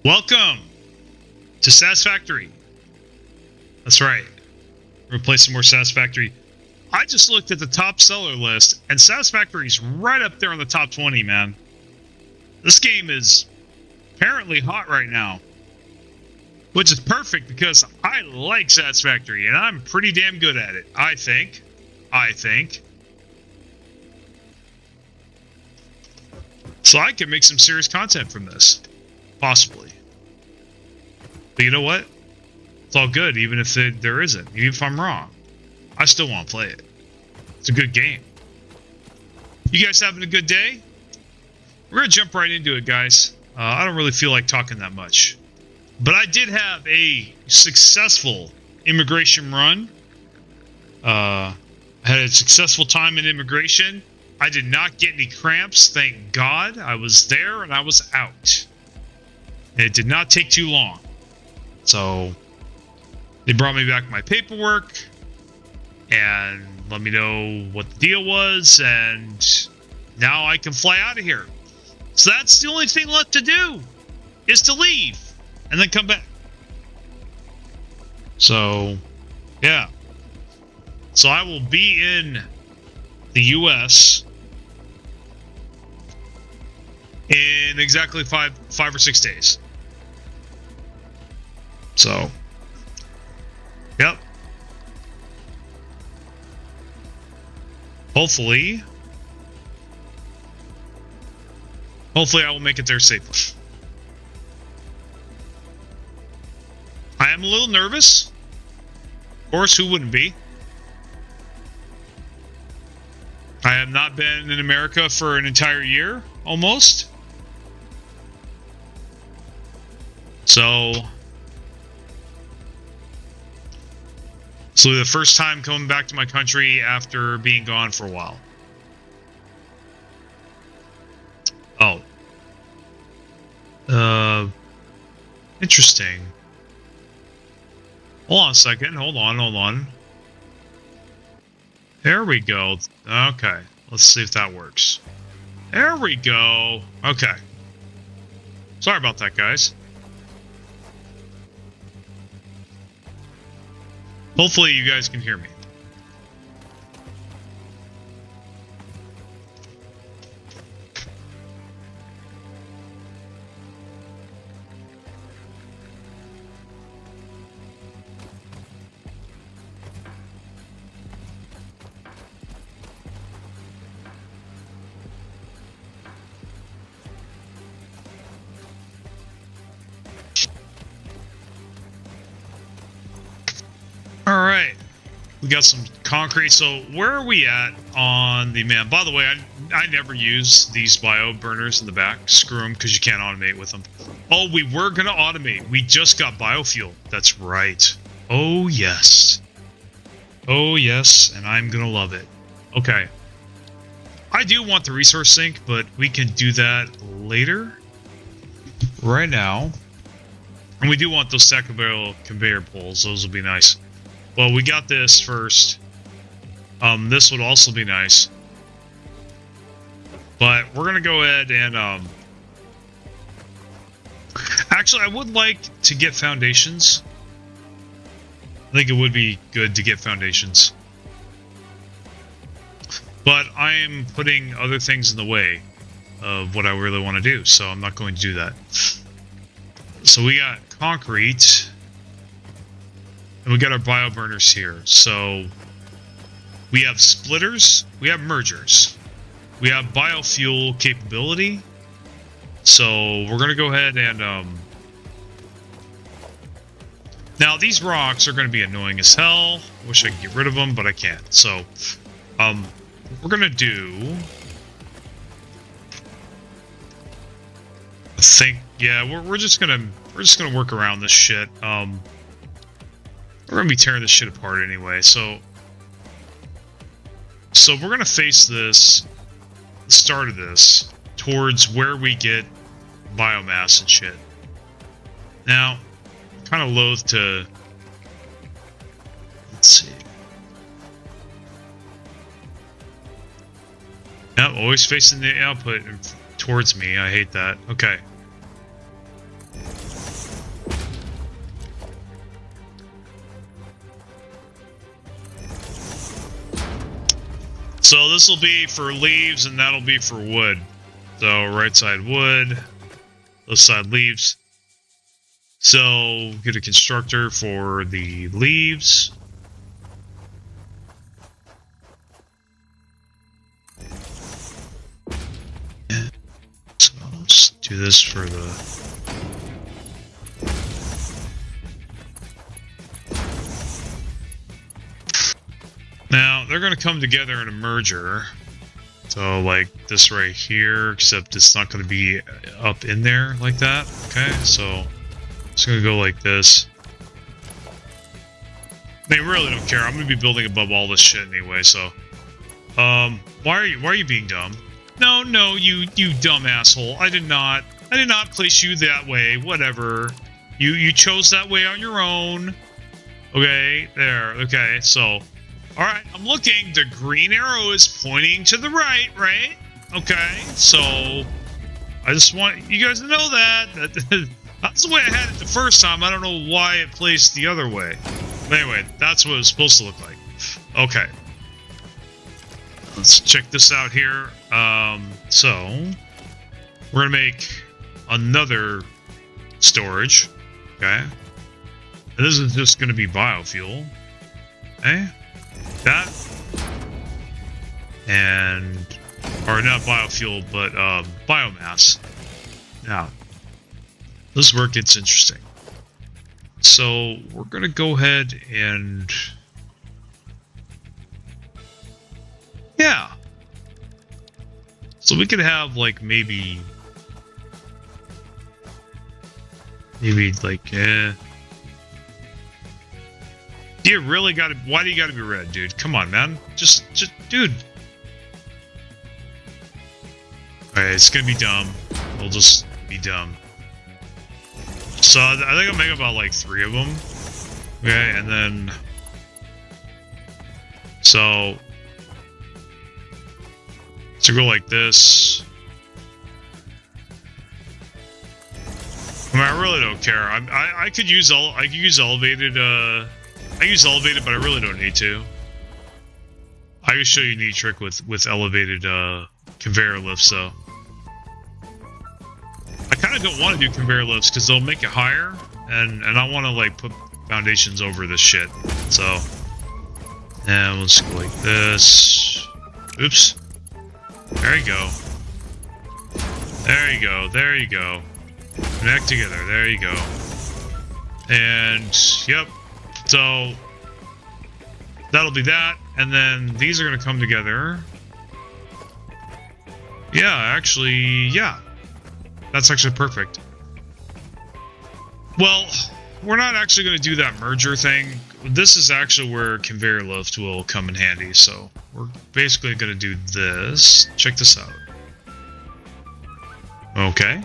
Welcome to Satisfactory. That's right. We're gonna play some more Satisfactory. I just looked at the top seller list, and Satisfactory's right up there on the top 20, man. This game is apparently hot right now, which is perfect because I like Satisfactory, and I'm pretty damn good at it, I think. So I could make some serious content from this. Possibly. But you know what? It's all good, even if there isn't. Even if I'm wrong. I still want to play it. It's a good game. You guys having a good day? We're going to jump right into it, guys. I don't really feel like talking that much. But I did have a successful immigration run. I had a successful time in immigration. I did not get any cramps, thank God. I was there and I was out. And it did not take too long. So they brought me back my paperwork and let me know what the deal was, and now I can fly out of here. So that's the only thing left to do, is to leave and then come back. So yeah, so I will be in the US in exactly five or 6 days. So yep, hopefully I will make it there safely. I am a little nervous. Of course, who wouldn't be? I have not been in America for an entire year, almost. So the first time coming back to my country after being gone for a while. Interesting. Hold on a second. Hold on. There we go. Okay. Let's see if that works. There we go. Okay. Sorry about that, guys. Hopefully you guys can hear me. Alright, we got some concrete. So where are we at on the man? By the way, I never use these bio burners in the back. Screw them, because you can't automate with them. Oh, we were going to automate. We just got biofuel. That's right. Oh, yes. Oh, yes, and I'm going to love it. Okay. I do want the resource sink, but we can do that later. Right now. And we do want those stackable conveyor poles. Those will be nice. Well, we got this first. This would also be nice. But we're going to go ahead and... Actually, I would like to get foundations. I think it would be good to get foundations. But I am putting other things in the way of what I really want to do, so I'm not going to do that. So we got concrete... And we got our bio burners here. So we have splitters, we have mergers, we have biofuel capability. So we're gonna go ahead and now these rocks are gonna be annoying as hell. Wish I could get rid of them, but I can't. So we're gonna do, I think, yeah, we're just gonna work around this shit. We're going to be tearing this shit apart anyway, so we're going to face this, the start of this, towards where we get biomass and shit. Now, I'm kind of loath to, let's see. Yep, always facing the output towards me. I hate that. Okay. So this will be for leaves, and that'll be for wood. So right side wood, left side leaves. So get a constructor for the leaves. So let's do this for the... Now, they're going to come together in a merger. So, like this right here, except it's not going to be up in there like that. Okay, so it's going to go like this. They really don't care. I'm going to be building above all this shit anyway, so... why are you being dumb? No, you dumb asshole. I did not place you that way. Whatever. You chose that way on your own. Okay, there. Okay, so... Alright, I'm looking. The green arrow is pointing to the right, right? Okay, so I just want you guys to know that. That's the way I had it the first time. I don't know why it placed the other way. But anyway, that's what it's supposed to look like. Okay. Let's check this out here. So we're going to make another storage. Okay. And this is just going to be biofuel. Okay. That and or not biofuel but biomass. Now this is where it gets interesting. So we're gonna go ahead and yeah, so we could have like maybe like you really gotta... Why do you gotta be red, dude? Come on, man. Just... Dude. Alright, it's gonna be dumb. We'll just be dumb. So, I think I'll make about, like, 3 of them. Okay, and then... So... To go like this... I mean, I really don't care. I could use elevated, I use elevated, but I really don't need to. I can show you a neat trick with elevated conveyor lifts, though. I kind of don't want to do conveyor lifts because they'll make it higher, and I want to like put foundations over this shit. So, and let's go like this. Oops. There you go. There you go. There you go. Connect together. There you go. And yep. So that'll be that, and then these are going to come together. Yeah, actually, yeah. That's actually perfect. Well, we're not actually going to do that merger thing. This is actually where conveyor lift will come in handy, so we're basically going to do this. Check this out. Okay.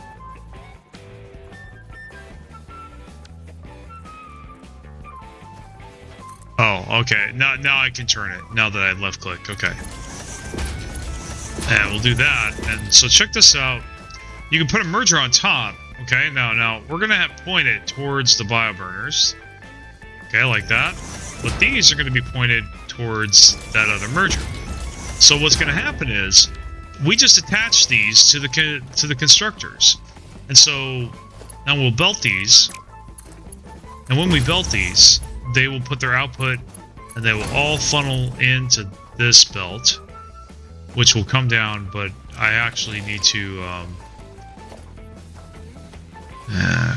Oh, okay. Now I can turn it. Now that I left click. Okay. And we'll do that. And so check this out. You can put a merger on top. Okay. Now we're gonna have pointed towards the bioburners. Okay, like that. But these are gonna be pointed towards that other merger. So what's gonna happen is we just attach these to the constructors, and so now we'll belt these. And when we belt these, they will put their output, and they will all funnel into this belt, which will come down, but I actually need to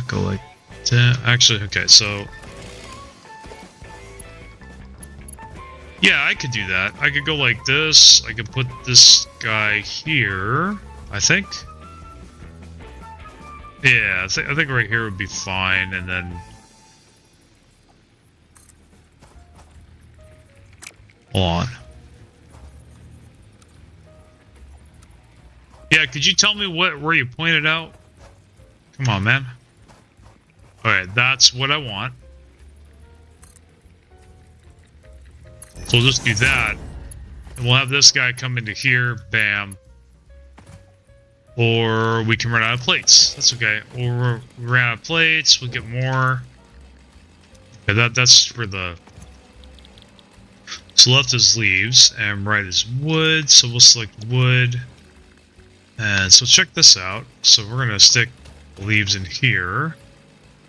go like that. Actually, okay, so yeah, I could do that. I could go like this. I could put this guy here, I think. Yeah, I think right here would be fine, and then hold on. Yeah, could you tell me where you pointed out? Come on, man. Alright, that's what I want. So we'll just do that. And we'll have this guy come into here, bam. Or we can run out of plates. That's okay. Or we ran out of plates, we'll get more. Okay, that's for the... So left is leaves and right is wood. So we'll select wood. And so check this out. So we're going to stick leaves in here.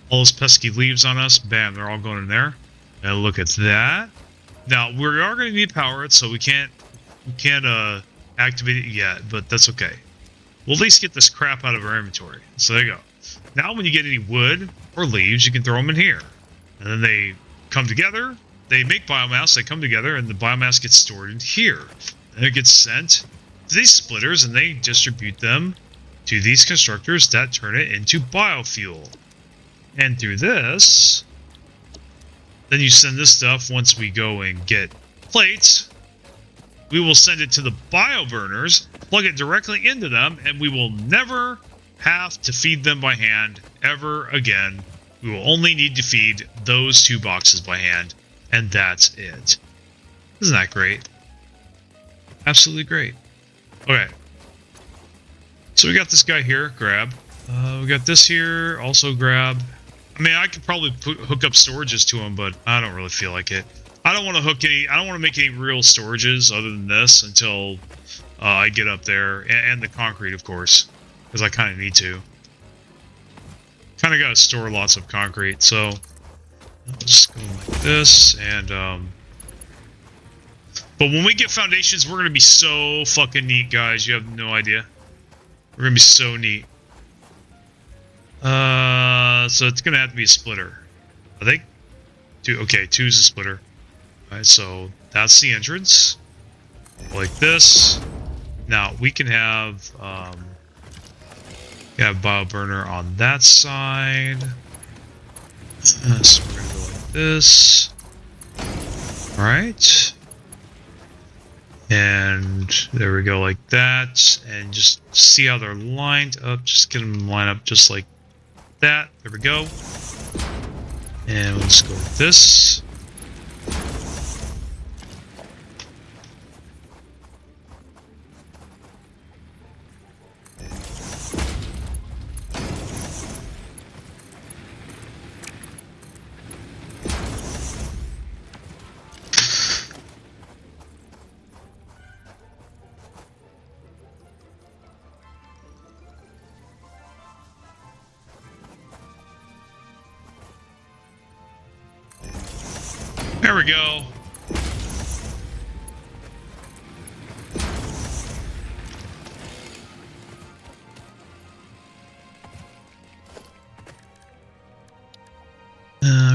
All those pesky leaves on us. Bam, they're all going in there. And look at that. Now, we are going to need power it, so we can't activate it yet, but that's okay. We'll at least get this crap out of our inventory. So there you go. Now when you get any wood or leaves, you can throw them in here. And then they come together. They make biomass, they come together, and the biomass gets stored in here. And it gets sent to these splitters, and they distribute them to these constructors that turn it into biofuel. And through this, then you send this stuff once we go and get plates. We will send it to the bioburners, plug it directly into them, and we will never have to feed them by hand ever again. We will only need to feed those 2 boxes by hand, and that's it. Isn't that great? Absolutely great. Okay. So we got this guy here, grab. We got this here, also grab. I mean, I could probably hook up storages to them, but I don't really feel like it. I don't want to I don't want to make any real storages other than this until I get up there. And the concrete, of course, because I kind of need to. Kind of got to store lots of concrete, so I'll just go like this. And, but when we get foundations, we're going to be so fucking neat, guys. You have no idea. We're going to be so neat. So it's going to have to be a splitter. I think 2. Okay, 2 is a splitter. Alright, so that's the entrance. Like this. Now we can have bioburner on that side. So we're going to go like this. Alright. And there we go, like that. And just see how they're lined up. Just get them lined up just like that. There we go. And we'll just go like this. There we go.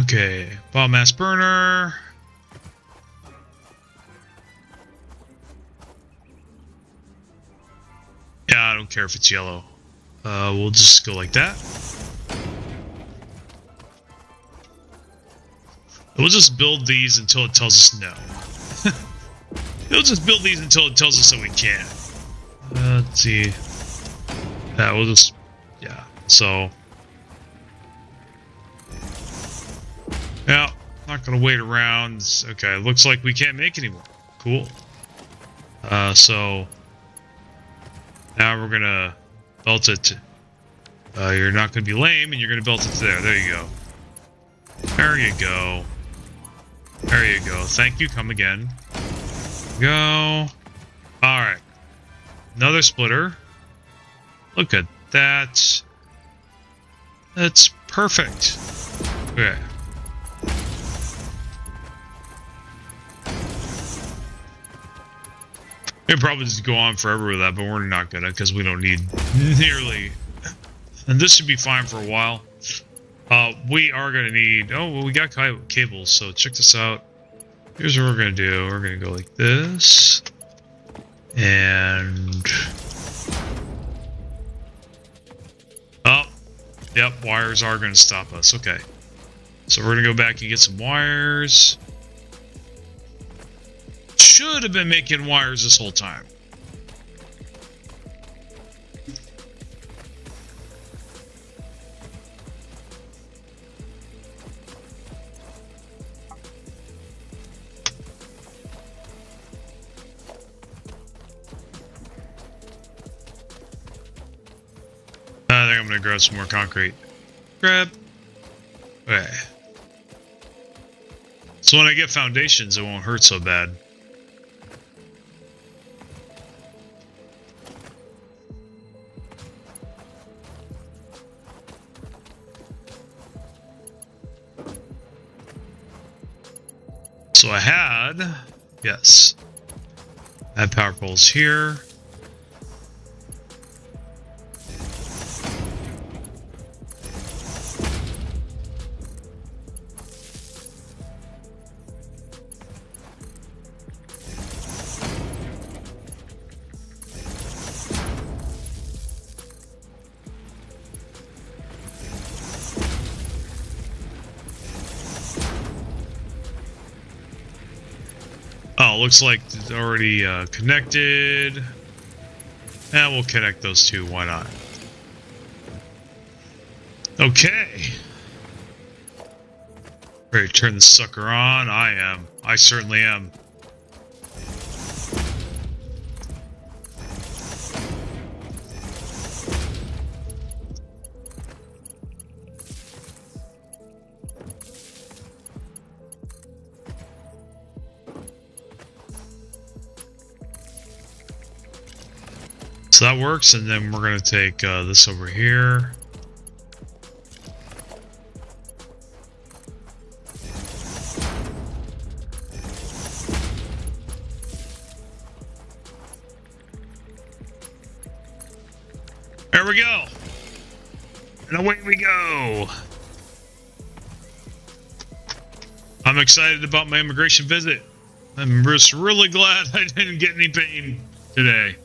Okay, biomass burner. Yeah, I don't care if it's yellow. We'll just go like that. We'll just build these until it tells us no. We'll just build these until it tells us that we can. Let's see. Yeah, we'll just... Yeah, so... Yeah, not gonna wait around. Okay, looks like we can't make any more. Cool. So... Now we're gonna belt it to... you're not gonna be lame, and you're gonna belt it to there. There you go. There you go. There you go. Thank you. Come again. Go. Alright. Another splitter. Look at that. That's perfect. Okay. We'd probably just go on forever with that, but we're not gonna, because we don't need nearly... And this should be fine for a while. We are going to need... Oh, well, we got cables, so check this out. Here's what we're going to do. We're going to go like this. And... Oh, yep, wires are going to stop us. Okay. So we're going to go back and get some wires. Should have been making wires this whole time. I think I'm gonna grab some more concrete. Grab. Okay. So when I get foundations, it won't hurt so bad. So I had, yes, I had power poles here. Oh, looks like it's already connected. And we'll connect those two, why not? Okay. Ready to turn the sucker on? I am. I certainly am. So that works, and then we're going to take this over here. There we go. And away we go. I'm excited about my immigration visit. I'm just really glad I didn't get any pain today.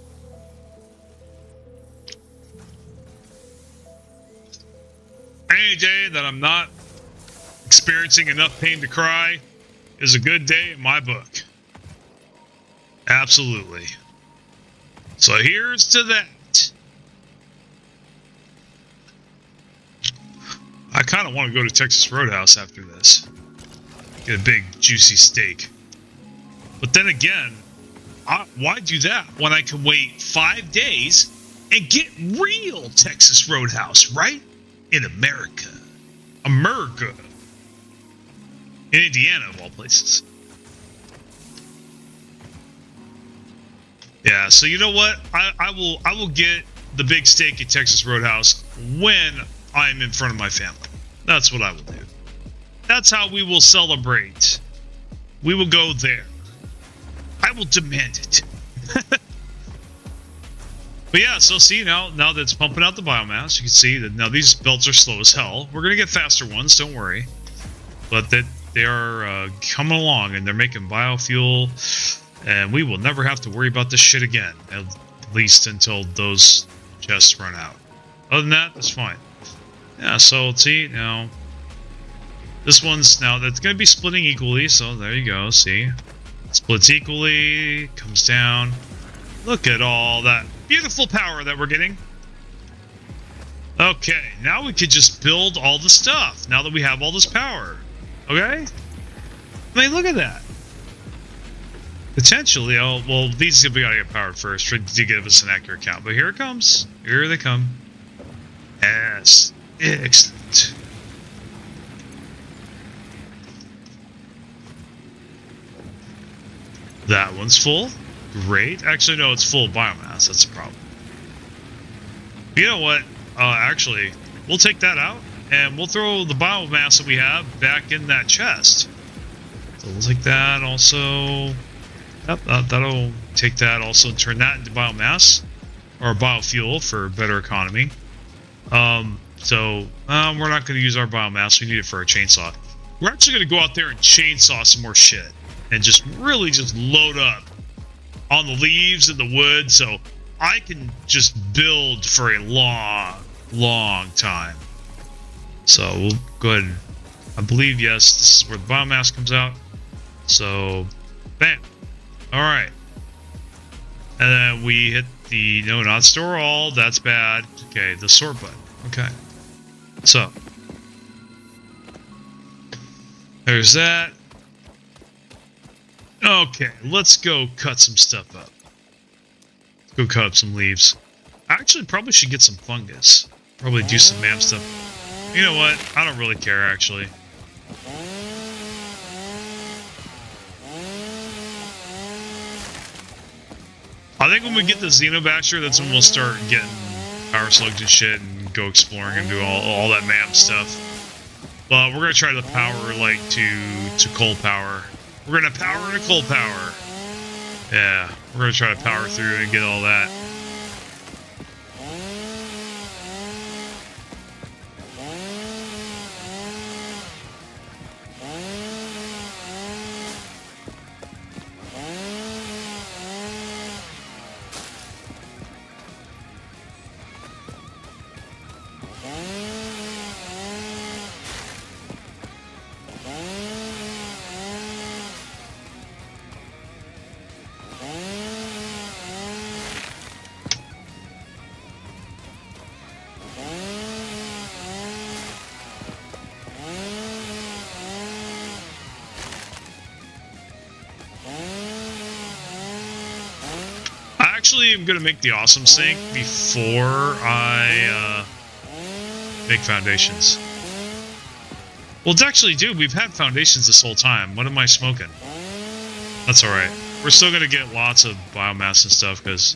Any day that I'm not experiencing enough pain to cry is a good day in my book. Absolutely. So here's to that. I kind of want to go to Texas Roadhouse after this. Get a big juicy steak. But then again, why do that when I can wait 5 days and get real Texas Roadhouse, right? In America. America. In Indiana, of all places. Yeah, so you know what? I will get the big steak at Texas Roadhouse when I'm in front of my family. That's what I will do. That's how we will celebrate. We will go there. I will demand it. But yeah, so see, now that it's pumping out the biomass, you can see that now these belts are slow as hell. We're going to get faster ones, don't worry. But that they are coming along, and they're making biofuel, and we will never have to worry about this shit again, at least until those chests run out. Other than that, that's fine. Yeah, so let's see, now, this one's, now that's going to be splitting equally, so there you go, see. Splits equally, comes down. Look at all that beautiful power that we're getting. Okay, now we could just build all the stuff, now that we have all this power. Okay? I mean, look at that. Potentially, well, these we gotta get powered first to give us an accurate count. But here it comes. Here they come. Yes. Excellent. That one's full. Great. Actually, no, it's full of biomass. That's the problem. You know what? Actually, we'll take that out, and we'll throw the biomass that we have back in that chest. So we'll take that also. Yep, that'll take that also and turn that into biomass, or biofuel for better economy. So we're not going to use our biomass. We need it for our chainsaw. We're actually going to go out there and chainsaw some more shit, and just really just load up on the leaves and the wood, so I can just build for a long time. So we'll go ahead and, I believe, yes, this is where the biomass comes out. So, bam. Alright. And then we hit the, no, not store all, that's bad. Okay, the sort button. Okay. So, there's that. Okay, let's go cut some stuff up. Let's go cut up some leaves. I actually probably should get some fungus. Probably do some MAM stuff. You know what? I don't really care, actually. I think when we get the Xenobacter, that's when we'll start getting power slugs and shit and go exploring and do all that MAM stuff. But we're going to try to power, like, to coal power We're gonna power into coal power. Yeah, we're gonna try to power through and get all that. Actually, I'm gonna make the awesome sink before I make foundations. Well, it's actually, dude, we've had foundations this whole time. What am I smoking? That's all right. We're still gonna get lots of biomass and stuff because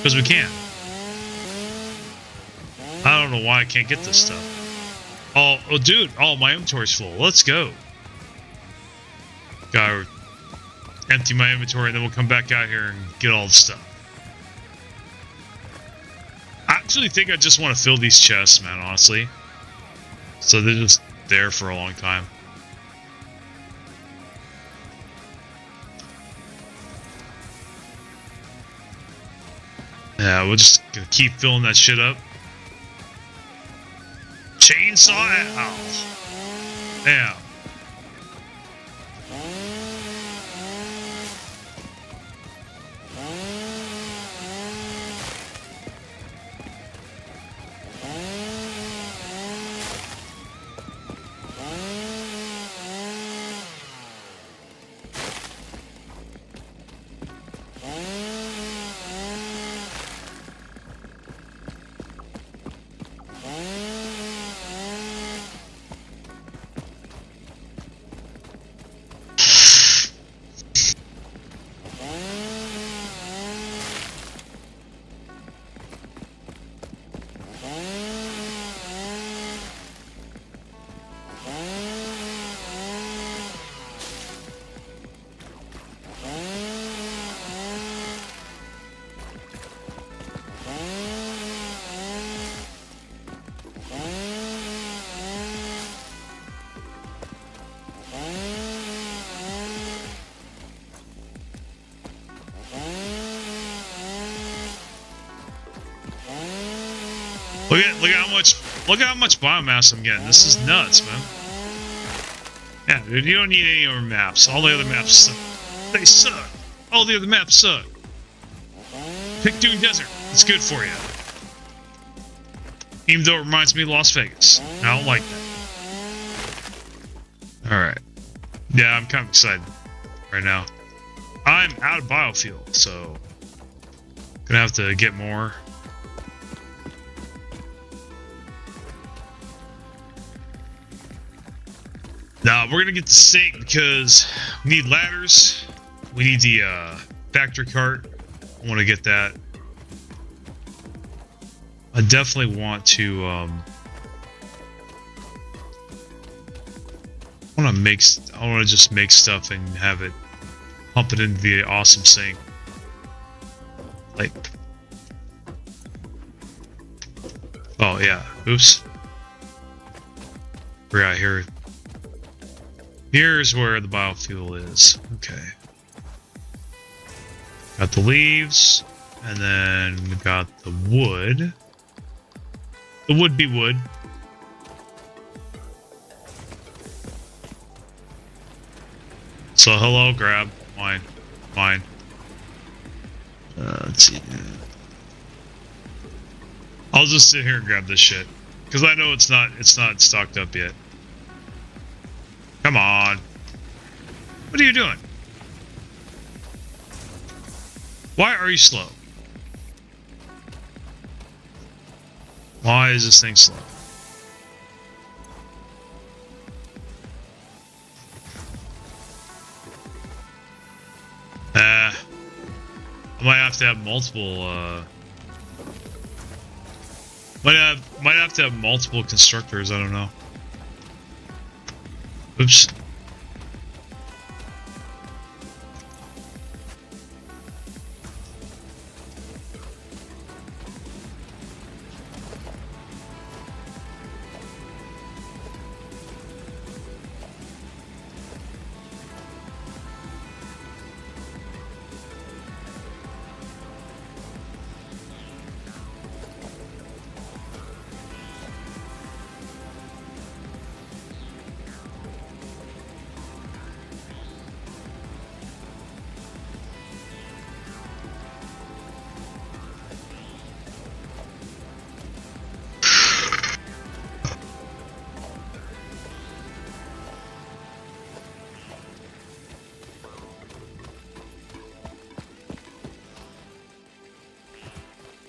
we can. I don't know why I can't get this stuff. Oh, dude! Oh, my inventory's full. Let's go. Gotta empty my inventory, and then we'll come back out here and get all the stuff. I actually think I just want to fill these chests, man, honestly. So they're just there for a long time. Yeah, we're just gonna keep filling that shit up. Chainsaw? Ow. Damn. Look at how much biomass I'm getting. This is nuts, man. Yeah, dude, you don't need any other maps. All the other maps suck. They suck. All the other maps suck. Pick Dune Desert. It's good for you. Even though it reminds me of Las Vegas. I don't like that. Alright. Yeah, I'm kind of excited right now. I'm out of biofuel, so gonna have to get more. Now we're gonna get the sink because we need ladders. We need the factory cart. I want to get that. I definitely want to. I want to just make stuff and have it pump it into the awesome sink. Like, oh yeah, oops. We're out here. Here's where the biofuel is. Okay. Got the leaves, and then we got the wood. The wood be wood. So hello, grab mine. Let's see. I'll just sit here and grab this shit because I know it's not stocked up yet. Come on. What are you doing? Why are you slow? Why is this thing slow? I might have to have multiple, might have to have multiple constructors, I don't know. Oops.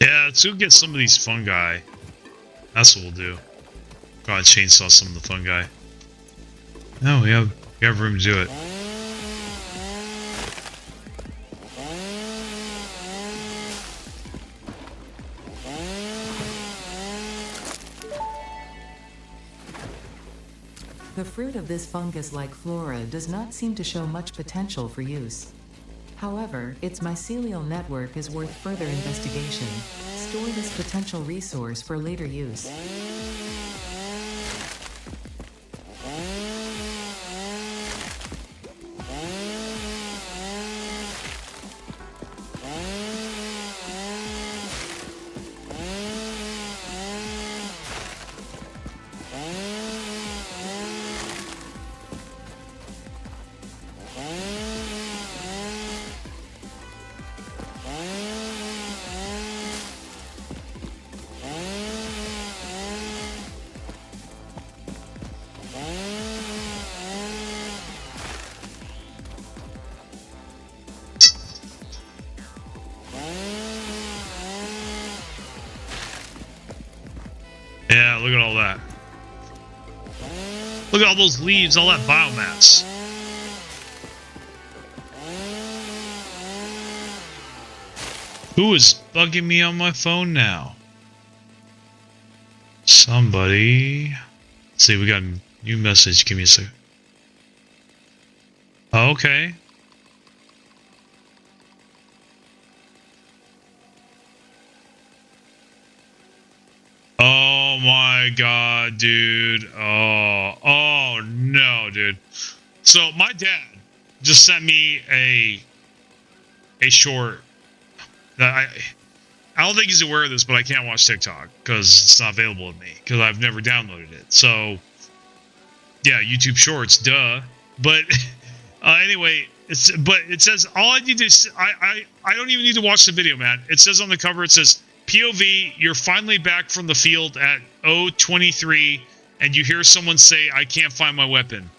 Yeah, let's go get some of these fungi. That's what we'll do. Gotta chainsaw some of the fungi. No, we have room to do it. The fruit of this fungus-like flora does not seem to show much potential for use. However, its mycelial network is worth further investigation. Store this potential resource for later use. Yeah, look at all that. Look at all those leaves, all that biomass. Who is bugging me on my phone now? Somebody. Let's see, we got a new message. Give me a second. Okay. Oh my god, dude. Oh no, dude. So my dad just sent me a short that I don't think he's aware of this, but I can't watch TikTok because it's not available to me because I've never downloaded it. So yeah, YouTube Shorts, duh. But anyway, it says all I need to I don't even need to watch the video, man. It says on the cover, it says POV, you're finally back from the field at 0:23 and you hear someone say, I can't find my weapon.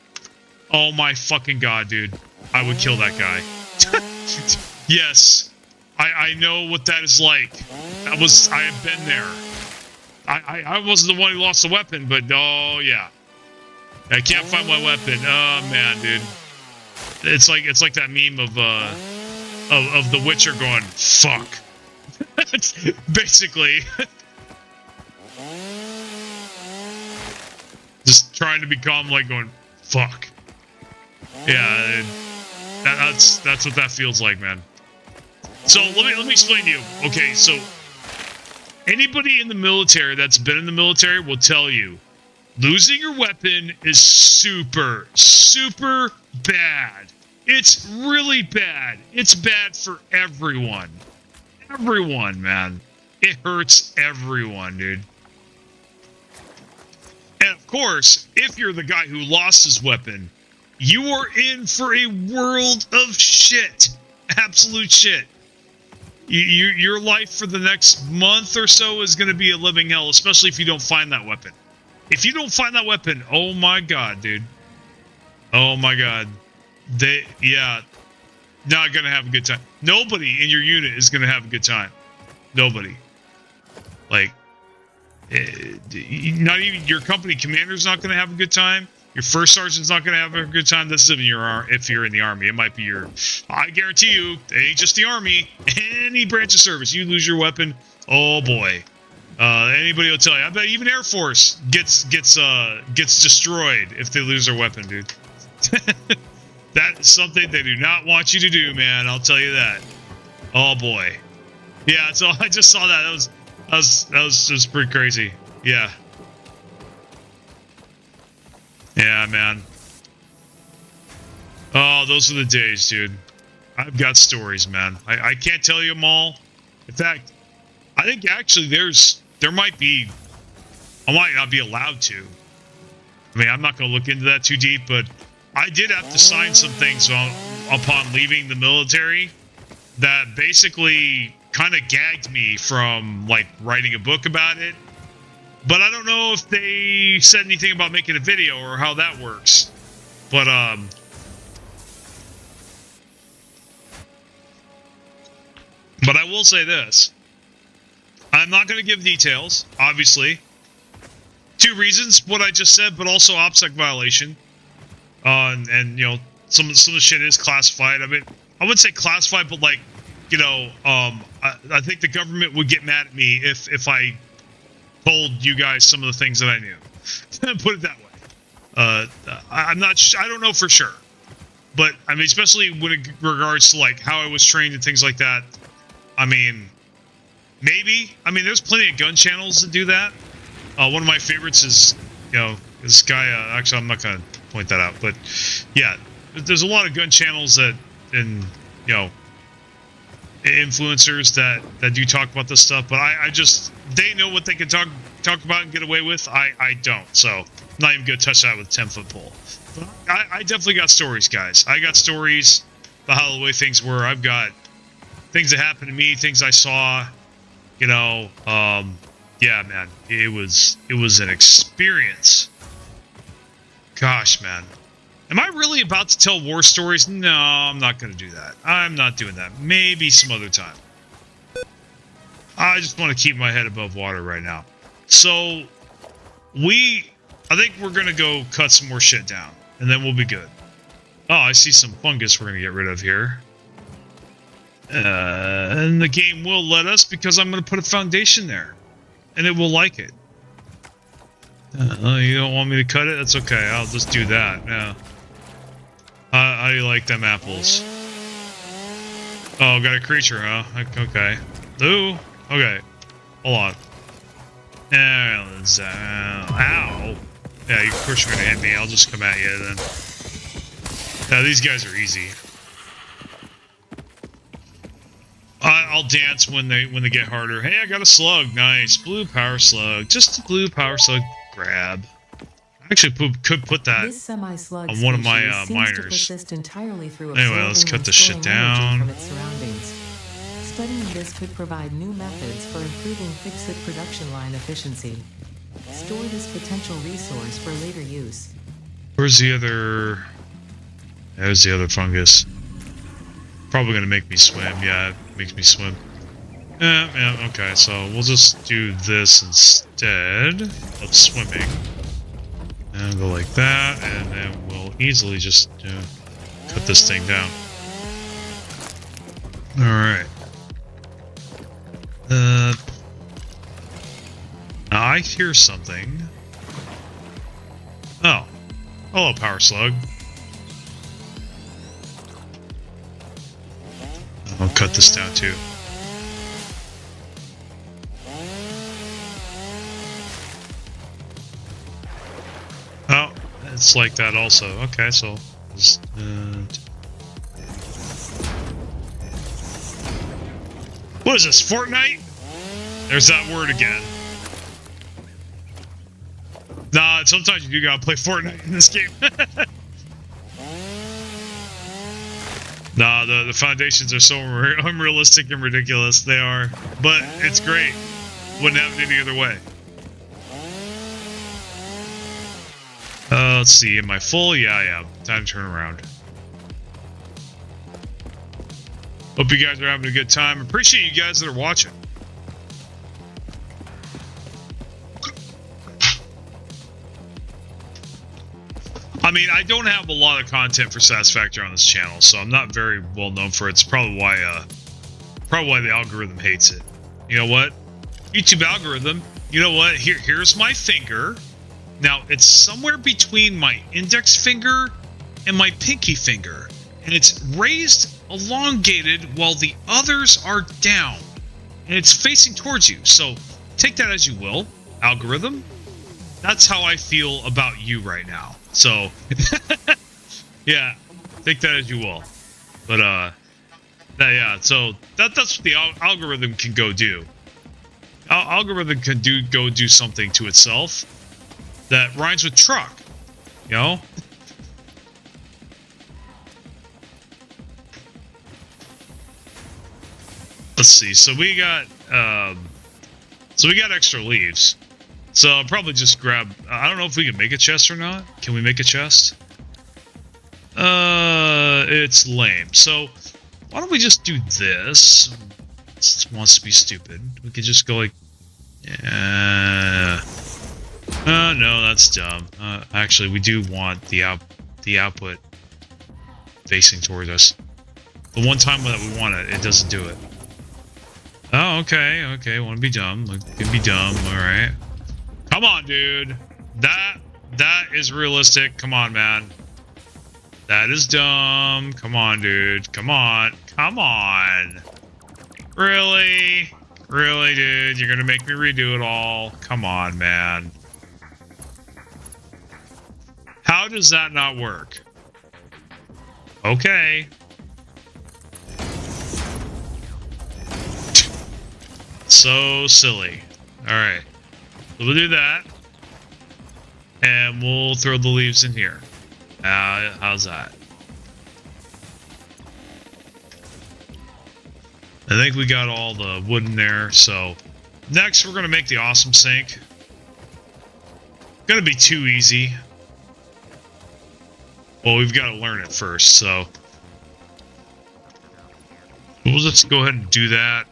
Oh my fucking god, dude. I would kill that guy. Yes. I know what that is like. I have been there. I wasn't the one who lost the weapon, but oh yeah. I can't find my weapon. Oh man, dude. It's like that meme of The Witcher going, fuck. Basically. Just trying to become like going, fuck. Yeah, that's what that feels like, man. So let me explain to you. Okay, so anybody in the military that's been in the military will tell you losing your weapon is super, super bad. It's really bad. It's bad for everyone. Everyone, man. It hurts everyone, dude. And of course, if you're the guy who lost his weapon, you are in for a world of shit. Absolute shit. Your life for the next month or so is going to be a living hell, especially if you don't find that weapon. If you don't find that weapon, oh my god, dude. Oh my god. Not going to have a good time. Nobody in your unit is going to have a good time. Nobody. Like, not even your company commander's not going to have a good time. Your first sergeant's not going to have a good time. This is if you're in the army. It might be I guarantee you, it ain't just the army. Any branch of service, you lose your weapon, oh boy. Anybody will tell you. I bet even Air Force gets destroyed if they lose their weapon, dude. That is something they do not want you to do, man. I'll tell you that. Oh boy. Yeah. So I just saw that. That was just pretty crazy. Yeah. Yeah, man. Oh, those are the days, dude. I've got stories, man. I can't tell you them all. In fact, I think actually I might not be allowed to. I mean, I'm not going to look into that too deep, but I did have to sign some things upon leaving the military that basically kind of gagged me from like writing a book about it. But I don't know if they said anything about making a video or how that works. But I will say this. I'm not going to give details, obviously. 2 reasons, what I just said, but also OPSEC violation. And you know, some of the shit is classified. I mean, I wouldn't say classified, but like, you know, I think the government would get mad at me if I told you guys some of the things that I knew. Put it that way. I'm not. I don't know for sure, but I mean, especially when it regards to like how I was trained and things like that. I mean, maybe. I mean, there's plenty of gun channels that do that. One of my favorites is, you know, this guy. Actually, I'm not gonna point that out, but yeah, there's a lot of gun channels that, and you know, influencers that do talk about this stuff. But I just, they know what they can talk about and get away with. I don't, so I'm not even gonna touch that with a 10-foot pole. But I definitely got stories, guys. I got stories about how the way things were. I've got things that happened to me, things I saw. You know, yeah, man, it was an experience. Gosh, man. Am I really about to tell war stories? No, I'm not going to do that. I'm not doing that. Maybe some other time. I just want to keep my head above water right now. So, I think we're going to go cut some more shit down, and then we'll be good. Oh, I see some fungus we're going to get rid of here. And the game will let us because I'm going to put a foundation there. And it will like it. You don't want me to cut it? That's okay. I'll just do that. Yeah. How do you like them apples? Oh, got a creature, huh? Okay. Ooh. Okay. Hold on. Ow. Yeah, of course you're gonna hit me. I'll just come at you then. Yeah, these guys are easy. I'll dance when they get harder. Hey, I got a slug. Nice. Blue power slug. Just a blue power slug grab. I actually could put that on one of my miners. Anyway, let's cut this shit down. Studying this could provide new methods for improving fixit production line efficiency. Store this potential resource for later use. Where's the other... There's the other fungus. Probably gonna make me swim. Yeah, it makes me swim. Yeah, okay, so we'll just do this instead of swimming. And go like that, and then we'll easily just cut this thing down. Alright. Now I hear something. Oh. Hello, Power Slug. I'll cut this down too. Oh, it's like that also. Okay, so just, what is this, Fortnite? There's that word again. Nah, sometimes you do gotta play Fortnite in this game. Nah, the foundations are so unrealistic and ridiculous. They are. But it's great. Wouldn't have it any other way. Let's see. Am I full? Yeah. Time to turn around. Hope you guys are having a good time. Appreciate you guys that are watching. I mean, I don't have a lot of content for Satisfactory on this channel, so I'm not very well known for it. It's probably why the algorithm hates it. You know what? YouTube algorithm, you know what? Here's my finger. Now, it's somewhere between my index finger and my pinky finger. And it's raised, elongated, while the others are down. And it's facing towards you. So, take that as you will, algorithm. That's how I feel about you right now. So, yeah, take that as you will. But, yeah, so that's what the algorithm can go do. Algorithm can go do something to itself that rhymes with truck, you know? Let's see, so we got extra leaves. So I'll probably just grab... I don't know if we can make a chest or not. Can we make a chest? It's lame. So why don't we just do this? This wants to be stupid. We could just go like Yeah. No, that's dumb. Actually, we do want the output facing towards us. The one time that we want it, it doesn't do it. Oh, okay, okay. Want to be dumb? Can be dumb. All right. Come on, dude. That is realistic. Come on, man. That is dumb. Come on, dude. Come on. Come on. Really? Really, dude? You're gonna make me redo it all? Come on, man. How does that not work? Okay. So silly. Alright. So we'll do that. And we'll throw the leaves in here. How's that? I think we got all the wood in there, so next we're going to make the awesome sink. Gonna be too easy. Well, we've got to learn it first, so we'll just go ahead and do that.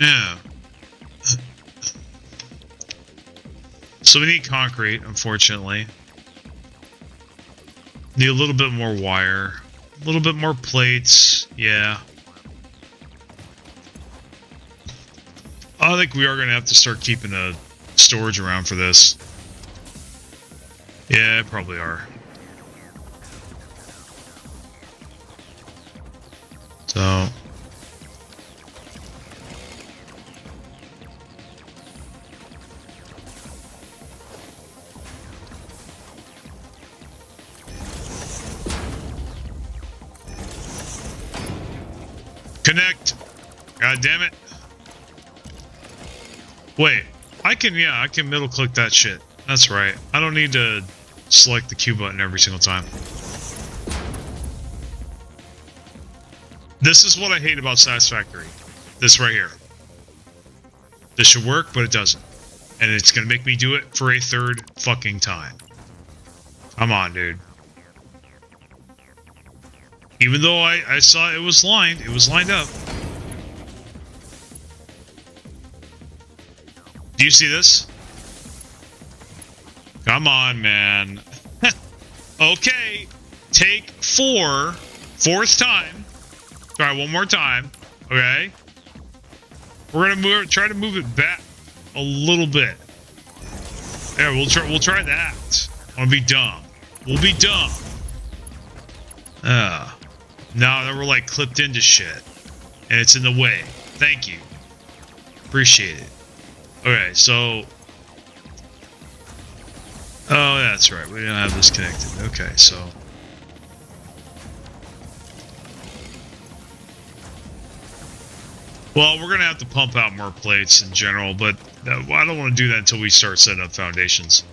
Yeah. So we need concrete, unfortunately. Need a little bit more wire. A little bit more plates, yeah. I think we are going to have to start keeping a storage around for this. Yeah, probably are. So... Connect! God damn it. Wait, I can middle click that shit. That's right. I don't need to select the Q button every single time. This is what I hate about Satisfactory. This right here. This should work, but it doesn't. And it's gonna make me do it for a third fucking time. Come on, dude. Even though I saw it was lined up. Do you see this? Come on, man. Okay, take 4, fourth time. Try one more time, okay? We're gonna try to move it back a little bit. Yeah, we'll try that. I'll be dumb. We'll be dumb. Now that we're like clipped into shit. And it's in the way. Thank you. Appreciate it. Okay, so... Oh, that's right. We don't have this connected. Okay, so... Well, we're going to have to pump out more plates in general, but I don't want to do that until we start setting up foundations.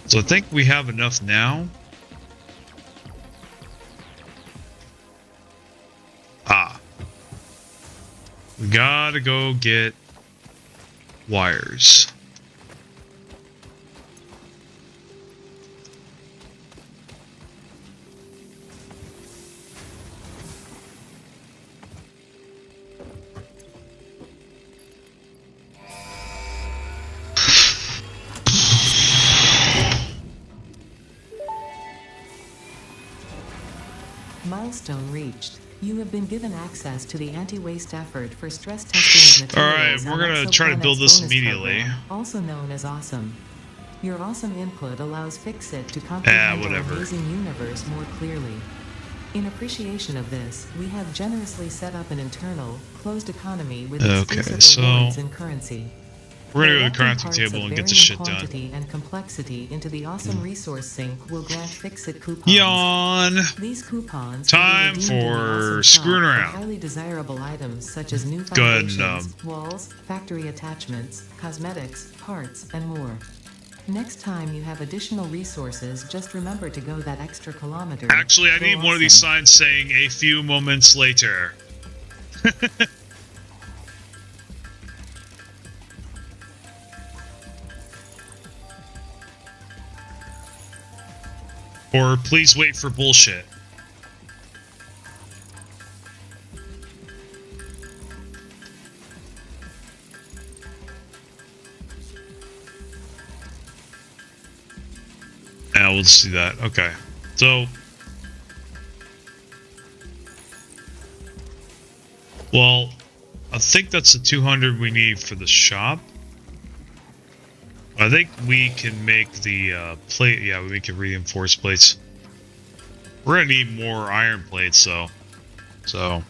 So I think we have enough now. We gotta go get wires. Milestone reached. You have been given access to the anti-waste effort for stress testing of materials. Alright, we're gonna try to build this immediately. Program, also known as Awesome. Your awesome input allows Fixit to comprehend our amazing universe more clearly. In appreciation of this, we have generously set up an internal, closed economy with exclusive rewards and currency. We're gonna go to the crafting table and get this shit done. Quantity and complexity into the awesome resource sink will grant Fixit coupons. Yawn. These coupons time for screwing around. Highly desirable items such as new foundations, walls, factory attachments, cosmetics, parts, and more. Next time you have additional resources, just remember to go that extra kilometer. Actually, I need one of these signs saying "a few moments later." Or please wait for bullshit. we'll just do that. Okay. So, well, I think that's the 200 we need for the shop. I think we can make the plate. Yeah, we can reinforce plates. We're gonna need more iron plates, though. So.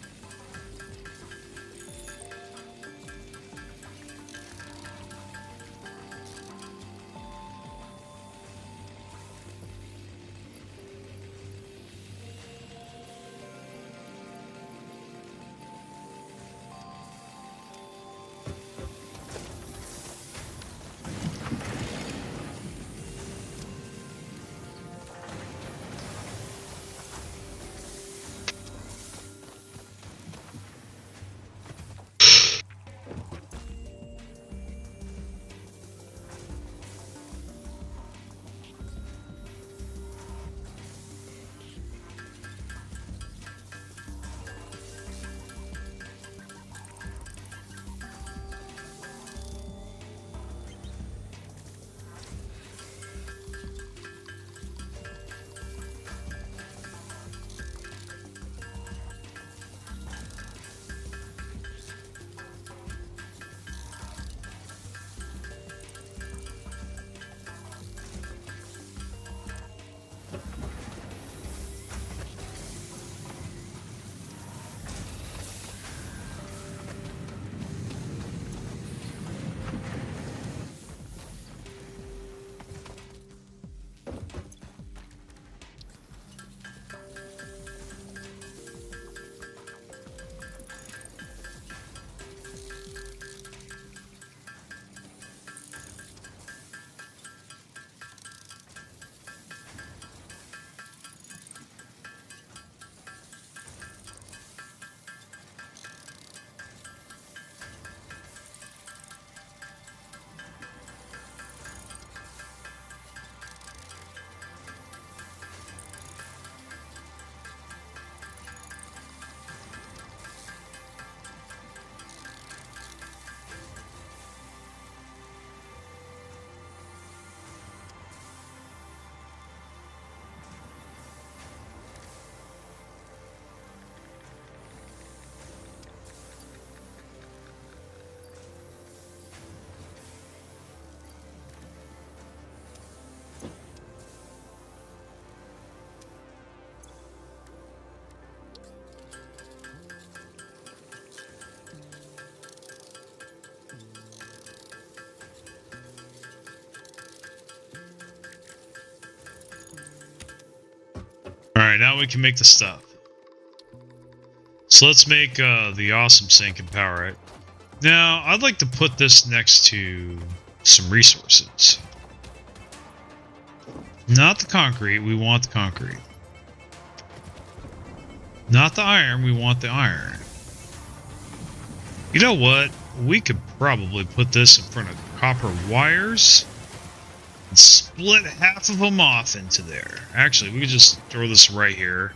Alright, now we can make the stuff. So let's make the awesome sink and power it. Now, I'd like to put this next to some resources. Not the concrete, we want the concrete. Not the iron, we want the iron. You know what? We could probably put this in front of copper wires and split half of them off into there. Actually, we could just throw this right here.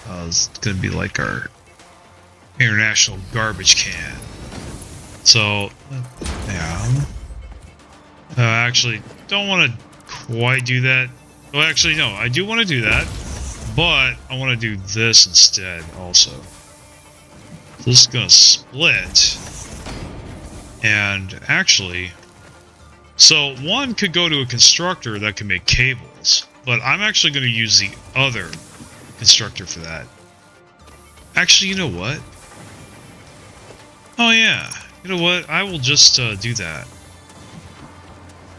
It's going to be like our international garbage can. So, yeah. Actually, don't want to quite do that. Well, actually, no, I do want to do that. But I want to do this instead also. This is going to split. And actually, so one could go to a constructor that can make cables. But I'm actually going to use the other constructor for that. Actually, you know what? Oh yeah, you know what? I will just do that.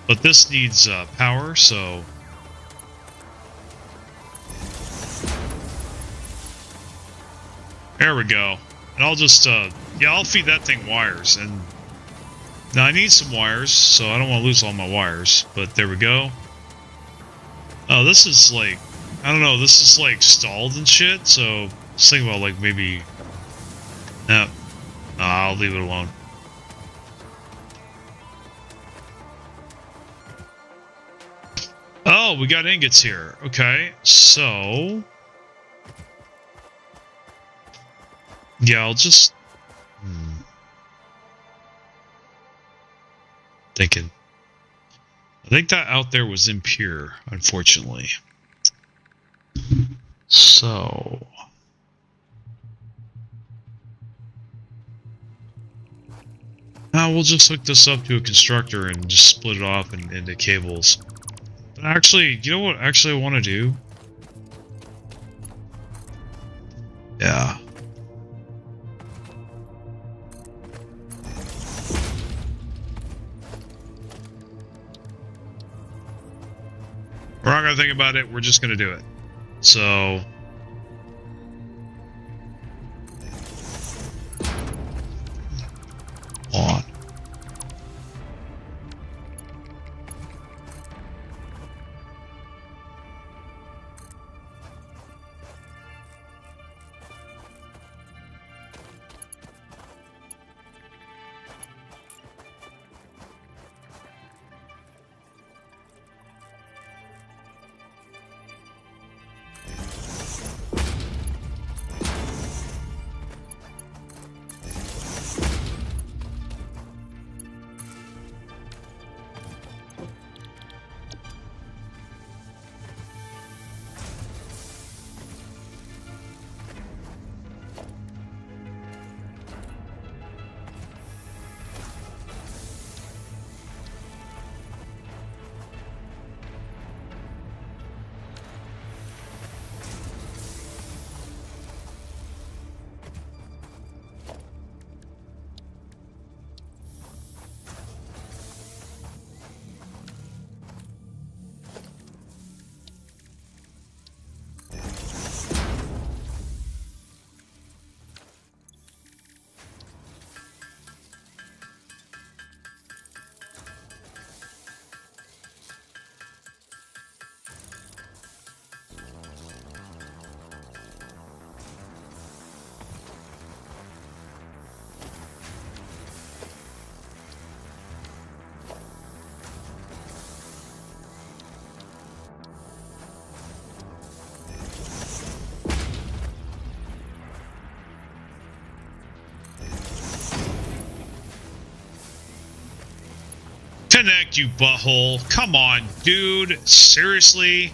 But this needs power, so... There we go. And I'll just, yeah, I'll feed that thing wires. And now I need some wires, so I don't want to lose all my wires. But there we go. Oh, this is like, I don't know, this is like stalled and shit, so let's think about like maybe... No, I'll leave it alone. Oh, we got ingots here. Okay, so... Yeah, I'll just... Thinking. I think that out there was impure, unfortunately. So... now we'll just hook this up to a constructor and just split it off into cables. But actually, you know what actually I want to do? Yeah. We're not going to think about it, we're just going to do it. So... on. Connect, you butthole. Come on, dude. Seriously?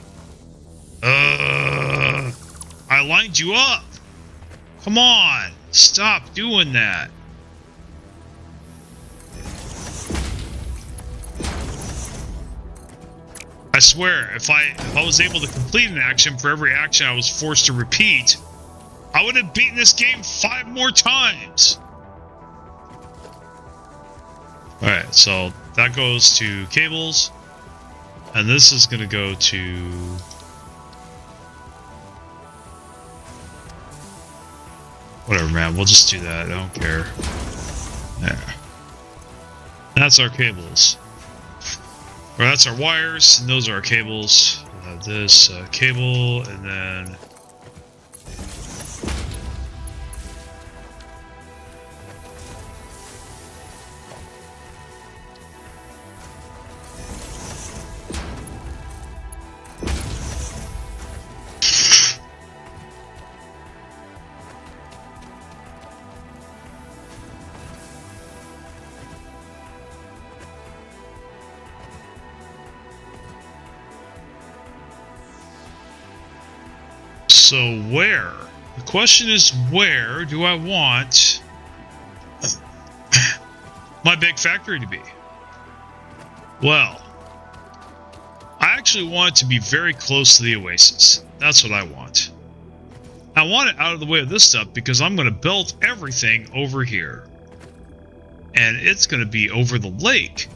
I lined you up. Come on. Stop doing that. I swear, if I was able to complete an action for every action I was forced to repeat, I would have beaten this game 5 more times. Alright, so that goes to cables, and this is going to go to... whatever, man, we'll just do that, I don't care. There. That's our cables. Or that's our wires, and those are our cables. We'll have this cable, and then... So where? The question is, where do I want my big factory to be? Well, I actually want it to be very close to the oasis. That's what I want. I want it out of the way of this stuff because I'm going to build everything over here. And it's going to be over the lake.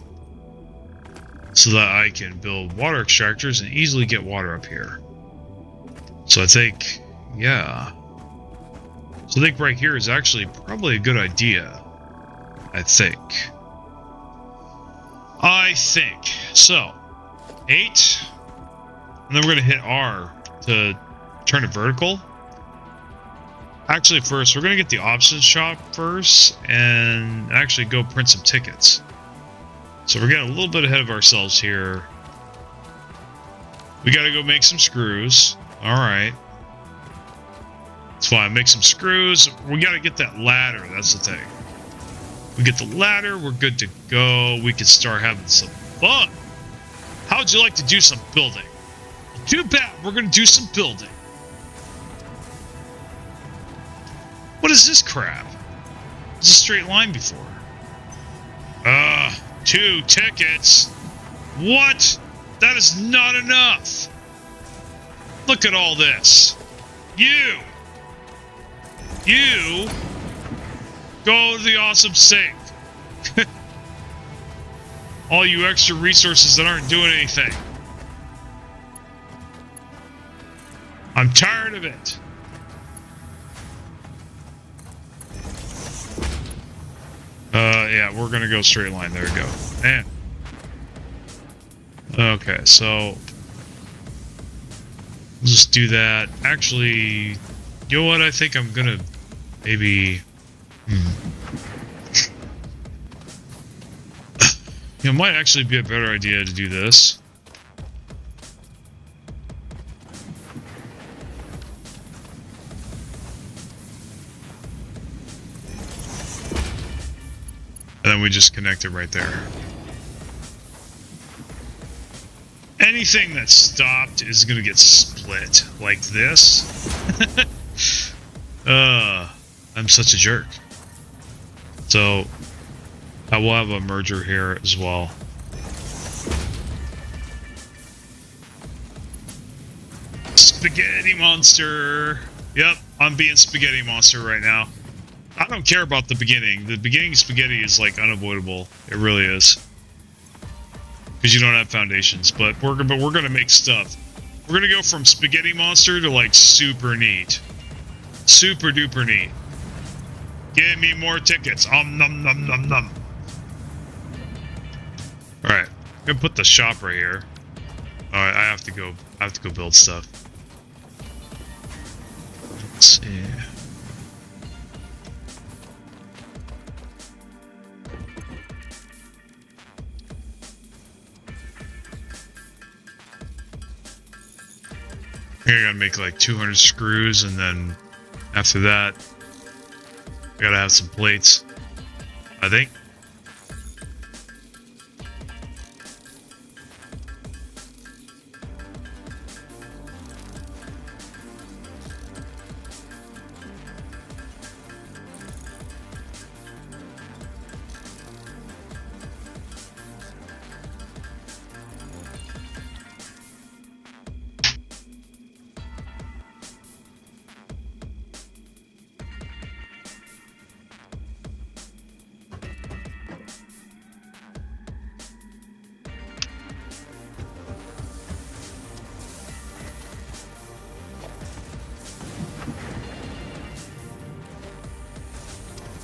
So that I can build water extractors and easily get water up here. So I think, yeah. So I think right here is actually probably a good idea. I think. So, 8. And then we're going to hit R to turn it vertical. Actually, first, we're going to get the options shop first and actually go print some tickets. So we're getting a little bit ahead of ourselves here. We got to go make some screws. Alright. It's fine. Make some screws. We got to get that ladder. That's the thing. We get the ladder. We're good to go. We can start having some fun. would you like to do some building? Too bad, we're going to do some building. What is this crap? It's a straight line before. 2 tickets. What? That is not enough. Look at all this. You go to the awesome sink. All you extra resources that aren't doing anything. I'm tired of it. Yeah, we're gonna go straight line. There we go. Man. Okay, so just do that. Actually, you know what? I think I'm gonna maybe. It might actually be a better idea to do this. And then we just connect it right there. Anything that's stopped is going to get split like this. I'm such a jerk. So I will have a merger here as well. Spaghetti monster. Yep, I'm being spaghetti monster right now. I don't care about the beginning. The beginning spaghetti is like unavoidable. It really is. Because you don't have foundations, but we're gonna make stuff. We're gonna go from spaghetti monster to like super neat, super duper neat. Give me more tickets. Num num num num. All right, I'm gonna put the shop right here. All right, I have to go build stuff. Let's see. I gotta make like 200 screws, and then after that, I gotta have some plates, I think.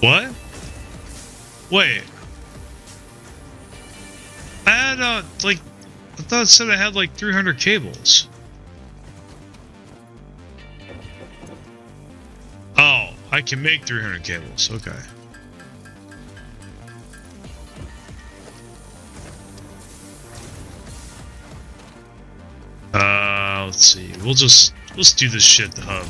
What? Wait. I had, like, I thought it said I had, like, 300 cables. Oh, I can make 300 cables. Okay. Let's see. Let's do this shit at the hub.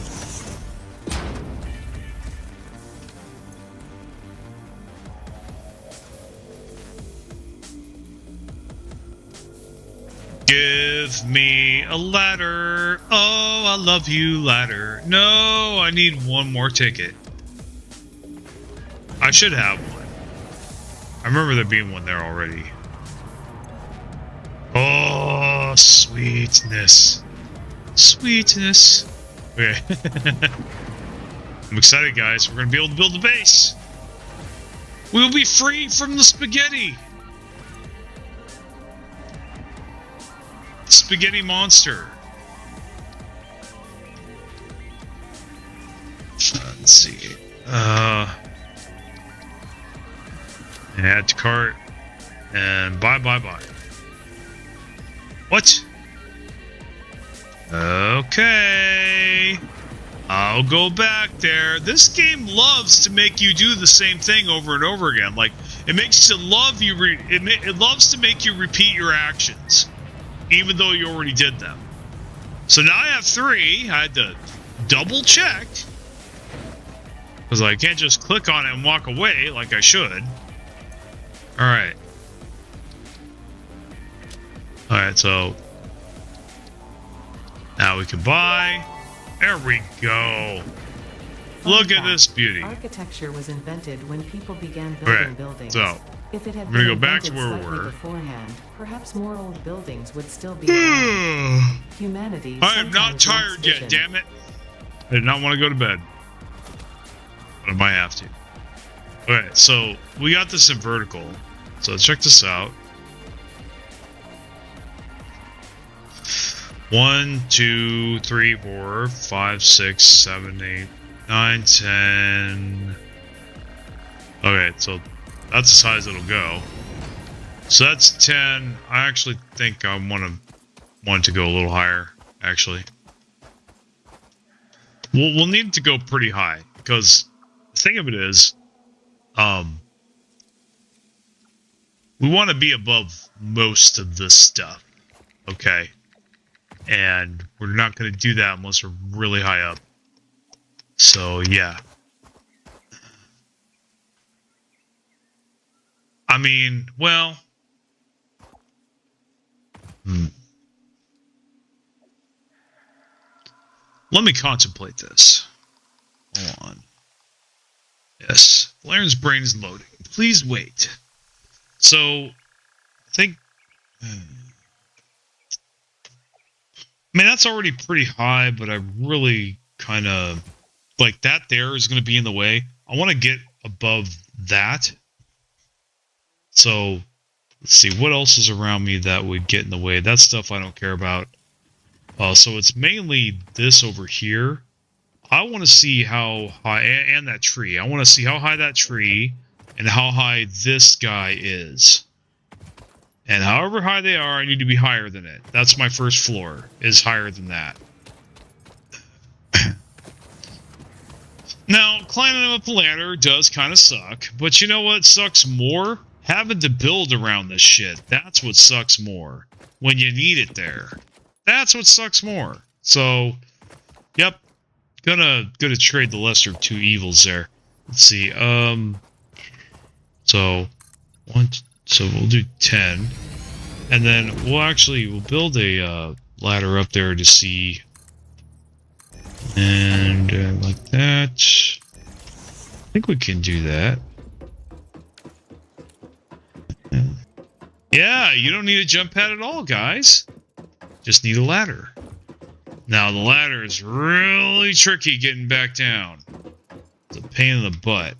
Give me a ladder. Oh, I love you, ladder. No, I need one more ticket. I should have one. I remember there being one there already. Oh, sweetness. Sweetness. Okay. I'm excited, guys. We're going to be able to build the base. We'll be free from the spaghetti. Spaghetti monster. Let's see. Add to cart. And buy. What? Okay. I'll go back there. This game loves to make you do the same thing over and over again. Like, it makes it love you. It loves to make you repeat your actions, even though you already did them. So now I have 3. I had to double check, because I can't just click on it and walk away like I should. All right. Alright, so now we can buy. There we go. Look at this beauty. Architecture was invented when people began building buildings. So if it had we're been gonna go back to invented where we slightly were. beforehand, perhaps more old buildings would still be around. Humanity. I am not sometimes lacks tired yet, vision. damn it. I did not want to go to bed. But I might have to. Okay, so we got this in vertical. So check this out. 1, 2, 3, 4, 5, 6, 7, 8, 9, 10. Okay, so that's the size it'll go. So that's 10. I actually think I want to go a little higher, actually. We'll need to go pretty high, because the thing of it is, we want to be above most of this stuff, okay? And we're not going to do that unless we're really high up. So, yeah. I mean, well... Let me contemplate this. Hold on. Yes. Volairen's brain is loading. Please wait. So, I think... I mean, that's already pretty high, but I really kind of... Like, that there is going to be in the way. I want to get above that. So, let's see. What else is around me that would get in the way? That stuff I don't care about. So it's mainly this over here. I want to see how high... And that tree. I want to see how high that tree and how high this guy is. And however high they are, I need to be higher than it. That's my first floor, is higher than that. Now, climbing up the ladder does kind of suck, but you know what sucks more? Having to build around this shit. That's what sucks more. When you need it there. That's what sucks more. So, yep. Gonna trade the lesser of two evils there. Let's see. So we'll do 10. And then we'll build a ladder up there to see. And like that. I think we can do that. Yeah, you don't need a jump pad at all, guys. Just need a ladder. Now, the ladder is really tricky getting back down. It's a pain in the butt.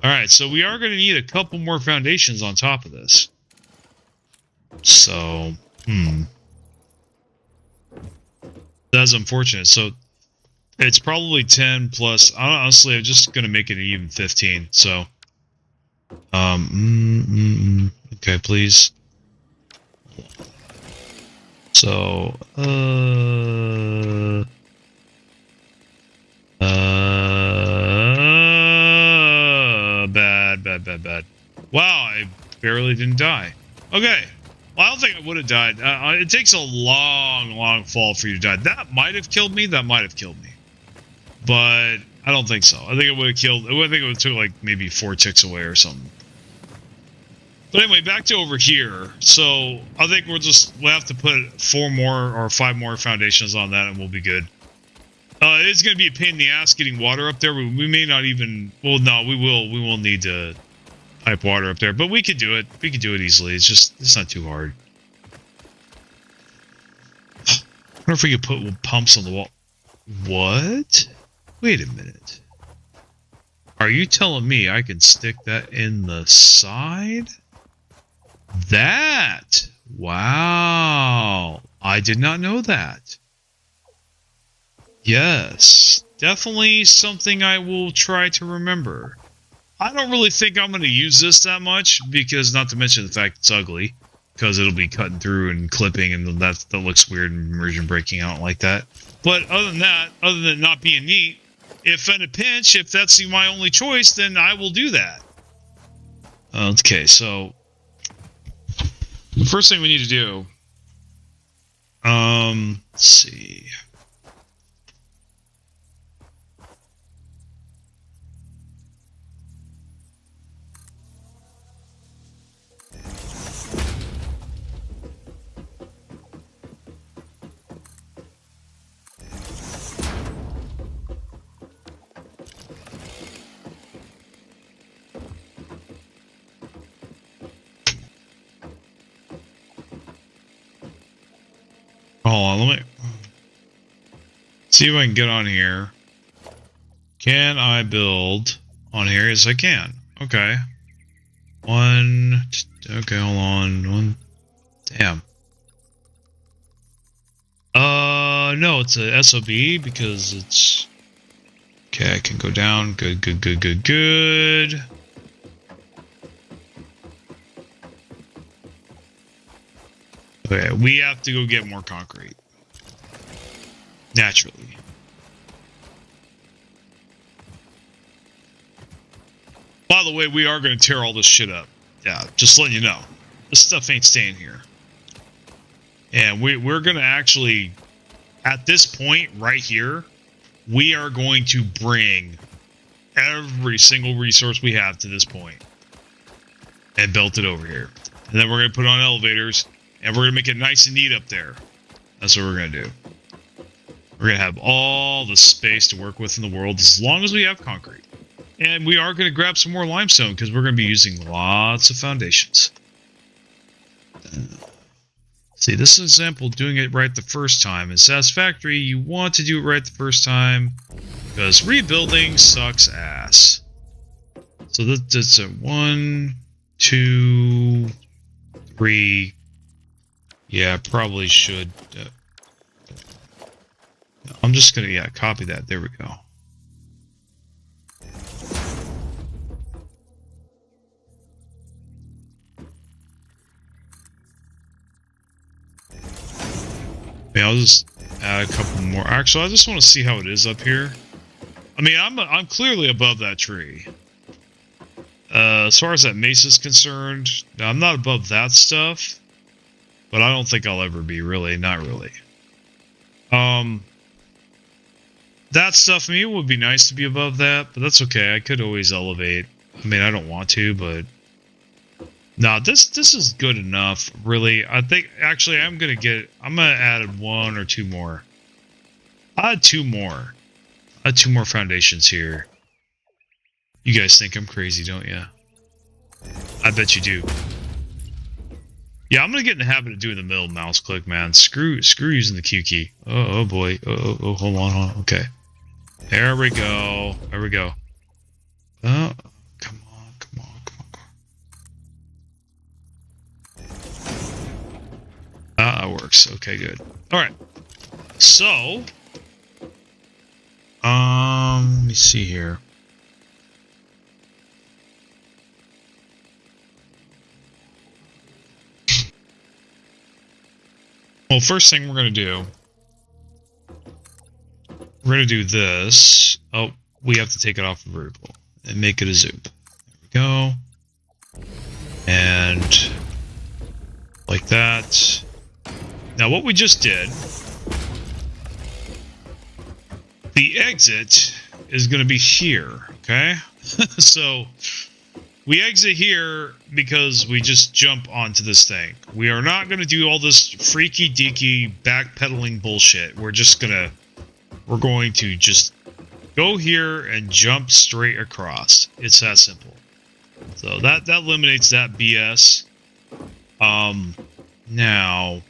Alright, so we are going to need a couple more foundations on top of this. So, That's unfortunate. So, it's probably 10 plus... Honestly, I'm just going to make it an even 15. So, okay, please. So, bad. Wow, I barely didn't die. Okay. Well, I don't think I would have died. It takes a long fall for you to die. That might have killed me. But I don't think so. I think it would have killed... I think it would have took, like, maybe 4 ticks away or something. But anyway, back to over here. So, I think we'll have to put 4 more or 5 more foundations on that and we'll be good. It's going to be a pain in the ass getting water up there. We may not even... Well, no, we will. We will need to pipe water up there. But we could do it. We could do it easily. It's not too hard. I wonder if we could put pumps on the wall. What? Wait a minute. Are you telling me I can stick that in the side? That! Wow! I did not know that. Yes. Definitely something I will try to remember. I don't really think I'm going to use this that much, because not to mention the fact it's ugly. Because it'll be cutting through and clipping, and that looks weird and immersion breaking out like that. But other than that, other than not being neat, if in a pinch, if that's my only choice, then I will do that. Okay, so the first thing we need to do, let's see. hold on, let me see if I can get on here. Can I build on here? Yes, I can. Okay. Okay, hold on. One. Damn. No, it's a SOB because it's... Okay, I can go down. Good, good, good, good, good. Okay, we have to go get more concrete. Naturally. By the way, we are going to tear all this shit up. Yeah, just letting you know. This stuff ain't staying here. And we're going to actually, at this point right here, we are going to bring every single resource we have to this point and build it over here. And then we're going to put on elevators and we're going to make it nice and neat up there. That's what we're going to do. We're going to have all the space to work with in the world as long as we have concrete. And we are going to grab some more limestone because we're going to be using lots of foundations. See, this is an example of doing it right the first time. In Satisfactory, you want to do it right the first time because rebuilding sucks ass. So that's a 1, 2, 3. Yeah, probably should. I'm just going to, copy that. There we go. I'll just add a couple more. Actually, I just want to see how it is up here. I mean, I'm clearly above that tree. As far as that mesa is concerned, I'm not above that stuff, but I don't think I'll ever be, really. Not really. That stuff, I mean, it would be nice to be above that, but that's okay. I could always elevate. I mean, I don't want to, but... No, this is good enough, really. I think, actually, I'm going to add 1 or 2 more. I'll add 2 more. I'll add 2 more foundations here. You guys think I'm crazy, don't you? I bet you do. Yeah, I'm going to get in the habit of doing the middle mouse click, man. Screw using the Q key. Oh boy. Oh, hold on. Okay. There we go. There we go. Oh, come on. That works. Okay, good. All right. So, let me see here. Well, first thing we're going to do, we're going to do this. Oh, we have to take it off the vertical and make it a zoom. There we go. And like that. Now, what we just did, the exit is going to be here, okay? So, we exit here because we just jump onto this thing. We are not going to do all this freaky-deaky backpedaling bullshit. We're going to just go here and jump straight across. It's that simple. So, that eliminates that BS. Now...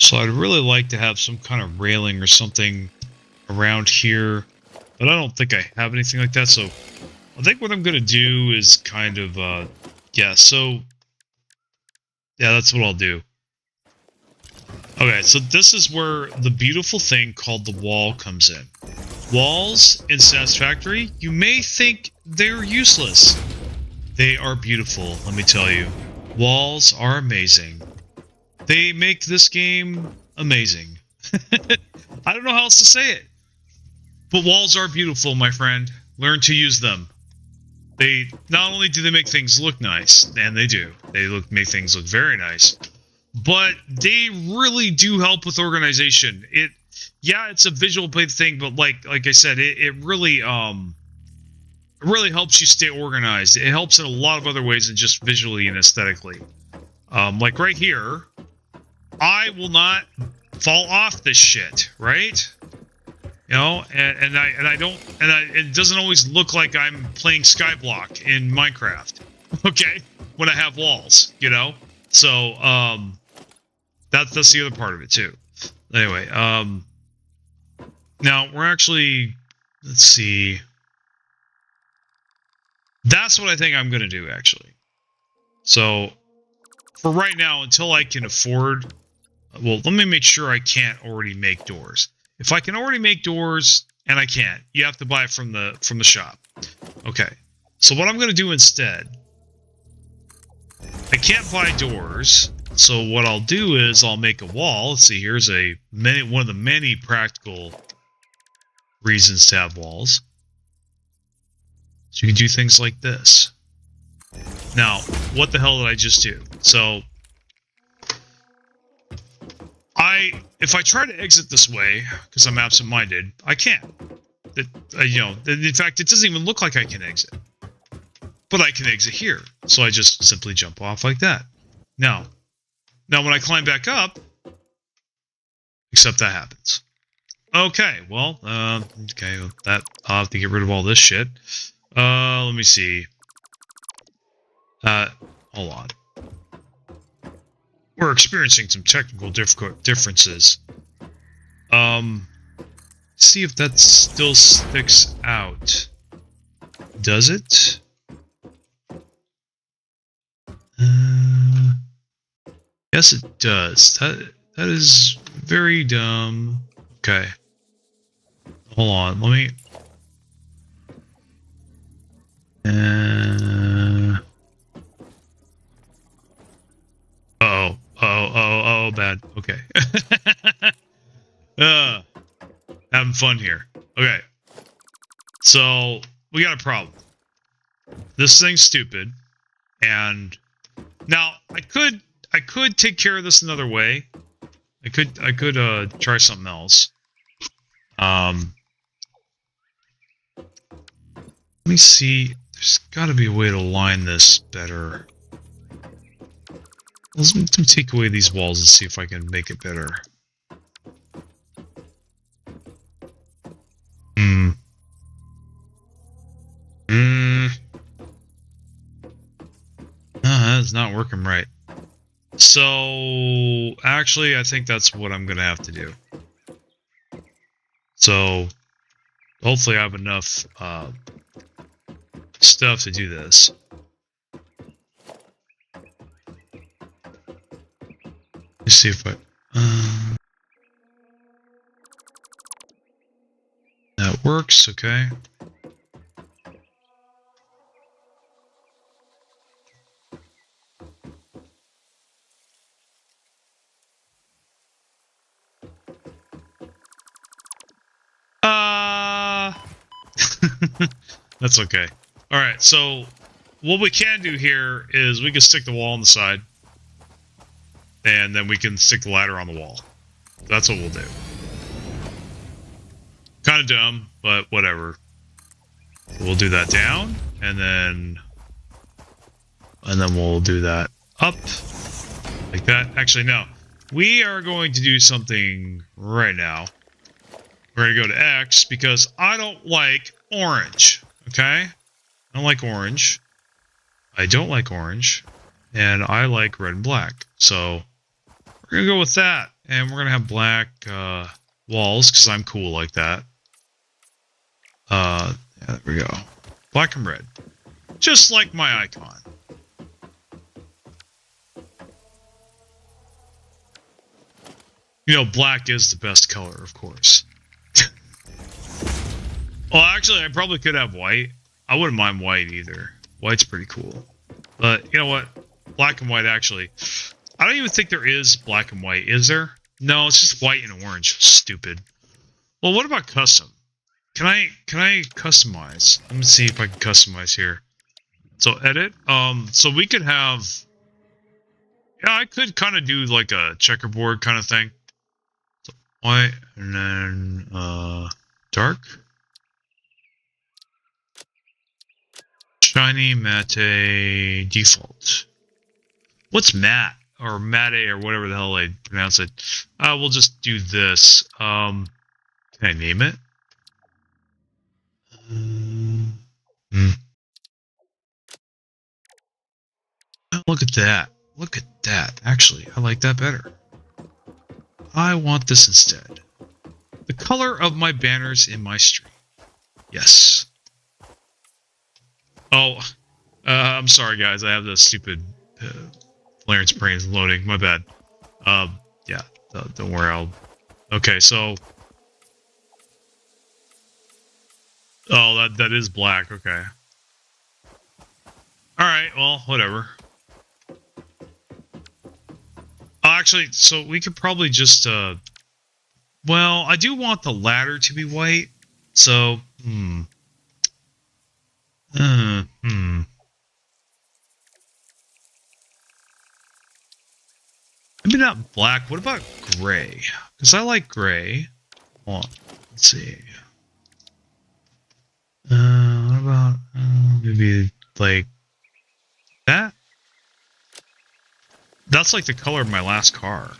So I'd really like to have some kind of railing or something around here, but I don't think I have anything like that, so I think what I'm going to do is kind of, yeah, that's what I'll do. Okay, so this is where the beautiful thing called the wall comes in. Walls in Satisfactory, you may think they're useless. They are beautiful, let me tell you. Walls are amazing. They make this game amazing. I don't know how else to say it. But walls are beautiful, my friend. Learn to use them. They not only do they make things look nice, and they do. They make things look very nice. But they really do help with organization. It's a visual play thing, but like I said, it really helps you stay organized. It helps in a lot of other ways than just visually and aesthetically. Like right here, I will not fall off this shit, right? You know, and it doesn't always look like I'm playing Skyblock in Minecraft, okay? When I have walls, you know? So, that's the other part of it too. Anyway, now we're actually, let's see. That's what I think I'm going to do, actually. So, for right now, until I can afford... Well, let me make sure I can't already make doors. If I can already make doors, and I can't, you have to buy it from the shop. Okay. So what I'm going to do instead... I can't buy doors, so what I'll do is I'll make a wall. Let's see, here's one of the many practical reasons to have walls. So you can do things like this. Now, what the hell did I just do? So, if I try to exit this way, because I'm absent-minded, I can't. In fact, it doesn't even look like I can exit. But I can exit here, so I just simply jump off like that. Now when I climb back up, except that happens. Okay, well, that I'll have to get rid of all this shit. Let me see. Hold on. We're experiencing some technical differences. See if that still sticks out. Does it? Yes, it does. That is very dumb. Okay. Hold on. Let me. Oh, bad. Okay. Having fun here. Okay. So we got a problem. This thing's stupid, and now I could take care of this another way. I could try something else. Let me see. There's got to be a way to line this better. Let me take away these walls and see if I can make it better. That's not working right. So, actually, I think that's what I'm going to have to do. So, hopefully I have enough stuff to do this. Let's see if I... that works, okay. That's okay. Alright, so what we can do here is we can stick the wall on the side. And then we can stick the ladder on the wall. That's what we'll do. Kind of dumb, but whatever. We'll do that down, and then we'll do that up. Like that. Actually, no. We are going to do something right now. We're going to go to X, because I don't like orange. Okay? I don't like orange. I don't like orange. And I like red and black. So, we're going to go with that. And we're going to have black walls, because I'm cool like that. Yeah, there we go. Black and red. Just like my icon. You know, black is the best color, of course. Well, actually, I probably could have white. I wouldn't mind white either. White's pretty cool. But, you know what? Black and white, actually. I don't even think there is black and white. Is there? No, it's just white and orange. Stupid. Well, what about custom? Can I customize? Let me see if I can customize here. So, edit. So we could have... Yeah, I could kind of do like a checkerboard kind of thing. So, white, and then, dark. Shiny, matte, default. What's matte? Or matte, or whatever the hell I pronounce it. We'll just do this. Can I name it? Oh, look at that. look at that. Actually, I like that better. I want this instead. The color of my banners in my stream. Yes. Oh, I'm sorry, guys. I have the stupid Volairen's brains loading. My bad. Yeah. Don't worry. Okay, so. Oh, that is black. Okay. All right. Well, whatever. Actually, so we could probably just. Well, I do want the ladder to be white. So. Maybe not black. What about gray? Because I like gray. Hold on. Let's see. What about maybe like that? That's like the color of my last car.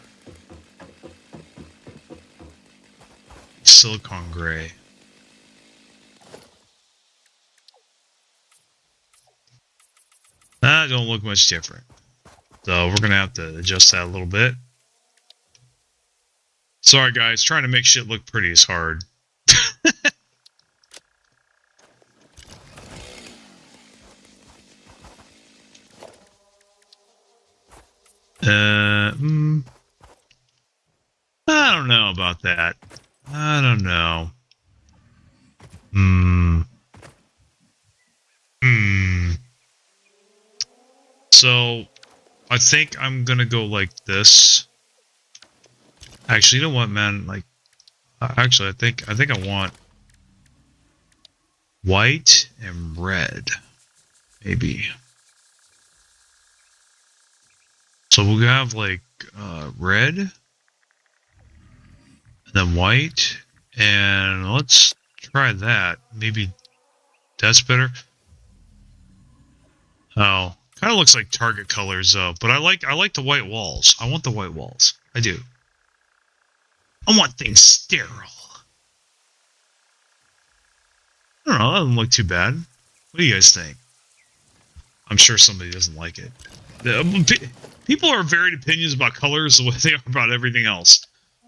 Silicon gray. That don't look much different. So we're gonna have to adjust that a little bit. Sorry guys, trying to make shit look pretty is hard. I don't know about that. I don't know. So, I think I'm gonna go like this. Actually, you know what, man? Like, actually, I think I want white and red, maybe. So we'll have like red, and then white, and let's try that. Maybe that's better. Oh, kind of looks like Target colors though. But I like the white walls. I want the white walls. I do. I want things sterile. I don't know. That doesn't look too bad. What do you guys think? I'm sure somebody doesn't like it. People are varied opinions about colors the way they are about everything else.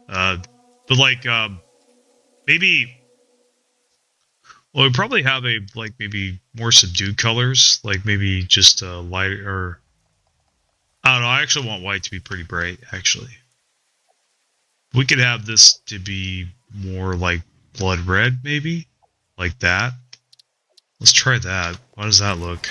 But like, maybe. Well, we probably have maybe more subdued colors, like maybe just lighter. Or I don't know. I actually want white to be pretty bright. Actually, we could have this to be more like blood red, maybe like that. Let's try that. How does that look?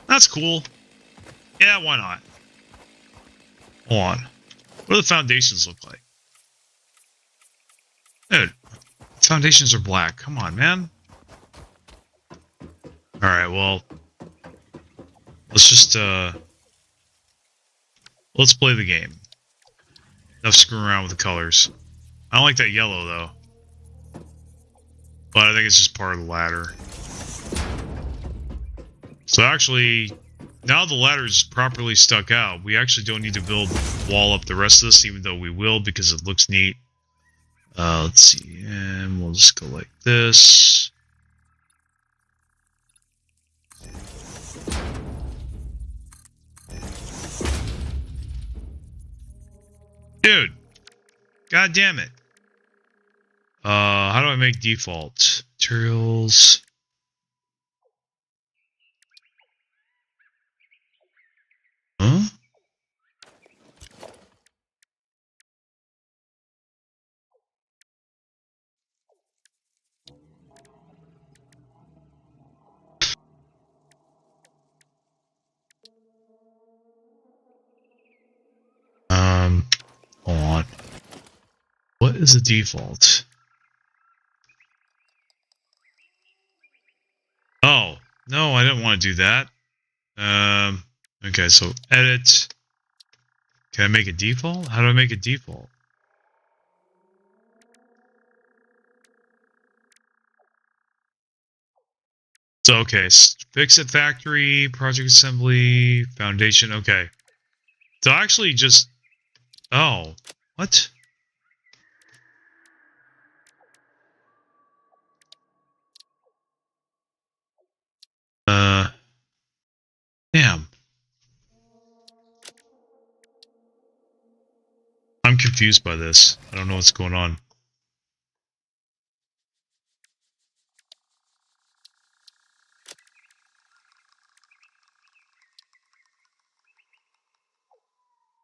That's cool. Yeah, why not? Hold on. What do the foundations look like? Dude, foundations are black. Come on, man. Alright, well. Let's just, let's play the game. Enough screwing around with the colors. I don't like that yellow, though. But I think it's just part of the ladder. So actually, now the ladder's properly stuck out, we actually don't need to build wall up the rest of this, even though we will, because it looks neat. Let's see, and we'll just go like this. Dude! God damn it. How do I make default? Materials... Huh? Hold on. What is the default? Oh, no, I didn't want to do that. Okay, so edit. Can I make a default? How do I make a default? So, okay, fix it factory, project assembly, foundation, okay. So actually just, oh, what? Damn. I'm confused by this. I don't know what's going on.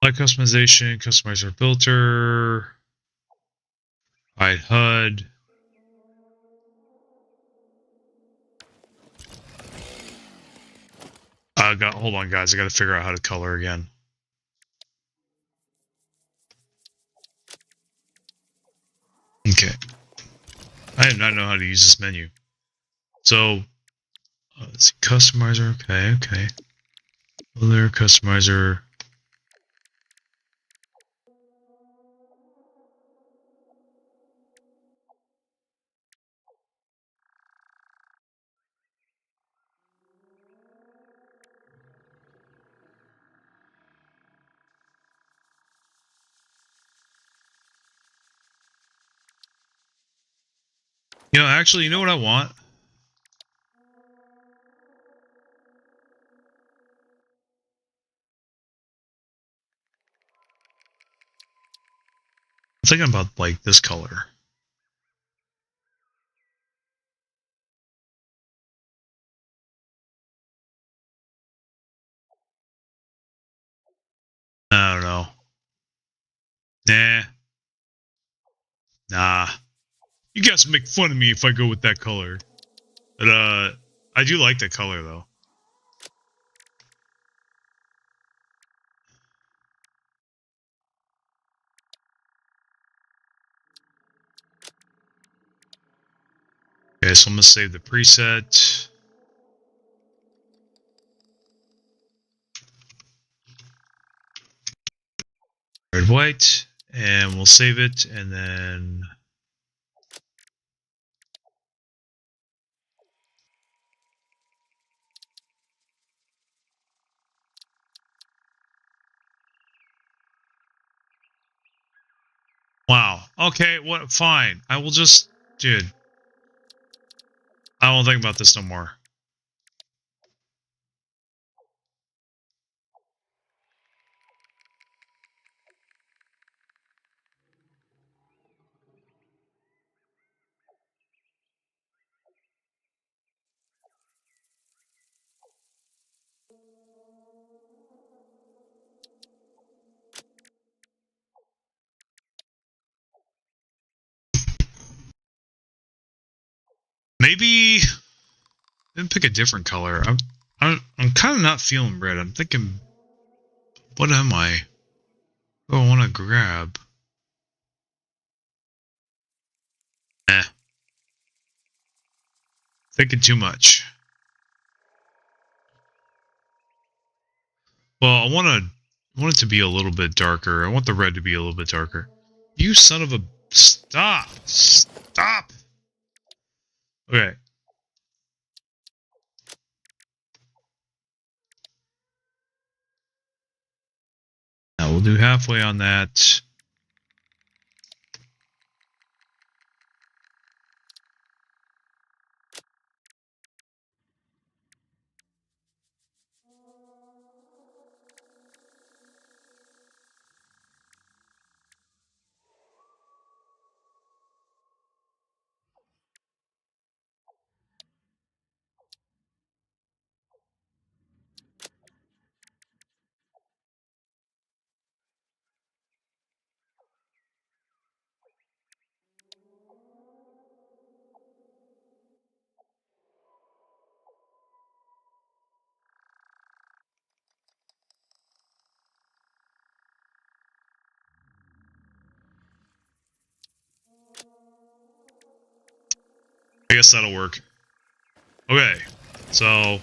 Light customization, customizer filter, hide HUD. Hold on, guys. I got to figure out how to color again. Okay. I did not know how to use this menu. So, let's see, customizer. Okay. Other customizer. You know, actually, you know what I want? I'm thinking about, like, this color. I don't know. Nah. You guys make fun of me if I go with that color. But, I do like that color, though. Okay, so I'm gonna save the preset. Red, white, and we'll save it, and then... Wow. Okay, what? Fine. I will just... Dude. I won't think about this no more. Maybe... Then pick a different color. I'm kind of not feeling red. I'm thinking... What am I? Oh, I want to grab... Thinking too much. Well, I want it to be a little bit darker. I want the red to be a little bit darker. You son of a... Stop! Stop! Okay. Now we'll do halfway on that. I guess that'll work. Okay, so...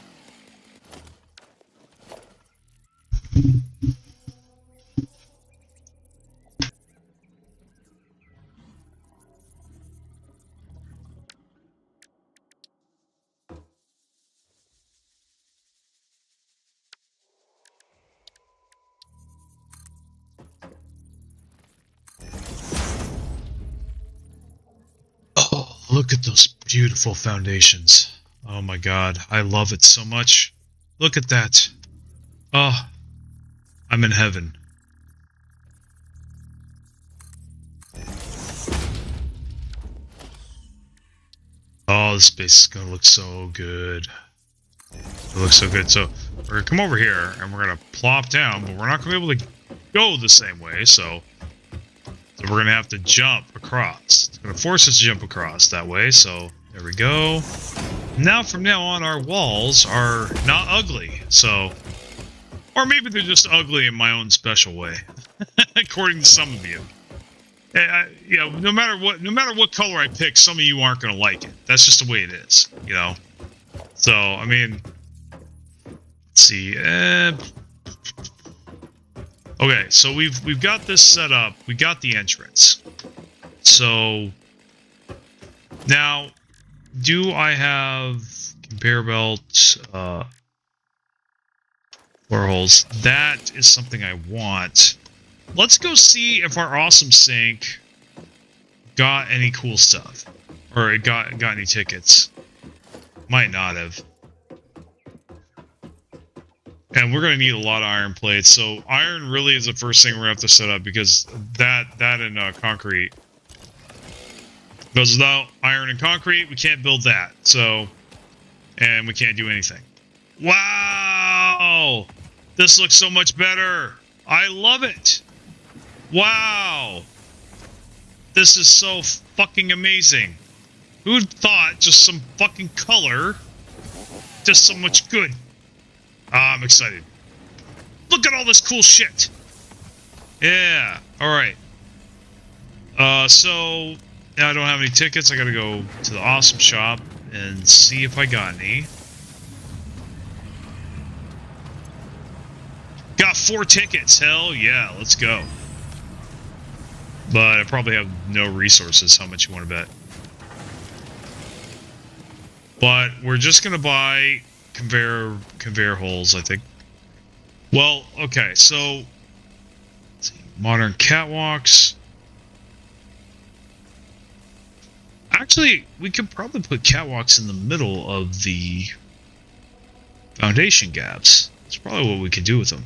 Oh, look at those beautiful foundations. Oh my god, I love it so much. Look at that. Oh, I'm in heaven. Oh, this space is gonna look so good. It looks so good. So we're gonna come over here and we're gonna plop down, but we're not gonna be able to go the same way. So we're gonna have to jump across. It's gonna force us to jump across that way. So there we go. Now from now on, our walls are not ugly. So, or maybe they're just ugly in my own special way, according to some of you. You know, no matter what color I pick, some of you aren't gonna like it. That's just the way it is. You know. So I mean, let's see. Okay, so we've got this set up. We got the entrance. So now, do I have conveyor belt floor holes? That is something I want. Let's go see if our awesome sink got any cool stuff, or it got any tickets. Might not have. And we're going to need a lot of iron plates. So iron really is the first thing we're going to have to set up, because that and concrete. Because without iron and concrete, we can't build that. So, and we can't do anything. Wow! This looks so much better. I love it. Wow. This is so fucking amazing. Who'd thought just some fucking color does so much good? I'm excited. Look at all this cool shit. Yeah. All right. So now I don't have any tickets. I gotta go to the awesome shop and see if I got any. Got 4 tickets. Hell yeah. Let's go. But I probably have no resources. How much you want to bet? But we're just gonna buy conveyor holes, I think. Well, okay, so let's see, modern catwalks. Actually, we could probably put catwalks in the middle of the foundation gaps. That's probably what we could do with them.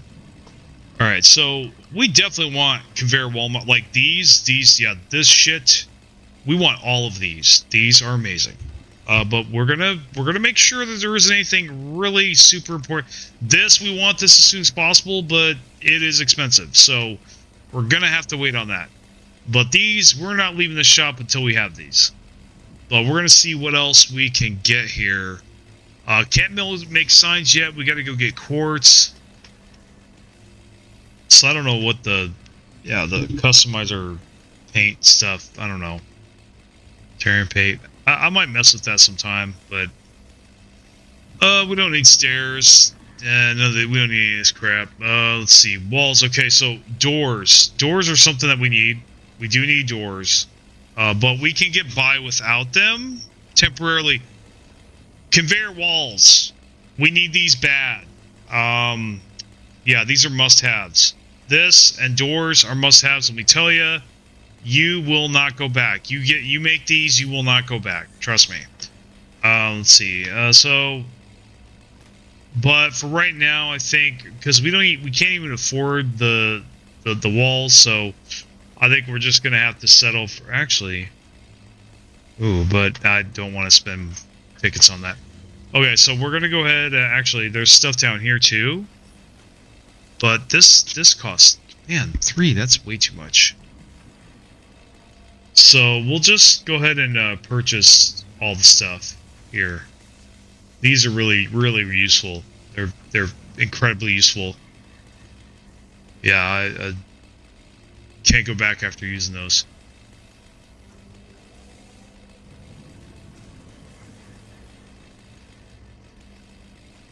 All right, so we definitely want conveyor wall like these. Yeah, this shit. We want all of these. These are amazing. But we're gonna make sure that there isn't anything really super important. We want this as soon as possible, but it is expensive, so we're gonna have to wait on that. But these, we're not leaving the shop until we have these. But we're gonna see what else we can get here. Can't make signs yet. We gotta go get quartz. So I don't know what the customizer paint stuff. I don't know. Terran paint. I might mess with that sometime, but we don't need stairs. No, we don't need any of this crap. Let's see, walls. Okay, so doors. Doors are something that we need. We do need doors, but we can get by without them temporarily. Conveyor walls. We need these bad. Yeah, these are must-haves. This and doors are must-haves. Let me tell you. You will not go back. You make these, you will not go back. Trust me. Let's see. But for right now, I think because we can't even afford the walls, so I think we're just gonna have to settle for actually. Ooh, but I don't want to spend tickets on that. Okay, so we're gonna go ahead. Actually, there's stuff down here too. But this costs, man, 3. That's way too much. So we'll just go ahead and purchase all the stuff here. These are really useful. They're incredibly useful. Yeah, I can't go back after using those.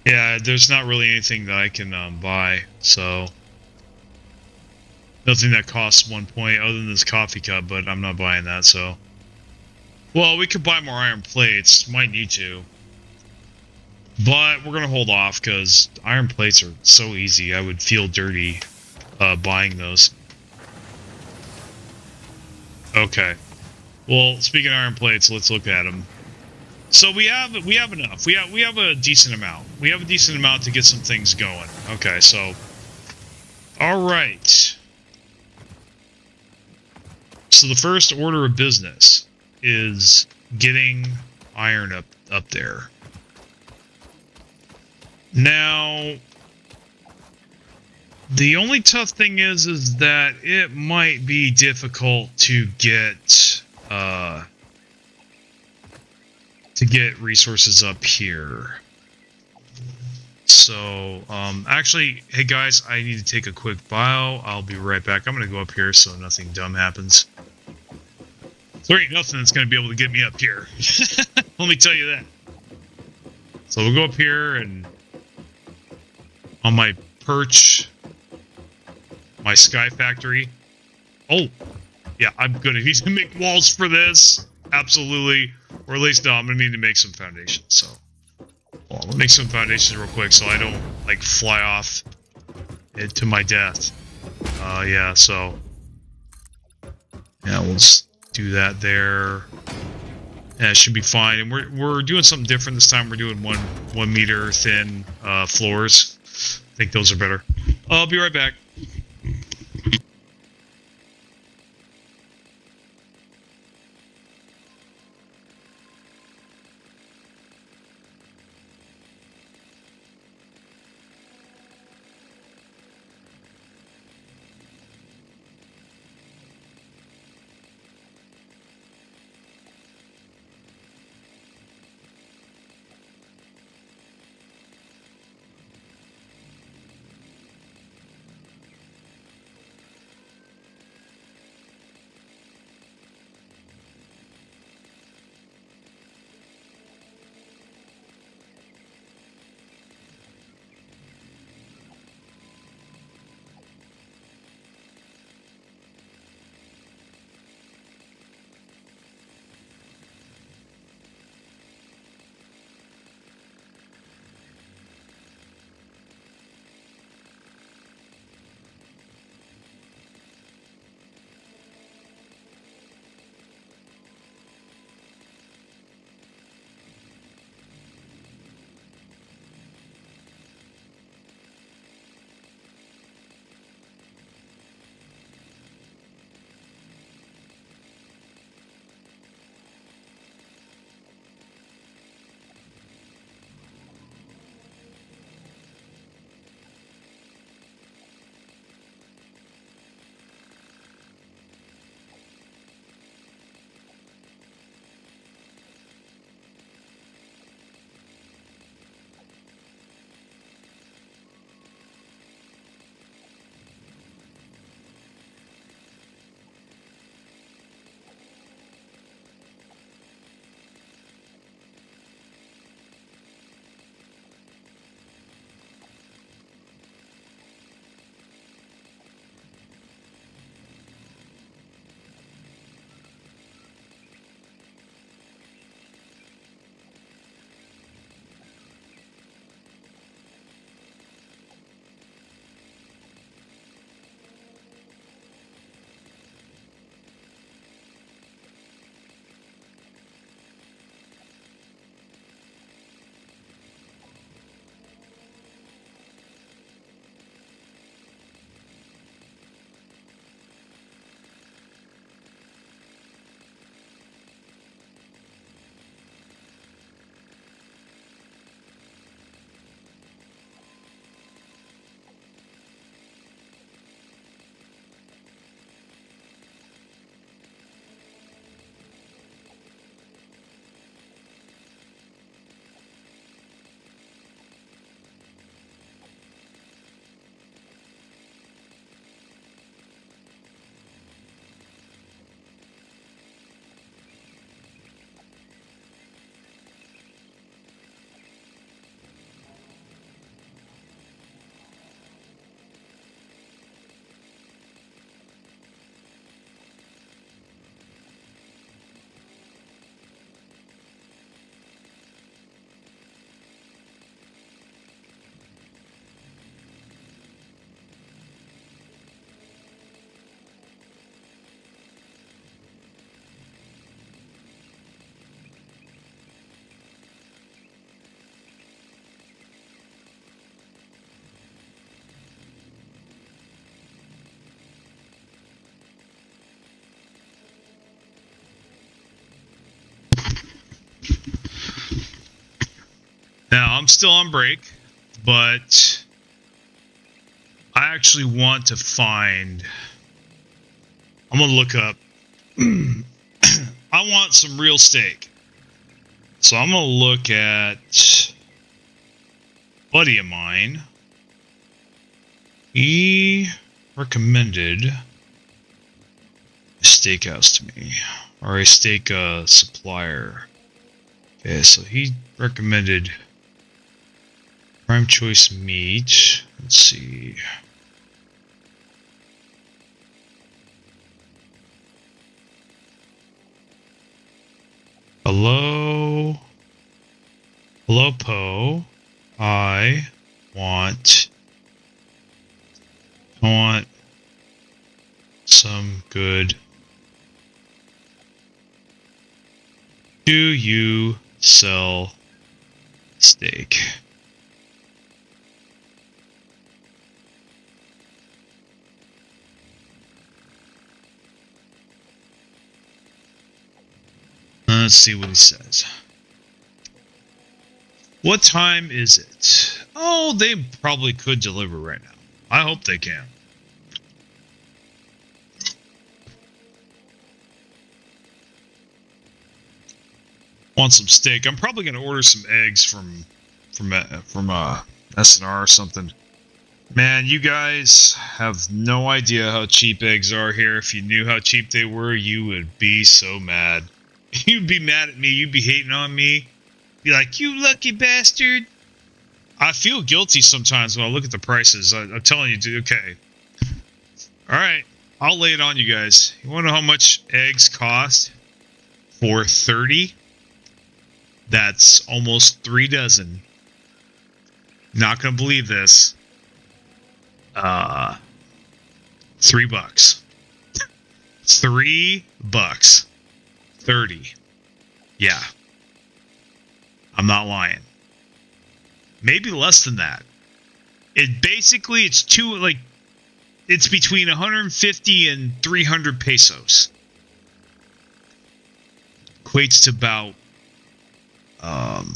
Yeah, there's not really anything that I can buy, so nothing that costs 1 point other than this coffee cup, but I'm not buying that, so. Well, we could buy more iron plates. Might need to. But we're going to hold off because iron plates are so easy. I would feel dirty buying those. Okay. Well, speaking of iron plates, let's look at them. So we have enough. We have a decent amount. We have a decent amount to get some things going. Okay, so all right. So the first order of business is getting iron up there. Now, the only tough thing is that it might be difficult to get resources up here. So, actually, hey guys, I need to take a quick bow. I'll be right back. I'm going to go up here so nothing dumb happens. There ain't nothing that's going to be able to get me up here. Let me tell you that. So we'll go up here and on my perch, my sky factory. Oh, yeah, I'm going to need to make walls for this. Absolutely. Or at least, no, I'm going to need to make some foundations. So, well, I'll make some foundations real quick so I don't, like, fly off to my death. Yeah, so. Yeah, we'll just do that there. Yeah, it should be fine. And we're doing something different this time. We're doing 1 meter thin floors. I think those are better. I'll be right back. Now, I'm still on break, but I actually want to find... I'm going to look up... I want some real steak. So I'm going to look at a buddy of mine. He recommended a steakhouse to me, or a steak supplier. Okay, so he recommended Prime Choice Meat. Let's see. Hello, Poe. I want some good. Do you sell steak? Let's see what he says. What time is it? Oh, they probably could deliver right now. I hope they can. Want some steak? I'm probably going to order some eggs from SNR or something. Man, you guys have no idea how cheap eggs are here. If you knew how cheap they were, you would be so mad. You'd be mad at me. You'd be hating on me. Be like, you lucky bastard. I feel guilty sometimes when I look at the prices. I'm telling you, dude, okay. Alright, I'll lay it on you guys. You want to know how much eggs cost? For 30? That's almost 3 dozen. Not going to believe this. $3. $3. 30. Yeah. I'm not lying. Maybe less than that. It's between 150 and 300 pesos. Equates to about $4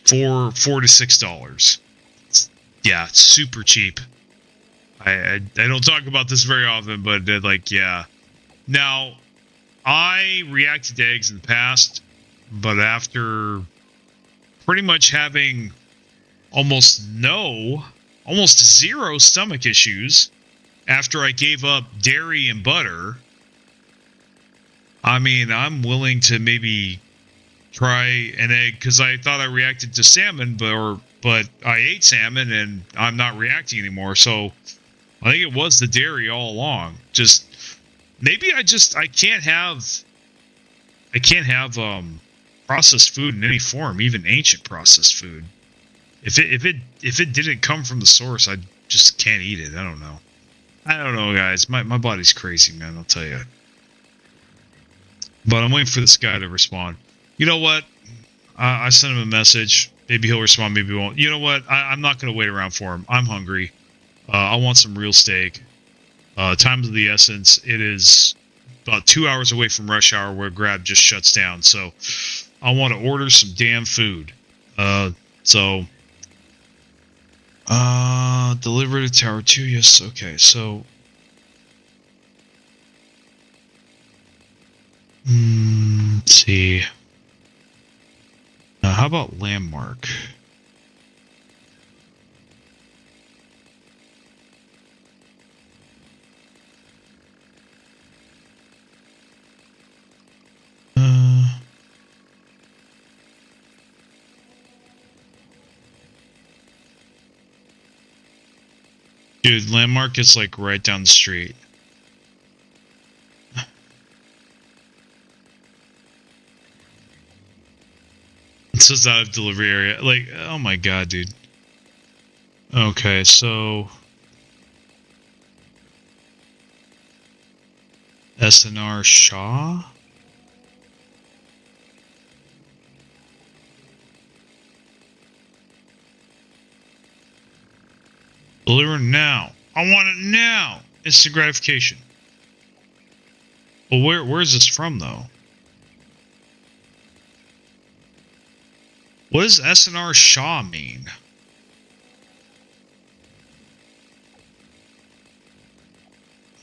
to $6. Yeah, it's super cheap. I don't talk about this very often, but yeah. Now, I reacted to eggs in the past, but after pretty much having almost zero stomach issues after I gave up dairy and butter, I mean, I'm willing to maybe try an egg because I thought I reacted to salmon, but I ate salmon and I'm not reacting anymore. So I think it was the dairy all along. Just maybe I can't have processed food in any form, even ancient processed food. If it didn't come from the source, I just can't eat it. I don't know, guys. My body's crazy, man. I'll tell you. But I'm waiting for this guy to respond. You know what? I sent him a message. Maybe he'll respond. Maybe he won't. You know what? I'm not going to wait around for him. I'm hungry. I want some real steak. Time's of the essence. It is about 2 hours away from rush hour where Grab just shuts down. So I want to order some damn food. Deliver to Tower 2. Yes. Okay. So, let's see. How about Landmark? Dude, Landmark is like right down the street. It says out of delivery area. Like, oh my god, dude. Okay, so SNR Shaw? Deliver now. I want it now. Instant gratification. Well, where is this from, though? What does SNR Shaw mean?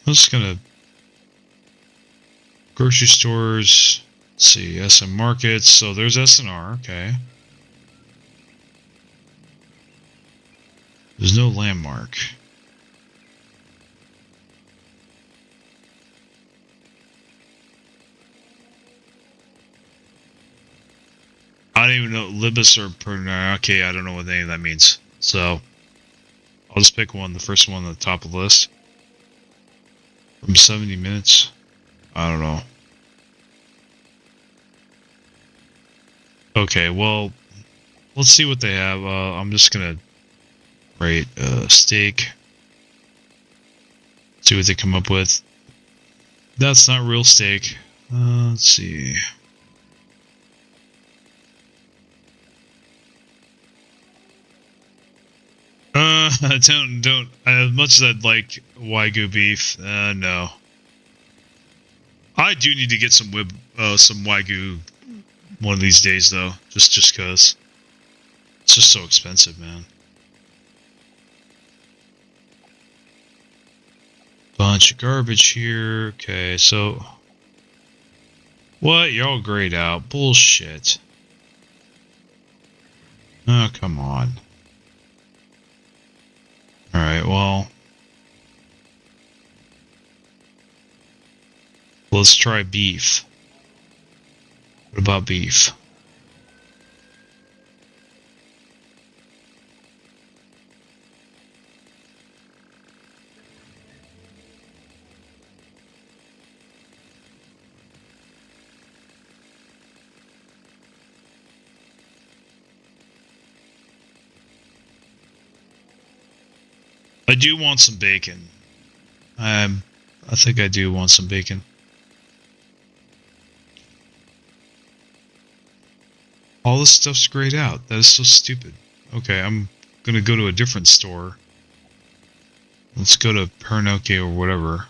I'm just gonna grocery stores. Let's see, SM Markets. So there's SNR. Okay. There's no landmark. I don't even know Libus or Pernar. Okay, I don't know what any of that means. So I'll just pick one, the first one on the top of the list. From 70 minutes. I don't know. Okay, well, let's see what they have. I'm just gonna rate steak. See what they come up with. That's not real steak. Let's see. Don't. As much as I'd like Wagyu beef, no. I do need to get some Wagyu one of these days, though. Just cause it's just so expensive, man. Bunch of garbage here. Okay, so what? You're all grayed out. Bullshit. Oh, come on. Alright, well, let's try beef. What about beef? I do want some bacon. I think I do want some bacon. All this stuff's grayed out. That is so stupid. Okay, I'm gonna go to a different store. Let's go to Pernoke or whatever.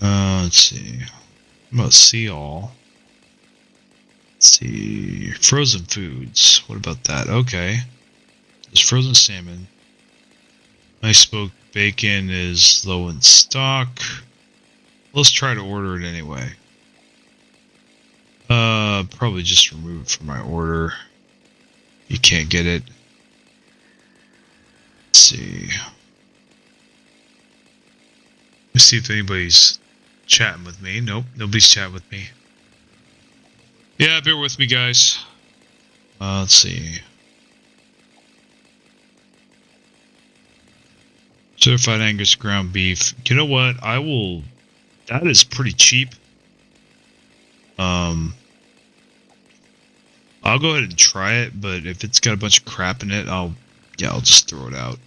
Let's see. What about see all? Let's see. Frozen foods. What about that? Okay. There's frozen salmon. Nice smoked bacon is low in stock. Let's try to order it anyway. Probably just remove it from my order. You can't get it. Let's see. Let's see if anybody's chatting with me. Nope, nobody's chatting with me. Yeah, bear with me, guys. Let's see. Certified Angus ground beef. You know what? I will. That is pretty cheap. I'll go ahead and try it, but if it's got a bunch of crap in it, I'll just throw it out.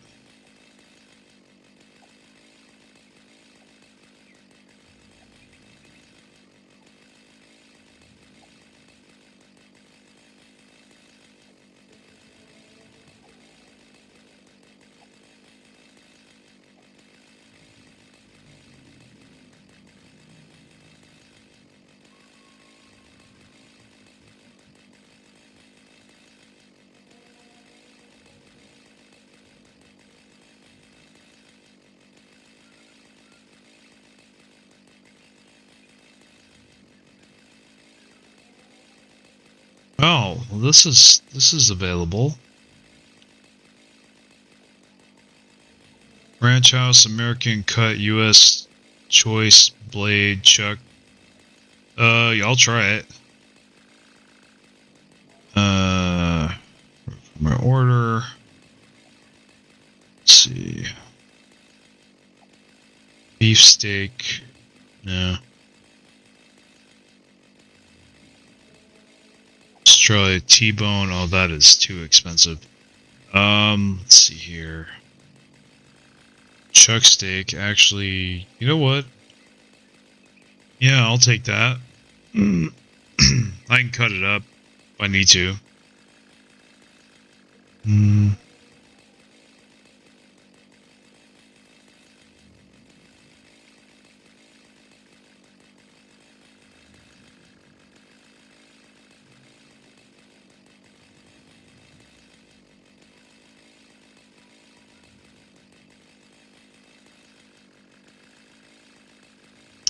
Oh, well, this is available. Ranch House American Cut U.S. Choice Blade Chuck. Yeah, I'll try it. My order. Let's see. Beef steak. No. Let's try T-bone. Oh, that is too expensive. Let's see here. Chuck steak. Actually, you know what? Yeah, I'll take that. I can cut it up if I need to.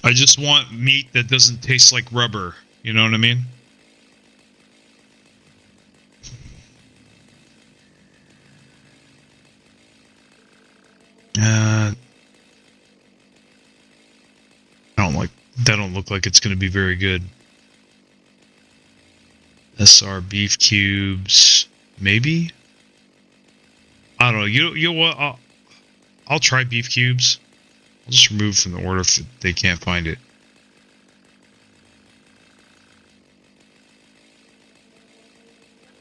I just want meat that doesn't taste like rubber. You know what I mean? That don't look like it's going to be very good. SR beef cubes, maybe. I don't know. You know what? I'll try beef cubes. I'll just remove from the order if they can't find it.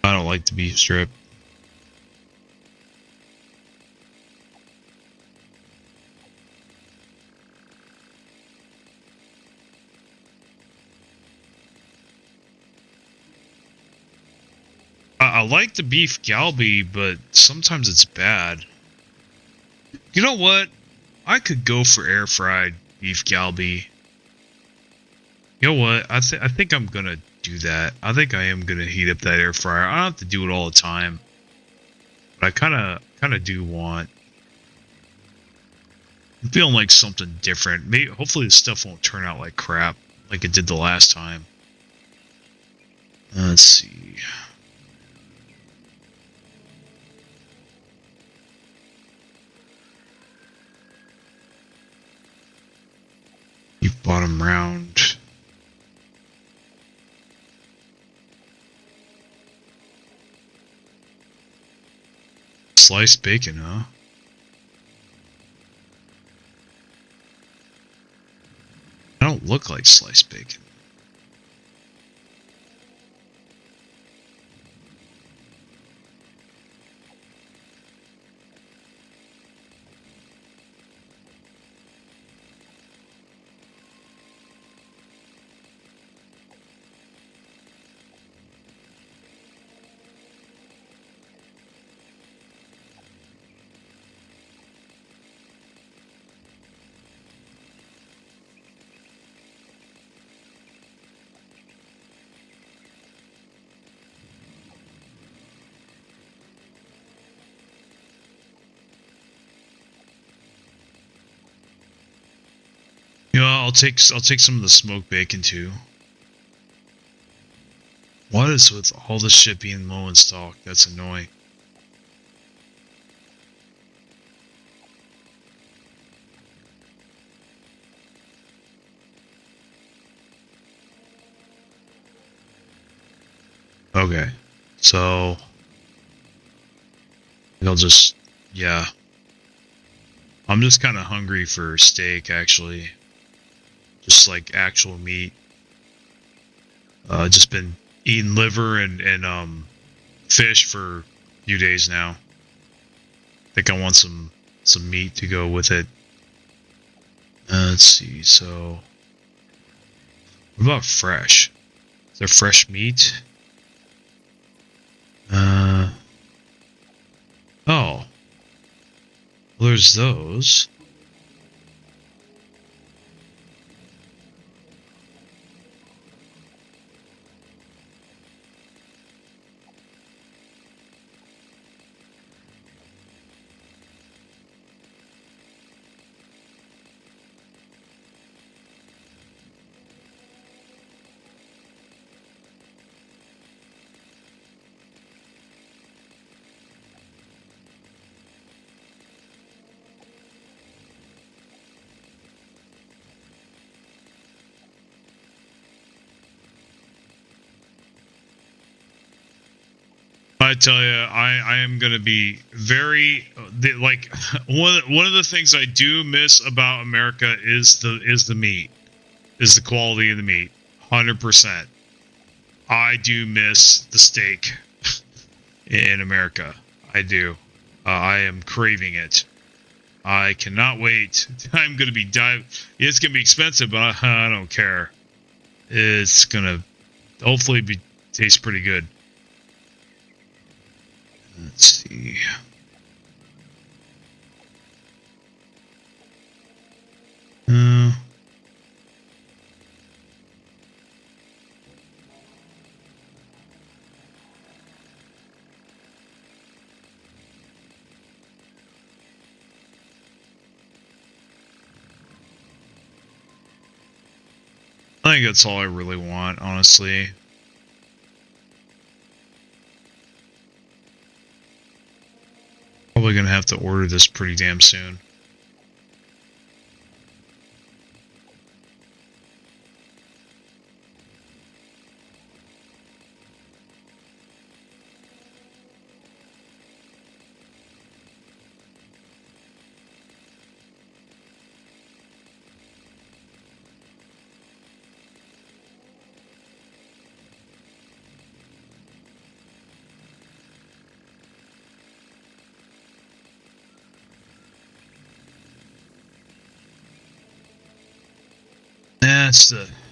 I don't like the beef strip. I like the beef galbi, but sometimes it's bad. You know what? I could go for air fried beef galbi. You know what? I think I'm gonna do that. I think I am gonna heat up that air fryer. I don't have to do it all the time, but I kind of do want. I'm feeling like something different. Maybe hopefully this stuff won't turn out like crap, like it did the last time. Let's see. Bottom round. Sliced bacon, huh? I don't look like sliced bacon. You know, I'll take some of the smoked bacon too. What is with all this shit being low in stock? That's annoying. Okay, so I'll just, yeah. I'm just kind of hungry for steak, actually. Just like actual meat. Just been eating liver and fish for a few days now. I think I want some meat to go with it. Let's see. So, what about fresh? Is there fresh meat? Oh. Well, there's those. I tell you, I am gonna be very like one of the things I do miss about America is the meat, is the quality of the meat, 100%. I do miss the steak in America. I do. I am craving it. I cannot wait. I'm gonna be It's gonna be expensive, but I don't care. It's gonna hopefully taste pretty good. Let's see. I think that's all I really want, honestly. Probably gonna have to order this pretty damn soon.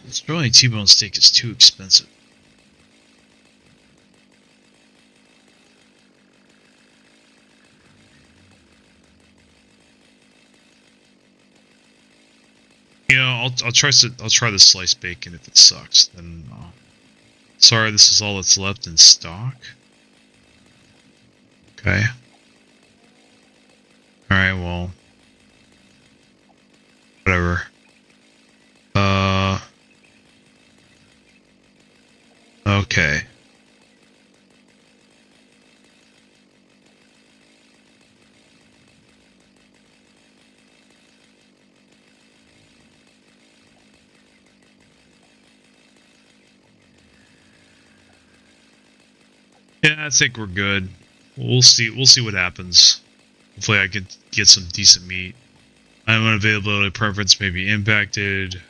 It's really T-bone steak is too expensive. You know, I'll try the sliced bacon. If it sucks, then sorry, this is all that's left in stock. Okay. All right. Well, whatever. Okay. Yeah, I think we're good. We'll see what happens. Hopefully I can get some decent meat. I'm unavailability preference may be impacted.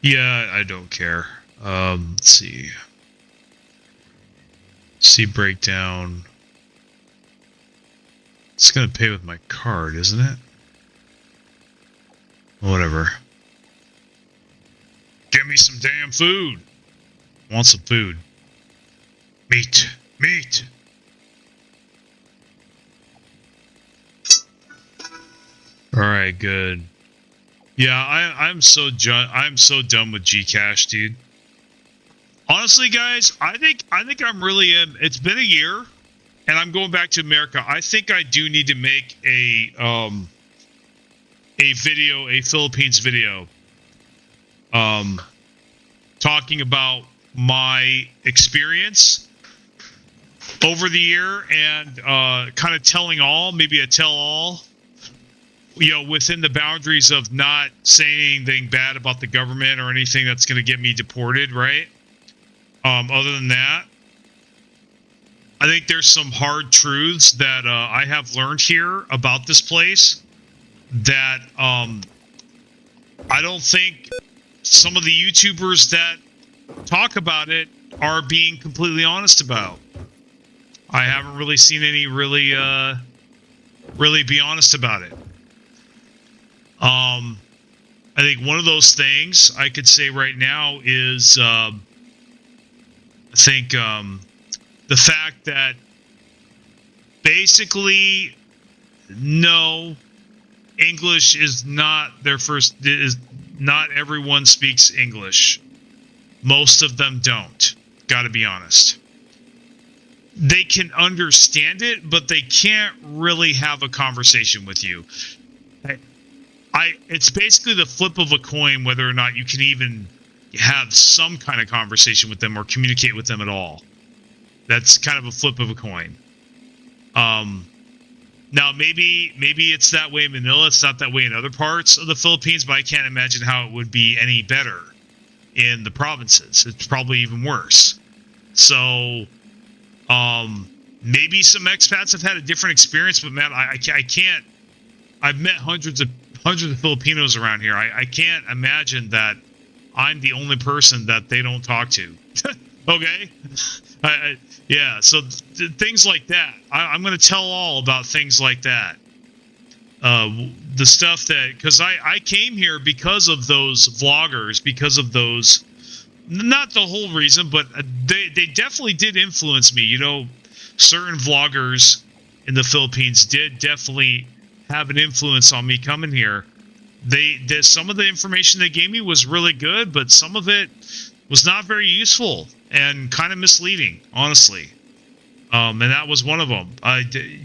Yeah, I don't care. Let's see. See breakdown. It's gonna pay with my card, isn't it? Whatever. Give me some damn food. I want some food. Meat. Meat. All right, good. Yeah, I'm so done with Gcash, dude. Honestly, guys, I think I'm really in. It's been a year, and I'm going back to America. I think I do need to make a video, a Philippines video, talking about my experience over the year and kind of telling all, maybe a tell all. You know, within the boundaries of not saying anything bad about the government or anything that's going to get me deported, right? Other than that, I think there's some hard truths that I have learned here about this place that I don't think some of the YouTubers that talk about it are being completely honest about. I haven't really seen any really be honest about it. I think one of those things I could say right now is I think the fact that basically no, English is not their first. Is not everyone speaks English. Most of them don't. Got to be honest. They can understand it, but they can't really have a conversation with you. It's basically the flip of a coin whether or not you can even have some kind of conversation with them or communicate with them at all. That's kind of a flip of a coin. Now maybe it's that way in Manila. It's not that way in other parts of the Philippines, but I can't imagine how it would be any better in the provinces. It's probably even worse. So, maybe some expats have had a different experience, but man, I can't. I've met hundreds of Filipinos around here. I can't imagine that I'm the only person that they don't talk to. Okay? Yeah, so things like that. I'm going to tell all about things like that. The stuff that... Because I came here because of those vloggers, because of those... Not the whole reason, but they definitely did influence me. You know, certain vloggers in the Philippines did definitely have an influence on me coming here. Some of the information they gave me was really good, but some of it was not very useful and kind of misleading, honestly. And that was one of them.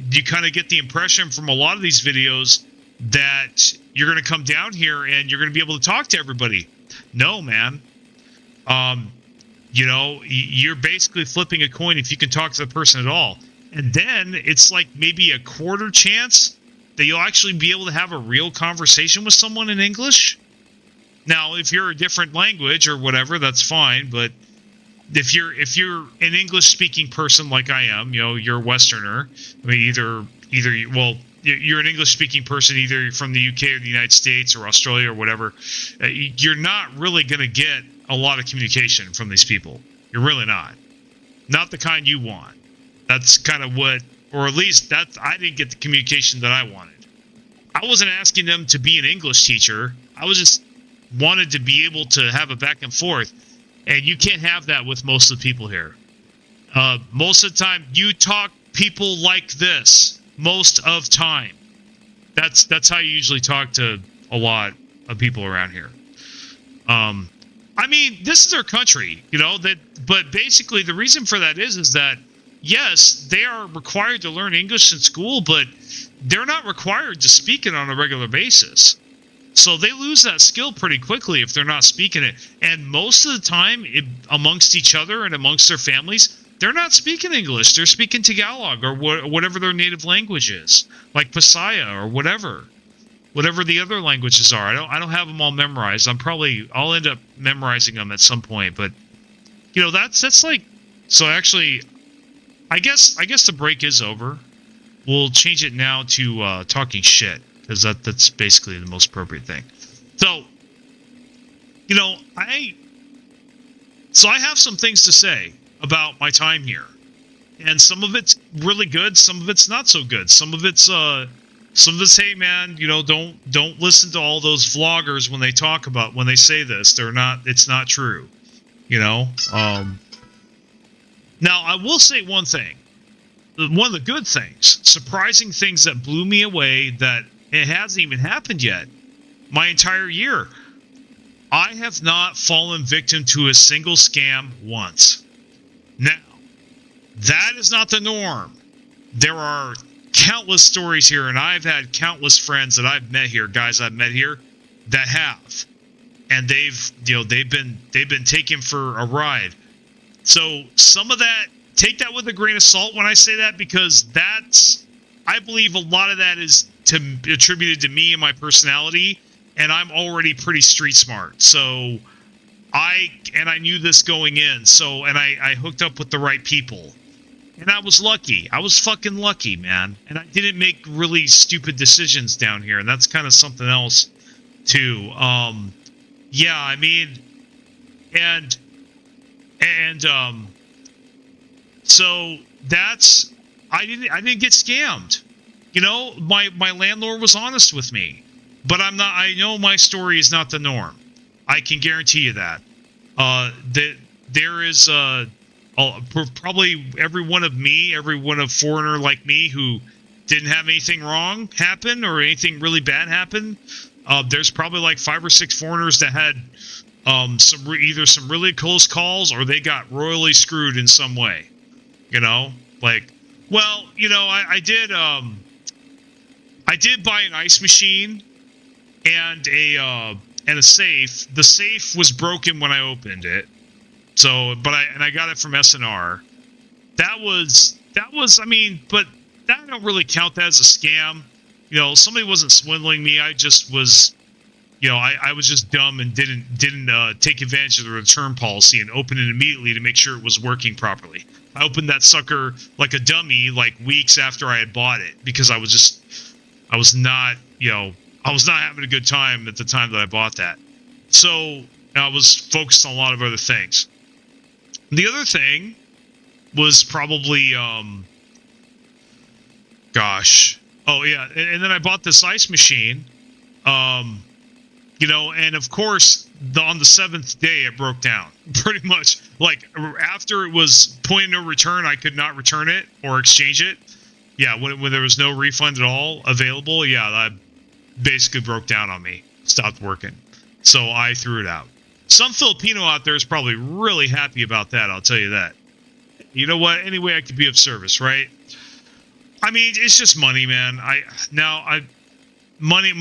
You kind of get the impression from a lot of these videos that you're going to come down here and you're going to be able to talk to everybody. No, man. You know, you're basically flipping a coin if you can talk to the person at all. And then it's like maybe a quarter chance that you'll actually be able to have a real conversation with someone in English. Now, if you're a different language or whatever, that's fine. But if you're an English-speaking person like I am, you know, you're a Westerner. I mean, you're an English-speaking person either from the UK or the United States or Australia or whatever. You're not really going to get a lot of communication from these people. You're really not. Not the kind you want. That's kind of what, or at least I didn't get the communication that I wanted. I wasn't asking them to be an English teacher. I was just wanted to be able to have a back and forth. And you can't have that with most of the people here. Most of the time, you talk people like this. Most of time. That's how you usually talk to a lot of people around here. I mean, this is their country, you know, but basically the reason for that is that, yes, they are required to learn English in school, but they're not required to speak it on a regular basis. So they lose that skill pretty quickly if they're not speaking it. And most of the time, amongst each other and amongst their families, they're not speaking English. They're speaking Tagalog or whatever their native language is, like Pasaya or whatever the other languages are. I don't have them all memorized. I'll end up memorizing them at some point. But you know, that's like, so actually, I guess the break is over. We'll change it now to talking shit, because that's basically the most appropriate thing. So, you know, I have some things to say about my time here, and some of it's really good, some of it's not so good. Some of it's hey man, you know, don't listen to all those vloggers when they say this. It's not true, you know. Now I will say one thing. One of the good things, surprising things that blew me away, that it hasn't even happened yet. My entire year, I have not fallen victim to a single scam once. Now, that is not the norm. There are countless stories here, and I've had countless friends that I've met here, guys I've met here, that have, and they've been taken for a ride. So some of that, take that with a grain of salt when I say that, because I believe a lot of that is attributed to me and my personality, and I'm already pretty street smart. So I knew this going in, and I hooked up with the right people. And I was lucky. I was fucking lucky, man. And I didn't make really stupid decisions down here, and that's kind of something else too. Yeah, I mean, and so that's, I didn't get scammed. You know, my landlord was honest with me, but I know my story is not the norm. I can guarantee you that. That there is probably every one of foreigner like me who didn't have anything wrong happen or anything really bad happen. There's probably like 5 or 6 foreigners that had either some really close calls, or they got royally screwed in some way. You know, like, well, you know, I did buy an ice machine and a safe. The safe was broken when I opened it. So, but I got it from SNR. That was, I mean, but that, I don't really count that as a scam. You know, somebody wasn't swindling me. I just was, you know, I was just dumb and didn't take advantage of the return policy and open it immediately to make sure it was working properly. I opened that sucker like a dummy, like weeks after I had bought it, because I was not having a good time at the time that I bought that. So I was focused on a lot of other things. The other thing was probably, and then I bought this ice machine, you know, and of course, on the 7th day, it broke down. Pretty much, like, after it was point of no return, I could not return it or exchange it. Yeah, when there was no refund at all available, yeah, that basically broke down on me. Stopped working. So I threw it out. Some Filipino out there is probably really happy about that, I'll tell you that. You know what? Any way I could be of service, right? I mean, it's just money, man. money,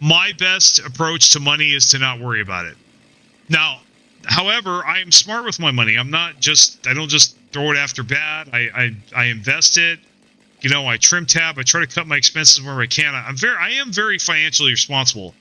my best approach to money is to not worry about it. Now, however, I am smart with my money. I don't just throw it after bad. I invest it. I trim tab. I try to cut my expenses where I can. I am very financially responsible.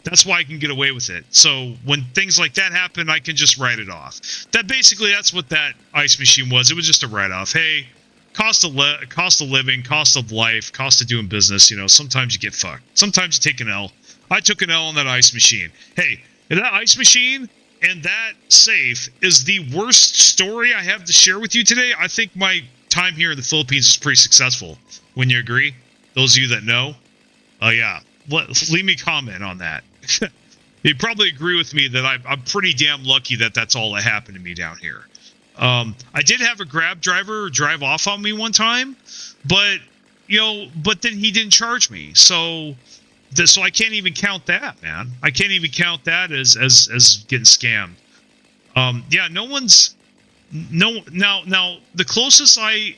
That's why I can get away with it. So when things like that happen, I can just write it off. That's what that ice machine was. It was just a write-off. Hey, cost of living, cost of life, cost of doing business. Sometimes you get fucked. Sometimes you take an L. I took an L on that ice machine. Hey, that ice machine and that safe is the worst story I have to share with you today. I think my time here in the Philippines is pretty successful. Wouldn't you agree? Those of you that know? Yeah. Leave me a comment on that. You probably agree with me that I'm pretty damn lucky that that's all that happened to me down here. I did have a Grab driver drive off on me one time, but then he didn't charge me. So I can't even count that, man. I can't even count that as getting scammed. Yeah, now the closest I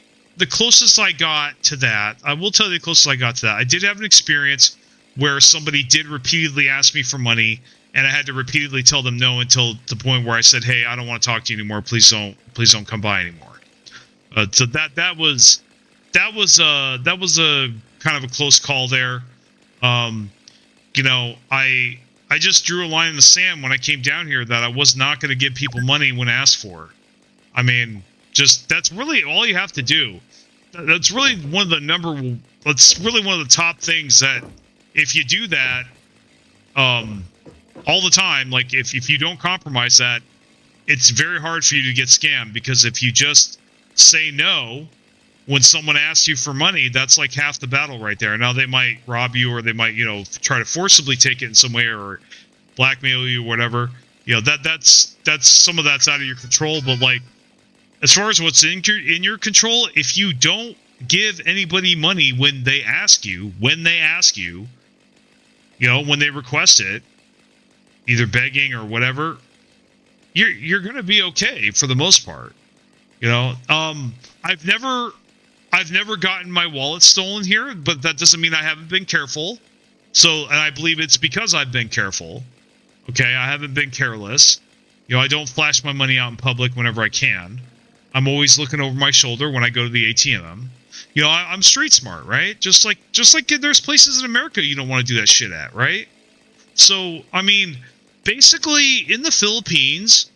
got to that, I will tell you the closest I got to that. I did have an experience where somebody did repeatedly ask me for money, and I had to repeatedly tell them no until the point where I said, "Hey, I don't want to talk to you anymore. Please don't come by anymore." So that was a kind of a close call there. I just drew a line in the sand when I came down here that I was not going to give people money when asked for. I mean, that's really all you have to do. That's really one of the top things that if you do that all the time, like if you don't compromise that, it's very hard for you to get scammed, because if you just say no when someone asks you for money, that's like half the battle right there. Now they might rob you, or they might, try to forcibly take it in some way, or blackmail you, or whatever. That's some of that's out of your control. But like, as far as what's in your control, if you don't give anybody money when they ask you, when they request it, either begging or whatever, you're gonna be okay for the most part. I've never gotten my wallet stolen here, but that doesn't mean I haven't been careful. So, and I believe it's because I've been careful. Okay, I haven't been careless. I don't flash my money out in public whenever I can. I'm always looking over my shoulder when I go to the ATM. I'm street smart, right? Just like there's places in America you don't want to do that shit at, right? So, I mean, basically in the Philippines,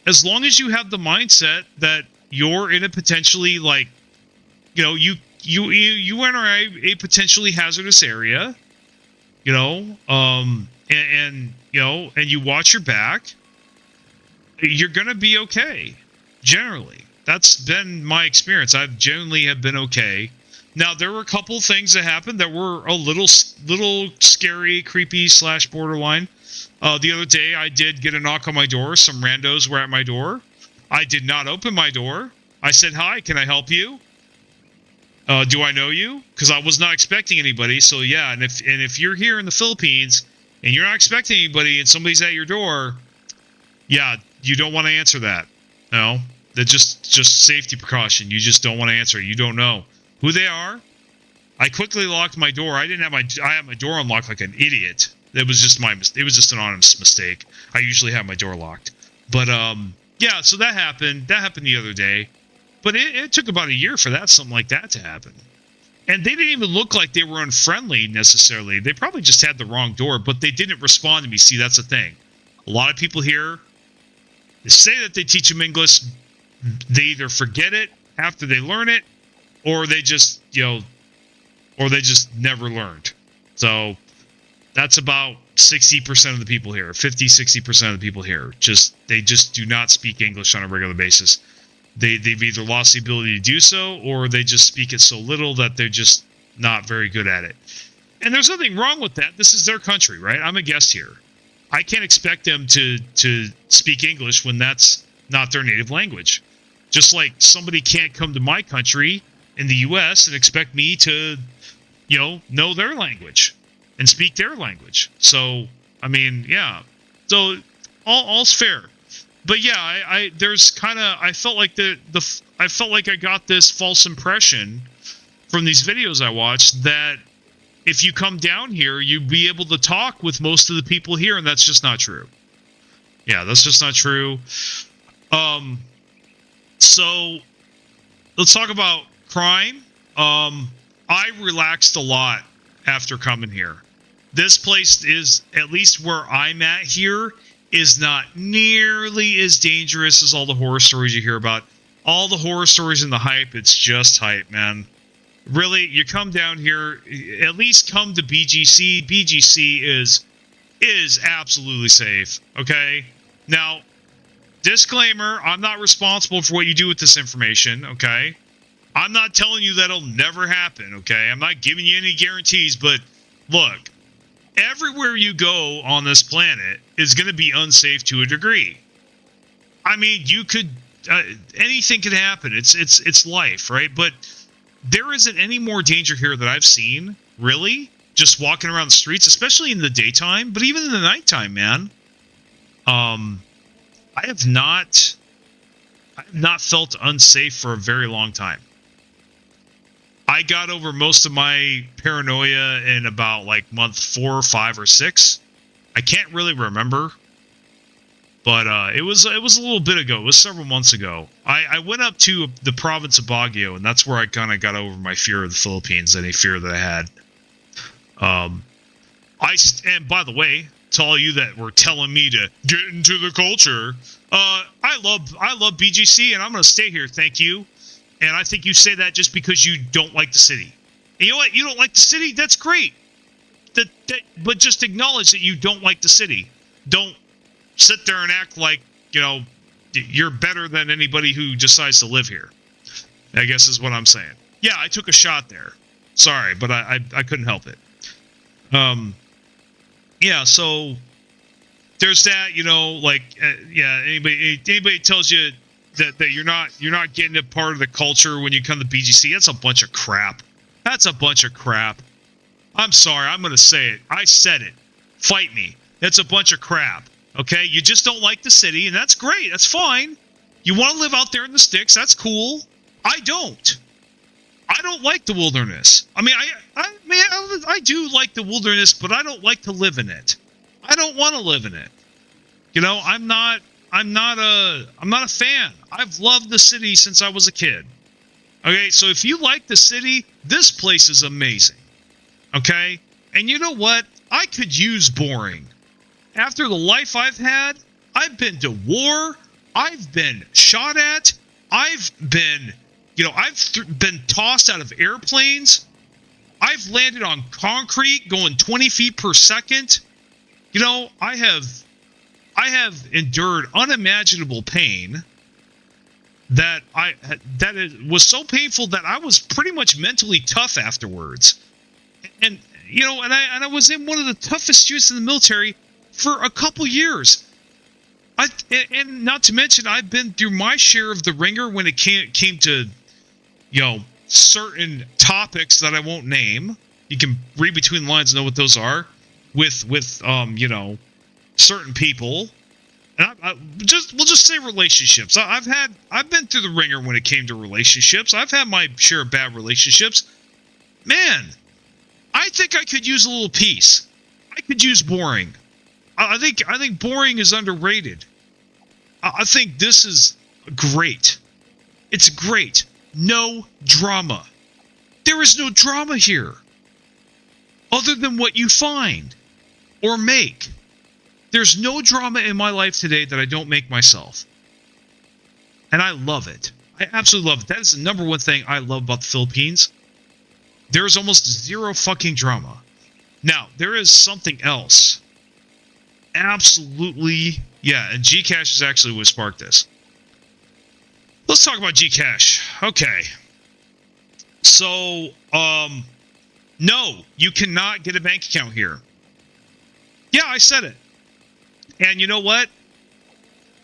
as long as you have the mindset that you're in a potentially you enter a potentially hazardous area, and you watch your back, you're gonna be okay. Generally, that's been my experience. I've generally have been okay. Now, there were a couple of things that happened that were a little scary, creepy / borderline. The other day, I did get a knock on my door. Some randos were at my door. I did not open my door. I said, "Hi, can I help you? Do I know you?" Because I was not expecting anybody. So yeah, and if you're here in the Philippines and you're not expecting anybody and somebody's at your door, yeah, you don't want to answer that. No, that's just safety precaution. You just don't want to answer. You don't know who they are. I quickly locked my door. I had my door unlocked like an idiot. It was just an honest mistake. I usually have my door locked. But yeah, so that happened. That happened the other day. But it took about a year for something like that to happen. And they didn't even look like they were unfriendly necessarily. They probably just had the wrong door, but they didn't respond to me. See, that's the thing. A lot of people here, they say that they teach them English. They either forget it after they learn it, or they just, never learned. So that's about 60% of the people here, 50-60% of the people here. They just do not speak English on a regular basis. They've either lost the ability to do so, or they just speak it so little that they're just not very good at it. And there's nothing wrong with that. This is their country, right? I'm a guest here. I can't expect them to speak English when that's not their native language. Just like somebody can't come to my country in the U.S. and expect me to, know their language and speak their language. So, I mean, yeah. So all's fair. But yeah, I felt like I got this false impression from these videos I watched that if you come down here, you'd be able to talk with most of the people here, and that's just not true. Yeah, that's just not true. So let's talk about crime. I relaxed a lot after coming here. This place is, at least where I'm at here, is not nearly as dangerous as all the horror stories you hear about. All the horror stories and the hype, it's just hype, man. Really, you come down here, at least come to BGC. BGC is absolutely safe, okay? Now, disclaimer, I'm not responsible for what you do with this information, okay? I'm not telling you that'll never happen, okay? I'm not giving you any guarantees, but look, everywhere you go on this planet is going to be unsafe to a degree. I mean, you could, anything could happen. It's life, right? But there isn't any more danger here that I've seen, really, just walking around the streets, especially in the daytime, but even in the nighttime, man. I have not felt unsafe for a very long time. I got over most of my paranoia in about like month 4, 5, or 6. I can't really remember, but it was a little bit ago. It was several months ago. I went up to the province of Baguio, and that's where I kind of got over my fear of the Philippines, any fear that I had. And by the way, to all you that were telling me to get into the culture, I love BGC, and I'm going to stay here. Thank you. And I think you say that just because you don't like the city. And you know what? You don't like the city? That's great. But just acknowledge that you don't like the city. Don't sit there and act like, you know, you're better than anybody who decides to live here, I guess is what I'm saying. Yeah, I took a shot there. Sorry, but I couldn't help it. Yeah, so there's that, you know, like, yeah, anybody tells you that you're not getting a part of the culture when you come to BGC, that's a bunch of crap. That's a bunch of crap. I'm sorry, I'm going to say it. I said it. Fight me. That's a bunch of crap. Okay? You just don't like the city, and that's great. That's fine. You want to live out there in the sticks, that's cool. I don't. I don't like the wilderness. I mean, I do like the wilderness, but I don't like to live in it. I don't want to live in it. You know, I'm not a fan. I've loved the city since I was a kid. Okay, so if you like the city, this place is amazing. Okay? And you know what? I could use boring. After the life I've had, I've been to war, I've been shot at, I've been, you know, been tossed out of airplanes, I've landed on concrete going 20 feet per second. You know, I have endured unimaginable pain that it was so painful that I was pretty much mentally tough afterwards. And you know, and I was in one of the toughest units in the military for a couple years. And not to mention, I've been through my share of the ringer when it came to, you know, certain topics that I won't name. You can read between the lines and know what those are. With you know, certain people. And we'll just say relationships. I've been through the ringer when it came to relationships. I've had my share of bad relationships. Man, I think I could use a little peace. I could use boring. I think boring is underrated. I think this is great. It's great. No drama. There is no drama here. Other than what you find or make. There's no drama in my life today that I don't make myself. And I love it. I absolutely love it. That is the number one thing I love about the Philippines. There is almost zero fucking drama. Now, there is something else. Absolutely. Yeah, and Gcash is actually what sparked this. Let's talk about Gcash. Okay. So, no, you cannot get a bank account here. Yeah, I said it. And you know what?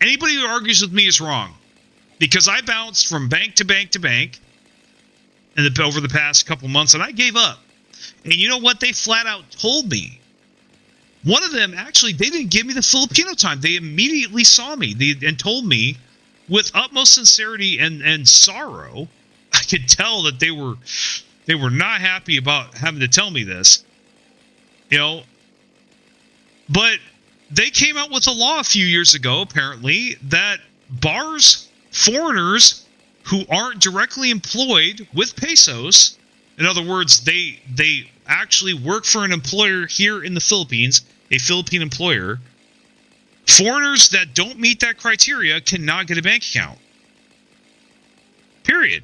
Anybody who argues with me is wrong. Because I bounced from bank to bank to bank over the past couple months, and I gave up. And you know what? They flat out told me. One of them, actually, they didn't give me the Filipino time. They immediately saw me and told me with utmost sincerity and sorrow. I could tell that they They were not happy about having to tell me this, you know. But they came out with a law a few years ago, apparently, that bars foreigners who aren't directly employed with pesos. In other words, they actually work for an employer here in the Philippines, a Philippine employer. Foreigners that don't meet that criteria cannot get a bank account. Period.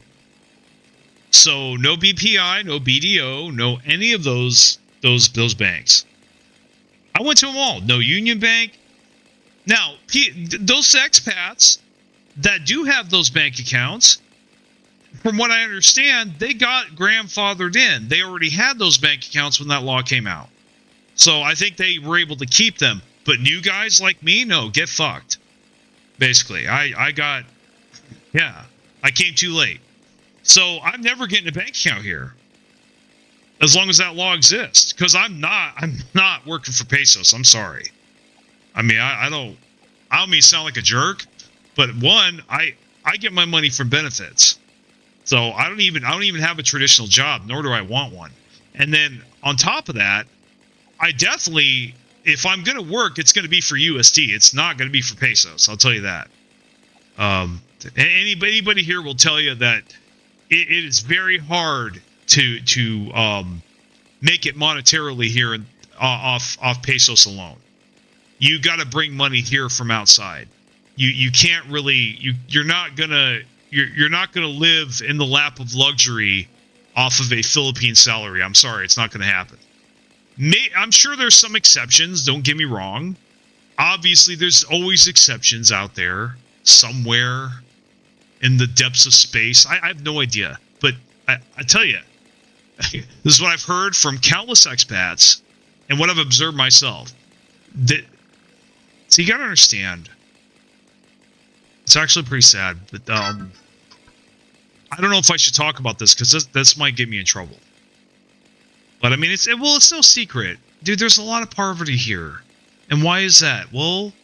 So no BPI, no BDO, no any of those banks. I went to them all. No Union Bank. Now, those expats that do have those bank accounts, from what I understand, they got grandfathered in. They already had those bank accounts when that law came out. So I think they were able to keep them. But new guys like me, no, get fucked. Basically, I came too late. So I'm never getting a bank account here, as long as that law exists. Because I'm not working for pesos. I'm sorry. I mean, I don't mean to sound like a jerk, but one, I get my money from benefits. So I don't even have a traditional job, nor do I want one. And then on top of that, I definitely, if I'm going to work, it's going to be for USD. It's not going to be for pesos. I'll tell you that. Anybody here will tell you that it is very hard to make it monetarily here off pesos alone. You got to bring money here from outside. You can't really you're not gonna live in the lap of luxury off of a Philippine salary. I'm sorry, it's not going to happen. I'm sure there's some exceptions. Don't get me wrong. Obviously, there's always exceptions out there somewhere in the depths of space. I have no idea, but I tell you, this is what I've heard from countless expats and what I've observed myself. So you got to understand. It's actually pretty sad, but I don't know if I should talk about this because this might get me in trouble. But I mean, it's no secret, dude. There's a lot of poverty here, and why is that? Well,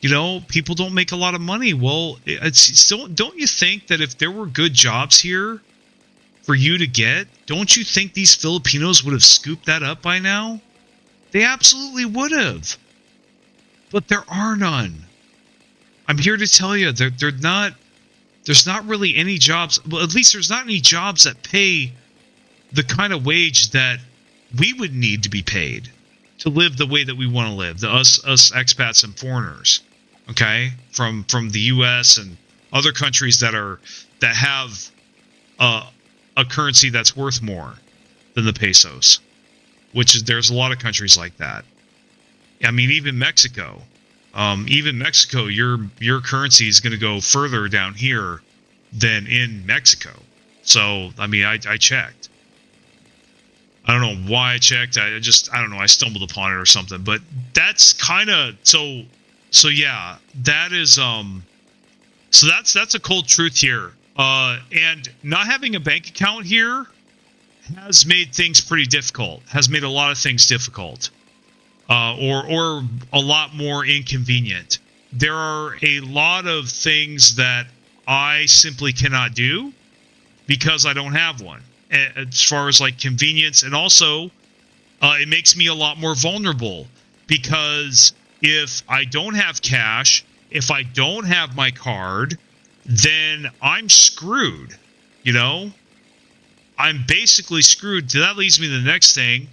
you know, people don't make a lot of money. Well, don't you think that if there were good jobs here for you to get, don't you think these Filipinos would have scooped that up by now? They absolutely would have. But there are none. I'm here to tell you, there's not really any jobs. Well, at least there's not any jobs that pay the kind of wage that we would need to be paid to live the way that we want to live. Us expats and foreigners, okay, from the U.S. and other countries that have a currency that's worth more than the pesos, there's a lot of countries like that. I mean, even Mexico. Your currency is going to go further down here than in Mexico. So, I mean, I checked. I don't know why I checked. I don't know. I stumbled upon it or something. But that's kind of so yeah. That is So that's a cold truth here. And not having a bank account here has made things pretty difficult. Has made a lot of things difficult. Or a lot more inconvenient. There are a lot of things that I simply cannot do because I don't have one. As far as like convenience, and also it makes me a lot more vulnerable because if I don't have cash, if I don't have my card, then I'm screwed. You know, I'm basically screwed. That leads me to the next thing.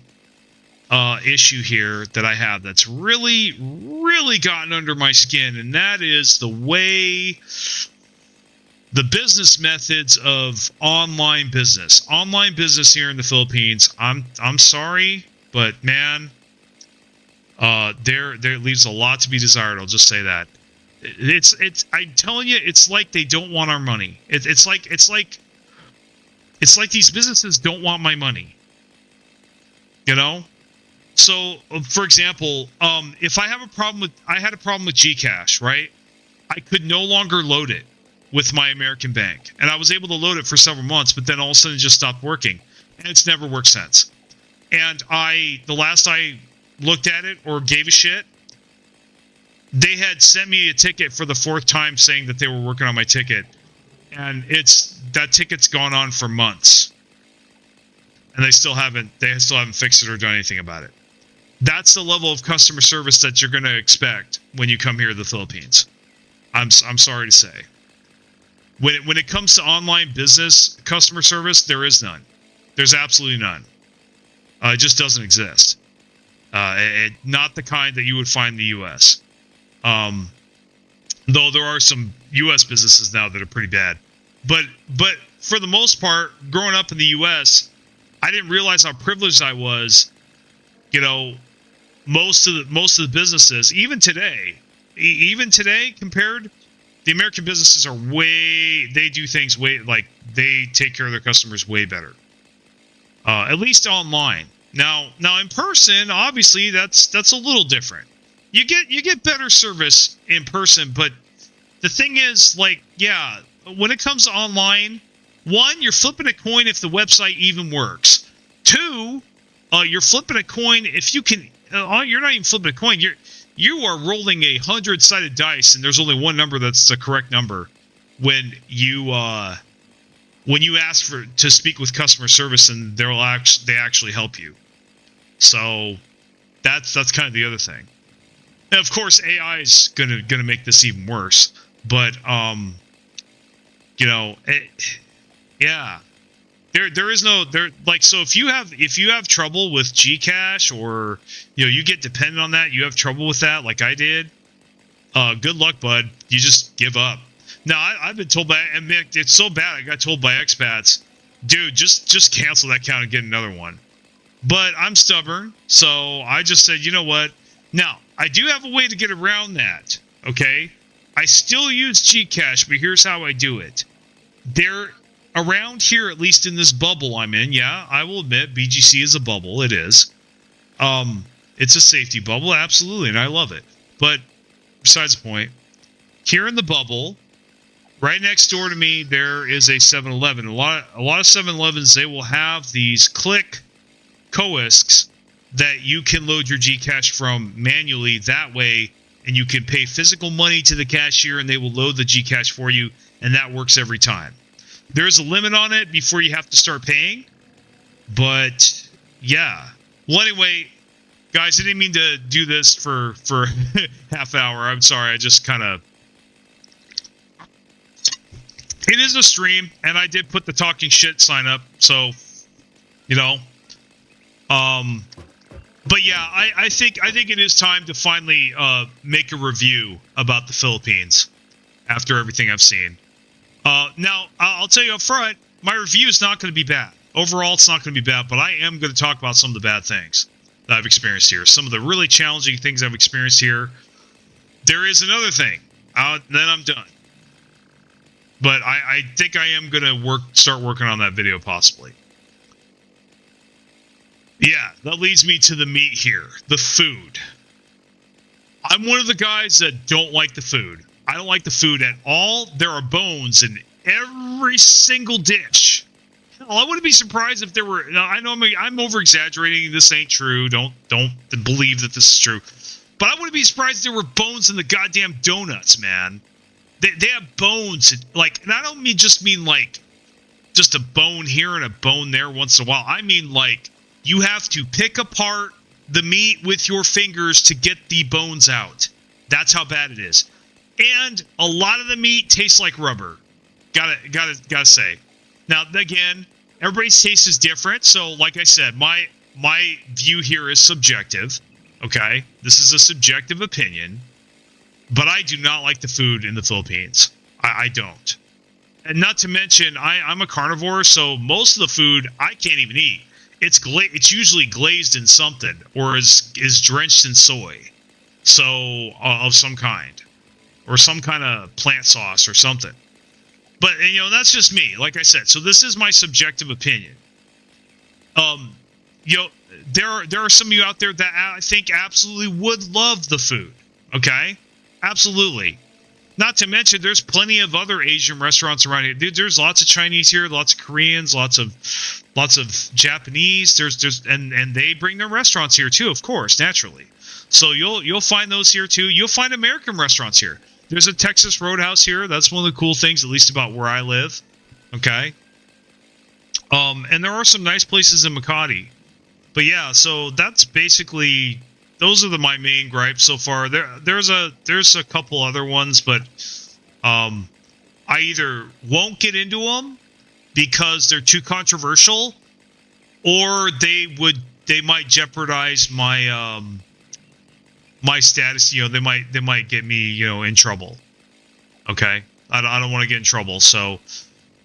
Issue here that I have that's really, really gotten under my skin, and that is the way the business methods of online business here in the Philippines. I'm sorry, but man, there leaves a lot to be desired. I'll just say that it's I'm telling you, it's like they don't want our money. It's like these businesses don't want my money. You know. So, for example, if I had a problem with Gcash, right? I could no longer load it with my American bank, and I was able to load it for several months, but then all of a sudden it just stopped working, and it's never worked since. And the last I looked at it or gave a shit, they had sent me a ticket for the 4th time saying that they were working on my ticket, and that ticket's gone on for months. and they still haven't fixed it or done anything about it. That's the level of customer service that you're going to expect when you come here to the Philippines. I'm sorry to say. When it comes to online business customer service, there is none. There's absolutely none. It just doesn't exist. Not the kind that you would find in the U.S. Though there are some U.S. businesses now that are pretty bad. But for the most part, growing up in the U.S., I didn't realize how privileged I was. You know, most of the businesses, even today, compared, the American businesses are they do things like they take care of their customers way better. At least online. Now in person, obviously that's a little different. You get better service in person, but the thing is, like, yeah, when it comes to online, one, you're flipping a coin if the website even works. Two, you're flipping a coin if you can. You're not even flipping a coin. You are rolling 100-sided dice, and there's only one number that's the correct number when you ask to speak with customer service, and they actually help you. So that's kind of the other thing. And of course, AI is gonna make this even worse. But yeah, there is no there like so if you have trouble with Gcash, or you get dependent on that, you have trouble with that like I did. Good luck, bud. You just give up. Now I've been told and Mick, it's so bad. I got told by expats, dude, just cancel that account and get another one. But I'm stubborn, so I just said, you know what? Now, I do have a way to get around that, okay? I still use Gcash, but here's how I do it. They're around here, at least in this bubble I'm in. Yeah, I will admit, BGC is a bubble. It is. It's a safety bubble, absolutely, and I love it. But besides the point, here in the bubble, right next door to me, there is a 7-Eleven. A lot of 7-Elevens, they will have these click kiosks that you can load your Gcash from manually that way, and you can pay physical money to the cashier and they will load the Gcash for you, and that works every time. There's a limit on it before you have to start paying, but yeah. Well, anyway, guys, I didn't mean to do this for half hour. I'm sorry. I just kind of... It is a stream, and I did put the talking shit sign up, so, but yeah, I think it is time to finally make a review about the Philippines after everything I've seen. Now, I'll tell you up front, my review is not going to be bad. Overall, it's not going to be bad, but I am going to talk about some of the bad things that I've experienced here. Some of the really challenging things I've experienced here. There is another thing. Then I'm done. But I think I am going to start working on that video possibly. Yeah, that leads me to the meat here. The food. I'm one of the guys that don't like the food. I don't like the food at all. There are bones in every single dish. Hell, I wouldn't be surprised if there were... I know I'm over-exaggerating. This ain't true. Don't believe that this is true. But I wouldn't be surprised if there were bones in the goddamn donuts, man. They have bones. Like, and I don't mean like just a bone here and a bone there once in a while. I mean like... You have to pick apart the meat with your fingers to get the bones out. That's how bad it is. And a lot of the meat tastes like rubber. Gotta say. Now, again, everybody's taste is different. So, like I said, my view here is subjective. Okay? This is a subjective opinion. But I do not like the food in the Philippines. I don't. And not to mention, I'm a carnivore, so most of the food I can't even eat. It's usually glazed in something or is drenched in soy, so of some kind, or some kind of plant sauce or something. But that's just me. Like I said, so this is my subjective opinion. There are some of you out there that I think absolutely would love the food. Okay, absolutely. Not to mention, there's plenty of other Asian restaurants around here. Dude, there's lots of Chinese here, lots of Koreans, lots of Japanese. And they bring their restaurants here too, of course, naturally. So you'll find those here too. You'll find American restaurants here. There's a Texas Roadhouse here. That's one of the cool things, at least about where I live. Okay. And there are some nice places in Makati. But yeah, so that's basically, those are my main gripes so far. There's a couple other ones, but I either won't get into them because they're too controversial, or they might jeopardize my my status. You know, they might get me, you know, in trouble. Okay, I don't want to get in trouble. So,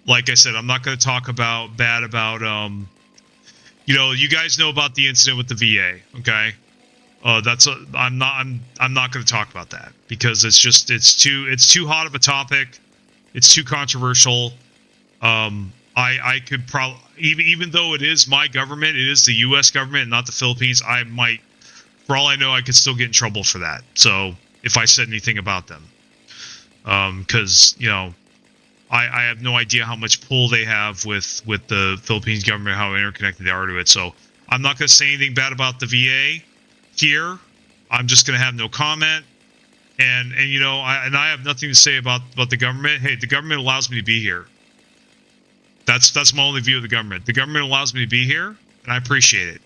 like I said, I'm not going to talk bad about you know, you guys know about the incident with the VA, okay? I'm not going to talk about that because it's too hot of a topic. It's too controversial. I could probably, even though it is my government, it is the U.S. government and not the Philippines, I might, for all I know, I could still get in trouble for that. So if I said anything about them, because you know, I have no idea how much pull they have with the Philippines government, how interconnected they are to it. So I'm not going to say anything bad about the VA here. I'm just going to have no comment. And you know, I have nothing to say about the government. Hey, the government allows me to be here. That's my only view of the government. The government allows me to be here, and I appreciate it.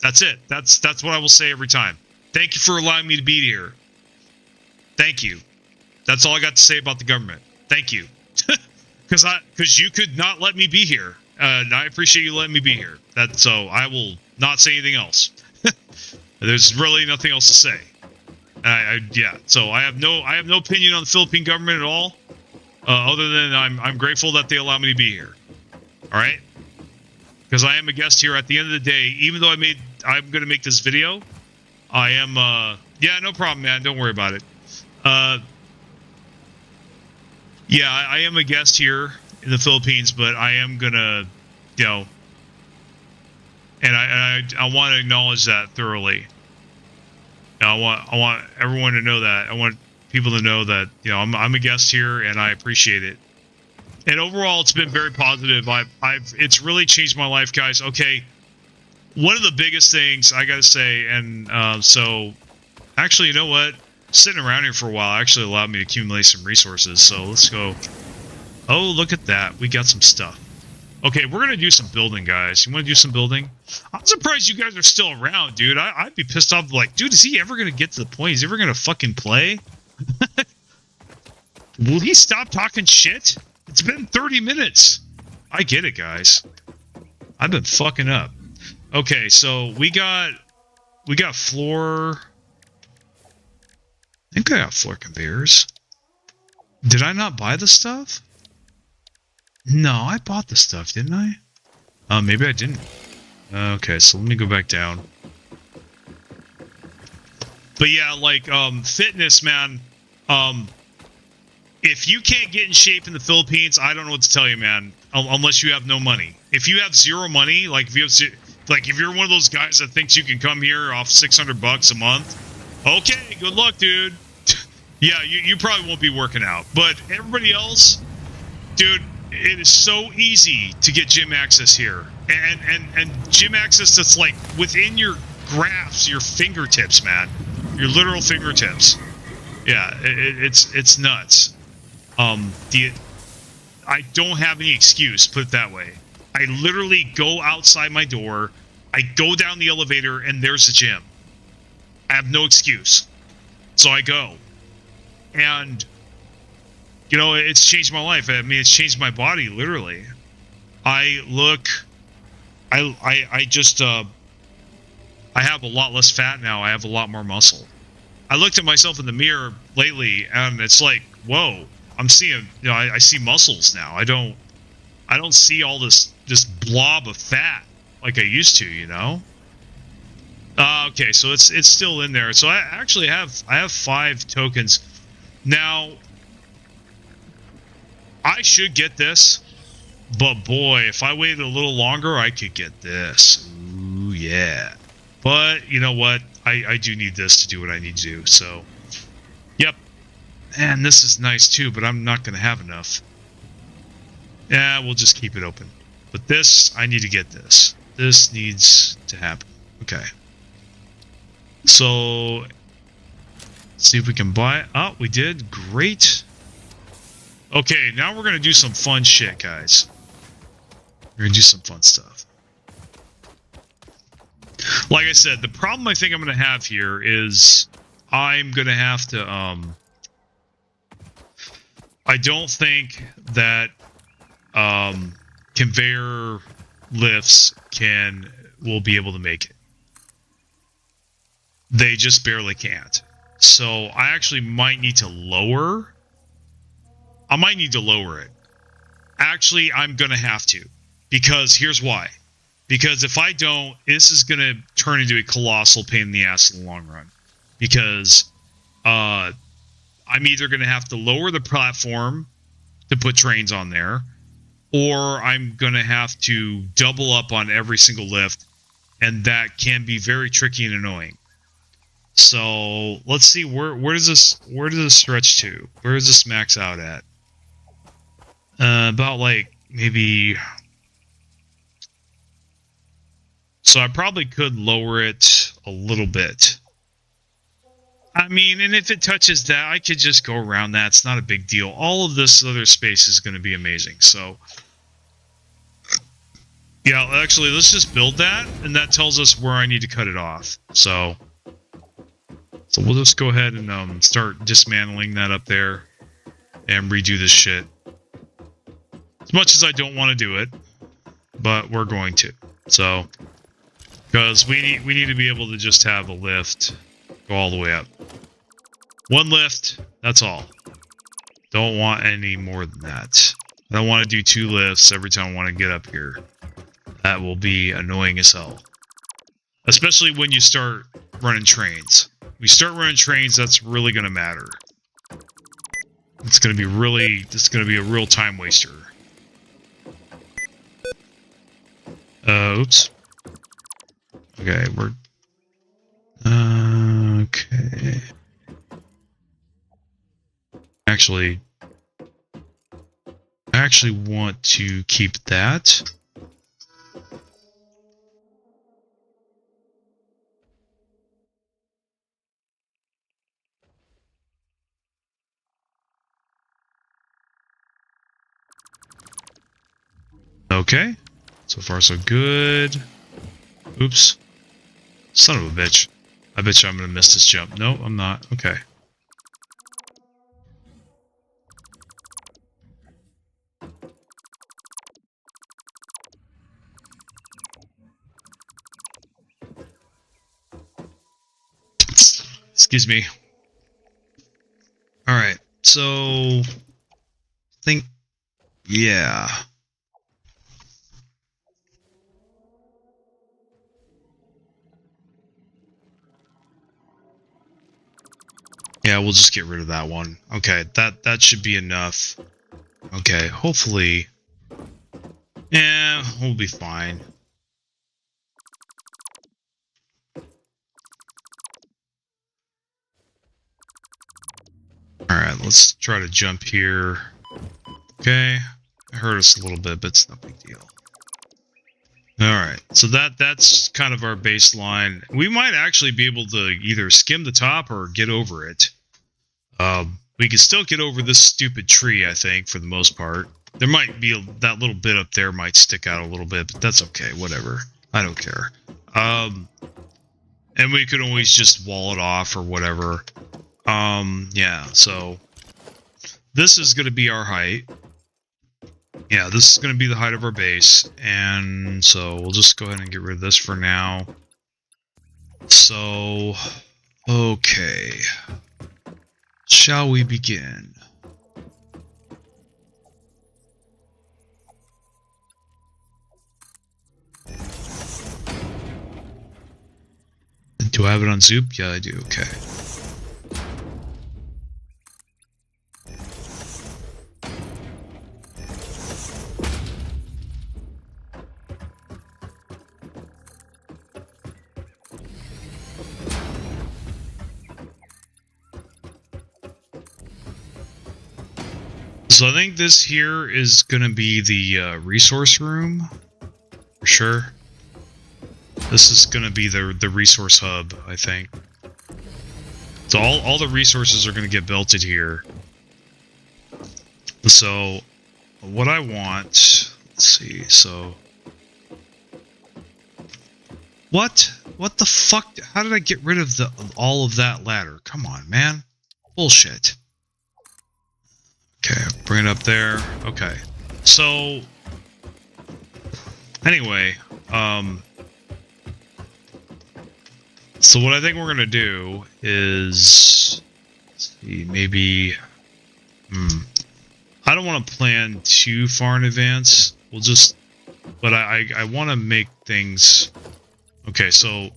That's it. That's what I will say every time. Thank you for allowing me to be here. Thank you. That's all I got to say about the government. Thank you. Because you could not let me be here. And I appreciate you letting me be here. So I will not say anything else. There's really nothing else to say. Yeah. So I have no opinion on the Philippine government at all. Other than I'm grateful that they allow me to be here. All right. Because I am a guest here. At the end of the day, even though I'm going to make this video, I am. Yeah, no problem, man. Don't worry about it. Yeah, I am a guest here in the Philippines, but I am gonna, you know, and I want to acknowledge that thoroughly. I want everyone to know that. I want people to know that, you know, I'm a guest here and I appreciate it. And overall, it's been very positive. It's really changed my life, guys. Okay, one of the biggest things I gotta say, and so actually, you know what? Sitting around here for a while actually allowed me to accumulate some resources. So let's go. Oh, look at that. We got some stuff. Okay, we're going to do some building, guys. You want to do some building? I'm surprised you guys are still around, dude. I'd be pissed off like, dude, is he ever going to get to the point? Is he ever going to fucking play? Will he stop talking shit? It's been 30 minutes. I get it, guys. I've been fucking up. Okay, so we got floor... I think I got floor conveyors. Did I not buy the stuff? No, I bought the stuff, didn't I? Maybe I didn't. Okay, so let me go back down. But yeah, like, fitness, man. If you can't get in shape in the Philippines, I don't know what to tell you, man. Unless you have no money. If you have zero money, like if you're one of those guys that thinks you can come here off $600 a month, okay, good luck, dude. Yeah, you probably won't be working out. But everybody else, dude, it is so easy to get gym access here. And gym access that's like within your grasp, your fingertips, man. Your literal fingertips. Yeah, it's nuts. I don't have any excuse, put it that way. I literally go outside my door, I go down the elevator, and there's the gym. I have no excuse. So I go. And, you know, it's changed my life. I mean, it's changed my body, literally. I have a lot less fat now. I have a lot more muscle. I looked at myself in the mirror lately, and it's like, whoa, I'm seeing, you know, I see muscles now. I don't see all this blob of fat like I used to, you know? Okay, so it's still in there. So I actually have 5 tokens. Now, I should get this, but boy, if I waited a little longer, I could get this. Ooh, yeah. But you know what? I do need this to do what I need to do. So, yep. And this is nice too, but I'm not going to have enough. Yeah, we'll just keep it open. But this, I need to get this. This needs to happen. Okay. So, let's see if we can buy it. Oh, we did. Great. Okay, now we're going to do some fun shit, guys. We're gonna do some fun stuff. Like I said, the problem I think I'm gonna have here is I'm gonna have to I don't think that conveyor lifts will be able to make it. They just barely can't. So I actually might need to lower. I might need to lower it. Actually, I'm gonna have to, because here's why. Because if I don't, this is gonna turn into a colossal pain in the ass in the long run. Because I'm either gonna have to lower the platform to put trains on there, or I'm going to have to double up on every single lift, and that can be very tricky and annoying. So let's see, where does this stretch to? Where does this max out at? About like maybe. So I probably could lower it a little bit. I mean, and if it touches that, I could just go around that. It's not a big deal. All of this other space is going to be amazing. So, yeah, actually, let's just build that, and that tells us where I need to cut it off. So we'll just go ahead and start dismantling that up there and redo this shit. As much as I don't want to do it, but we're going to. So, because we need to be able to just have a lift go all the way up. One lift, that's all. Don't want any more than that. I don't want to do 2 lifts every time I want to get up here. That will be annoying as hell. Especially when you start running trains. When you start running trains, that's really going to matter. It's going to be a real time waster. Oops. Okay, okay. Actually, I actually want to keep that. Okay. So far, so good. Oops. Son of a bitch. I bet you I'm going to miss this jump. No, I'm not. Okay. Excuse me. Alright, so... yeah. Yeah, we'll just get rid of that one. Okay, that should be enough. Okay, hopefully... yeah, we'll be fine. Alright, let's try to jump here. Okay, it hurt us a little bit, but it's no big deal. Alright, so that's kind of our baseline. We might actually be able to either skim the top or get over it. We can still get over this stupid tree, I think, for the most part. There might be that little bit up there might stick out a little bit, but that's okay, whatever. I don't care. And we could always just wall it off or whatever. Yeah, so this is going to be our height. Yeah, this is going to be the height of our base, and so we'll just go ahead and get rid of this for now. So, okay. Shall we begin? Do I have it on Zoop? Yeah, I do. Okay. So I think this here is going to be the resource room, for sure. This is going to be the resource hub, I think. So all the resources are going to get belted here. So what I want, let's see, so What? What the fuck? How did I get rid of all of that ladder? Come on, man. Bullshit. Okay, bring it up there. Okay. So, anyway, so what I think we're gonna do is, let's see, maybe, I don't want to plan too far in advance. We'll just, but I want to make things, okay, so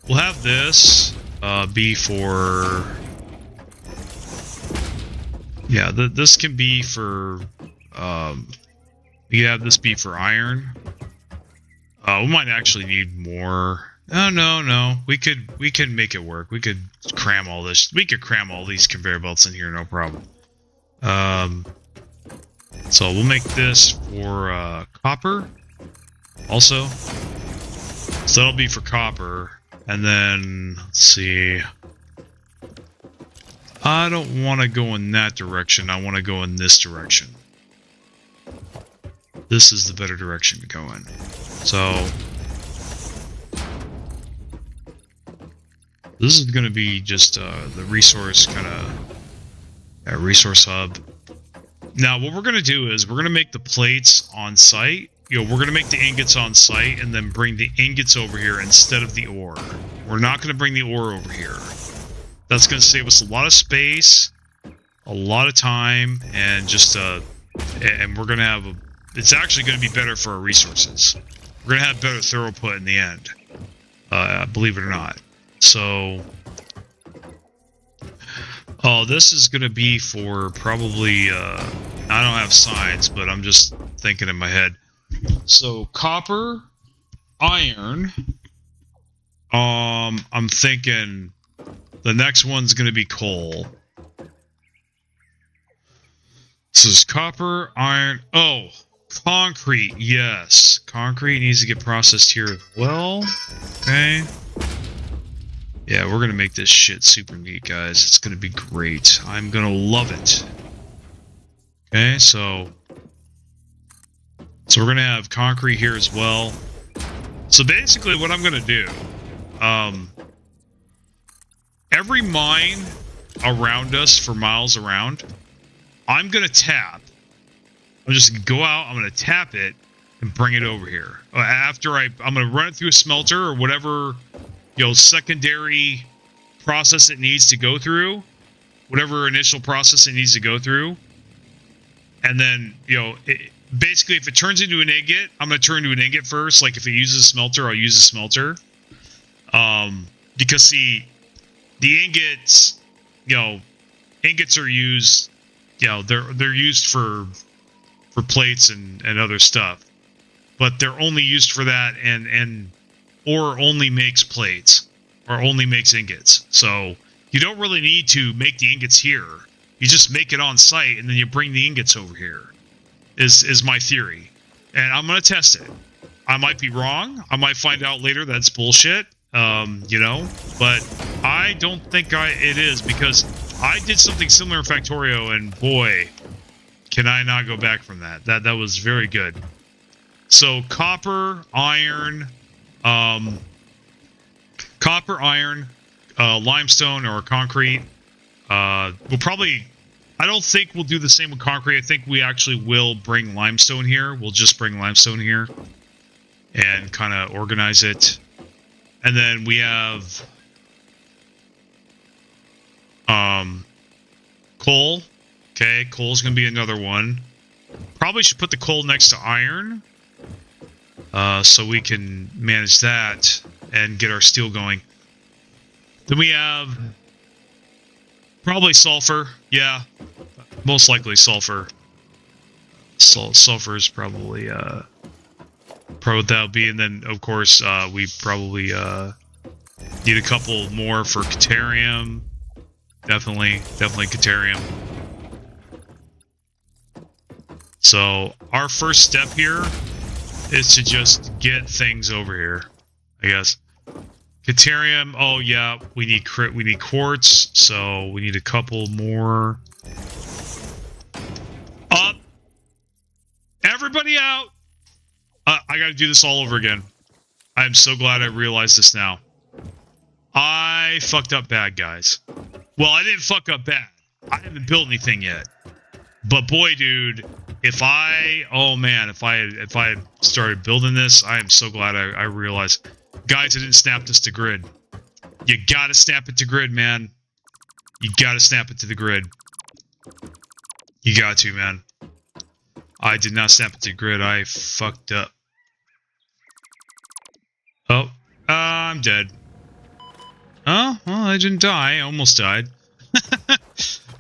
we'll have this be for, yeah, this can be for, you have this be for iron. We might actually need more. Oh, no. We can make it work. We could cram all this. We could cram all these conveyor belts in here, no problem. So we'll make this for copper also. So that'll be for copper. And then, let's see. I don't want to go in that direction. I want to go in this direction. This is the better direction to go in. So this is going to be just the resource kind of resource hub. Now what we're going to do is we're going to make the plates on site. We're going to make the ingots on site and then bring the ingots over here instead of the ore. We're not going to bring the ore over here. That's going to save us a lot of space, a lot of time, and just and we're going to have it's actually going to be better for our resources. We're going to have better throughput in the end, believe it or not. So, this is going to be for probably, I don't have signs, but I'm just thinking in my head. So, copper, iron, I'm thinking the next one's going to be coal. So, it's copper, iron, concrete, yes. Concrete needs to get processed here as well. Okay. Yeah, we're gonna make this shit super neat, guys. It's gonna be great. I'm gonna love it. Okay, so we're gonna have concrete here as well. So basically what I'm gonna do, every mine around us for miles around, I'm gonna tap. I'm just gonna go out, I'm gonna tap it and bring it over here. After I'm gonna run it through a smelter or whatever, secondary process it needs to go through, whatever initial process it needs to go through. And then, basically if it turns into an ingot, I'm gonna turn to an ingot first. Like if it uses a smelter, I'll use a smelter. Because the ingots, ingots are used, they're used for plates and other stuff, but they're only used for that, and ore only makes plates or only makes ingots. So you don't really need to make the ingots here. You just make it on site and then you bring the ingots over here. Is my theory, and I'm gonna test it. I might be wrong. I might find out later that's bullshit. But I don't think it is, because I did something similar in Factorio, and boy, can I not go back from that. That was very good. So limestone, or concrete. We'll probably, I don't think we'll do the same with concrete. I think we actually will bring limestone here. We'll just bring limestone here and kind of organize it. And then we have coal. Okay, coal's gonna be another one. Probably should put the coal next to iron, so we can manage that and get our steel going. Then we have probably sulfur. Yeah, most likely sulfur. Sulfur is probably what that'll be, and then of course we probably need a couple more for Caterium. Definitely Caterium. So our first step here is to just get things over here, I guess. Caterium, oh yeah, we need quartz, so we need a couple more. Up! Everybody out! I gotta do this all over again. I'm so glad I realized this now. I fucked up bad, guys. Well, I didn't fuck up bad. I haven't built anything yet. But boy, dude, if I had started building this, I am so glad I realized. Guys, I didn't snap this to grid. You gotta snap it to grid, man. You gotta snap it to the grid. You got to, man. I did not snap it to grid. I fucked up. Oh, I'm dead. Oh, well, I didn't die. I almost died.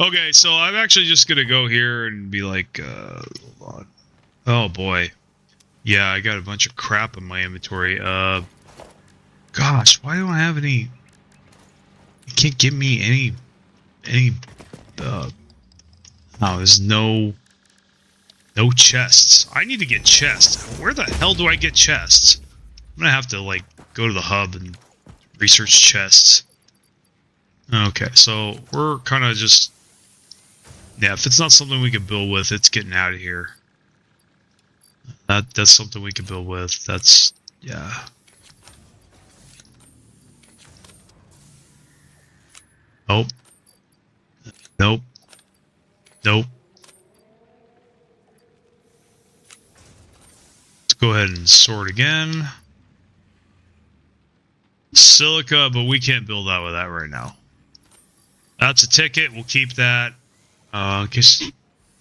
Okay, so I'm actually just gonna go here and be like, hold on. Oh boy. Yeah, I got a bunch of crap in my inventory. Gosh, why don't I have any... You can't give me any, oh, there's no chests. I need to get chests. Where the hell do I get chests? I'm gonna have to, like, go to the hub and research chests. Okay, so we're kind of just... Yeah, if it's not something we can build with, it's getting out of here. That's something we can build with. That's... Yeah. Nope. Nope. Nope. Let's go ahead and sort again. Silica, but we can't build out with that right now. That's a ticket. We'll keep that. In case you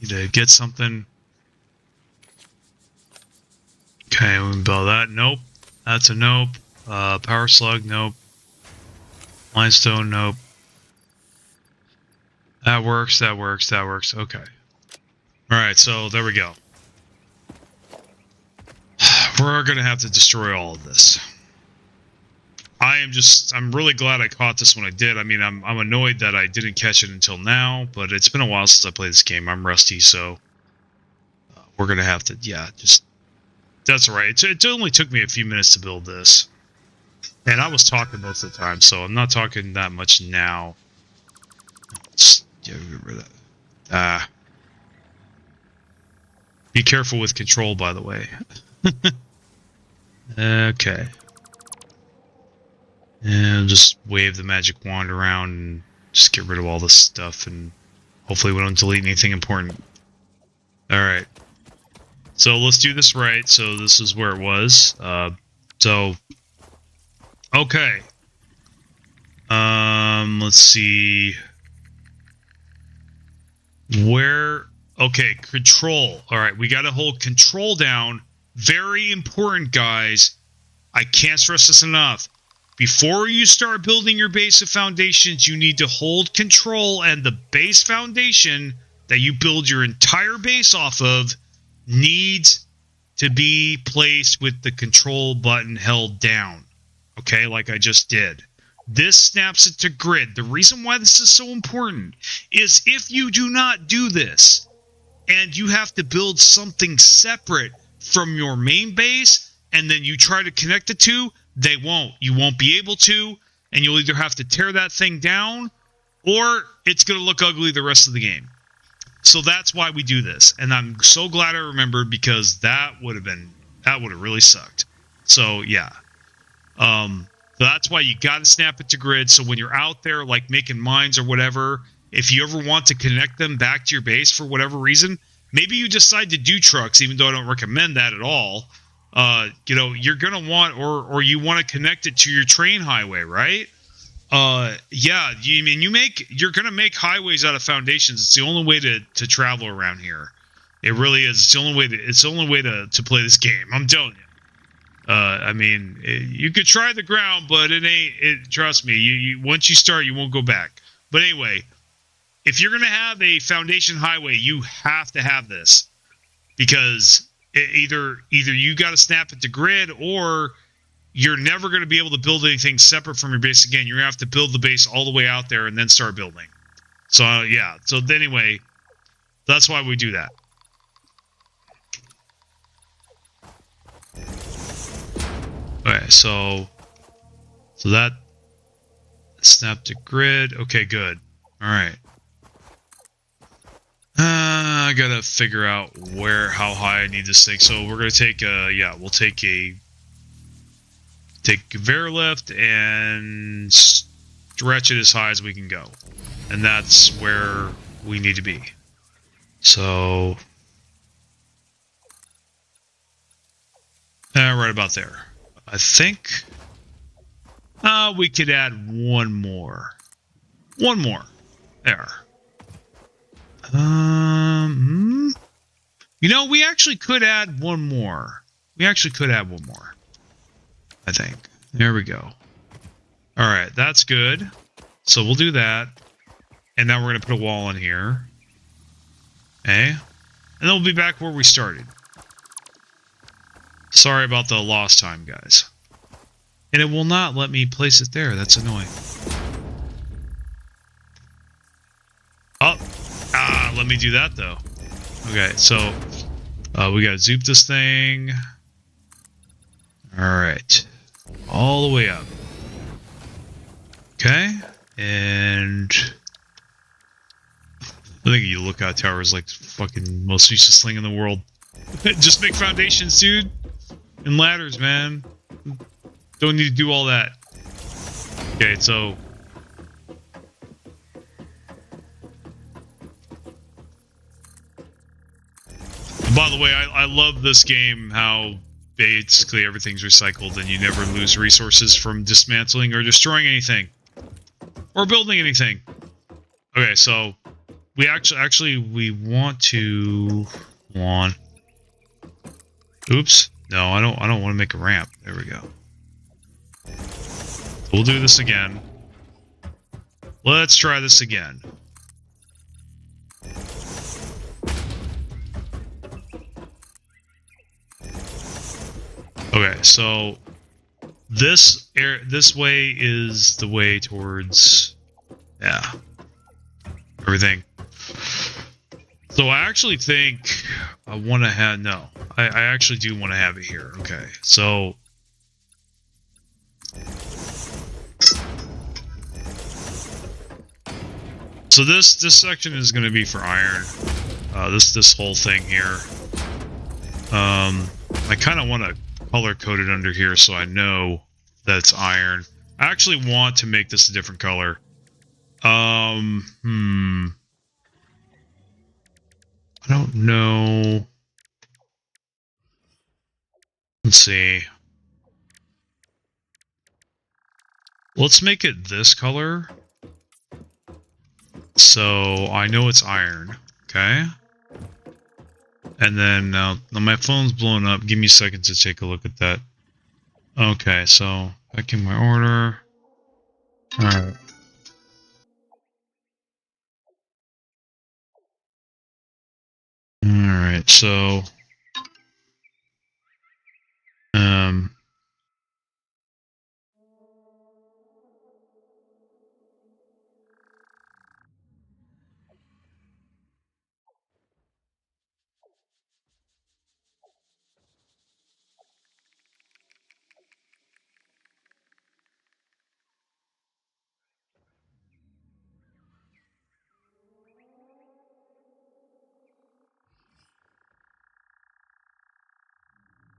need to get something. Okay, we can build that. Nope. That's a nope. Power slug. Nope. Limestone. Nope. That works. That works. That works. Okay. Alright, so there we go. We're gonna have to destroy all of this. I'm really glad I caught this when I did. I mean, I'm annoyed that I didn't catch it until now, but it's been a while since I played this game. I'm rusty, so we're gonna have to, yeah, just, that's all right. It only took me a few minutes to build this. And I was talking most of the time, so I'm not talking that much now. Just, yeah, remember that. Be careful with control, by the way. Okay. And just wave the magic wand around and just get rid of all this stuff, and hopefully we don't delete anything important. Alright. So let's do this right. So this is where it was. Okay. Let's see. Where... Okay, control. Alright, we gotta hold control down. Very important, guys. I can't stress this enough. Before you start building your base of foundations, you need to hold control, and the base foundation that you build your entire base off of needs to be placed with the control button held down. Okay, like I just did. This snaps it to grid. The reason why this is so important is if you do not do this, and you have to build something separate from your main base, and then you try to connect the two, they won't. You won't be able to, and you'll either have to tear that thing down, or it's going to look ugly the rest of the game. So that's why we do this, and I'm so glad I remembered, because that would have really sucked. So yeah, so that's why you got to snap it to grid. So when you're out there, like making mines or whatever, if you ever want to connect them back to your base for whatever reason, maybe you decide to do trucks, even though I don't recommend that at all. You know, you're gonna want, or you want to connect it to your train highway, right? Yeah, you're gonna make highways out of foundations. It's the only way to travel around here. It really is. It's the only way to play this game. I'm telling you. I mean, you could try the ground, but it ain't. Trust me. You once you start, you won't go back. But anyway, if you're gonna have a foundation highway, you have to have this, because either you got to snap it to grid, or you're never going to be able to build anything separate from your base again. You're going to have to build the base all the way out there and then start building. So, yeah. So, anyway, that's why we do that. Okay, so that snap to grid. Okay, good. All right. I gotta figure out how high I need this thing. So we're gonna take we'll take a take conveyor lift and stretch it as high as we can go. And that's where we need to be. So, right about there. I think we could add one more. One more. There. You know, we actually could add one more. We actually could add one more. I think. There we go. Alright, that's good. So we'll do that. And now we're going to put a wall in here. Okay. And then we'll be back where we started. Sorry about the lost time, guys. And it will not let me place it there. That's annoying. Oh. Let me do that, though. Okay, so we got to zoop this thing. Alright. All the way up. Okay. And I think you lookout tower is like the fucking most useless thing in the world. Just make foundations, dude. And ladders, man. Don't need to do all that. Okay, so by the way, I love this game, how basically everything's recycled and you never lose resources from dismantling or destroying anything. Or building anything. Okay, so we actually we want to Oops. No, I don't want to make a ramp. There we go. We'll do this again. Let's try this again. Okay, so this way is the way towards everything. So I actually think I want to have I actually do want to have it here. Okay, so this section is going to be for iron. This whole thing here. I kind of want to color code it under here so I know that it's iron. I actually want to make this a different color. I don't know. Let's see. Let's make it this color. So I know it's iron. Okay. And then now my phone's blowing up. Give me a second to take a look at that. Okay, so back in my order. Alright. Alright, so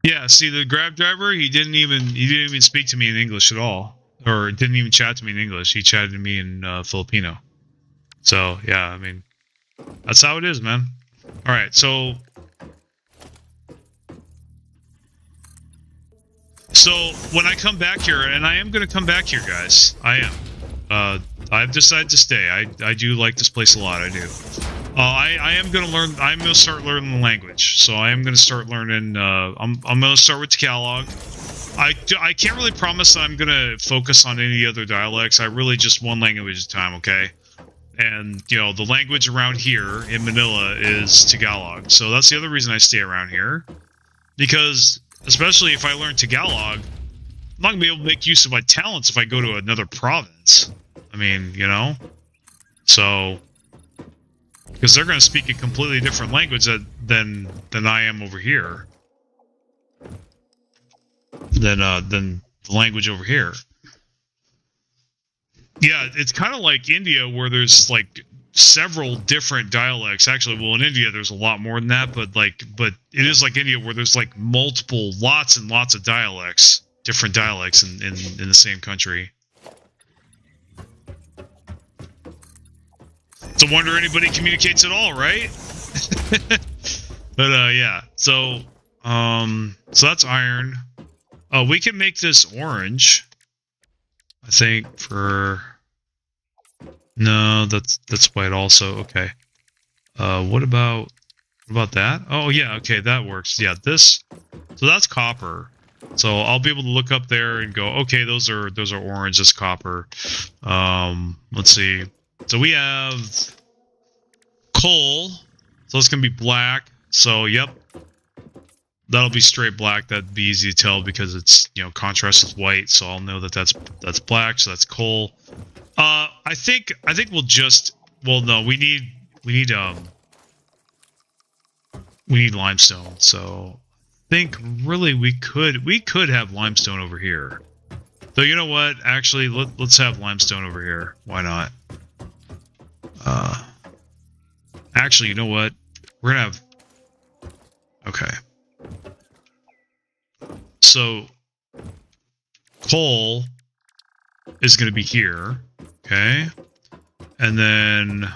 yeah, see the Grab driver, he didn't even speak to me in English at all. Or didn't even chat to me in English. He chatted to me in Filipino. So, yeah, I mean, that's how it is, man. Alright, so when I come back here, and I am going to come back here, guys. I am. I've decided to stay. I do like this place a lot, I do. I am going to learn, I'm going to start learning the language. So I am going to start learning, I'm going to start with Tagalog. I can't really promise that I'm going to focus on any other dialects. I really just one language at a time, okay? And, you know, the language around here in Manila is Tagalog. So that's the other reason I stay around here. Because, especially if I learn Tagalog, I'm not going to be able to make use of my talents if I go to another province. I mean, you know? So, because they're going to speak a completely different language than I am over here. Than the language over here. Yeah, it's kind of like India, where there's like several different dialects. Actually, well, in India there's a lot more than that, but it is like India, where there's like lots and lots of dialects. different dialects in the same country. It's a wonder anybody communicates at all, right? But yeah, so that's iron. Oh, we can make this orange. I think for no, that's white also. Okay. What about that? Oh yeah, okay, that works. Yeah, this. So that's copper. So I'll be able to look up there and go, okay, those are orange. That's copper. Let's see. So we have coal. So it's gonna be black. So yep, that'll be straight black. That'd be easy to tell because it's, you know, contrast with white. So I'll know that that's black. So that's coal. I think we'll just, well, no, we need limestone. So I think really we could have limestone over here. So you know what? Actually, let's have limestone over here. Why not? Actually, you know what? We're gonna have. Okay. So coal is gonna be here. Okay. And then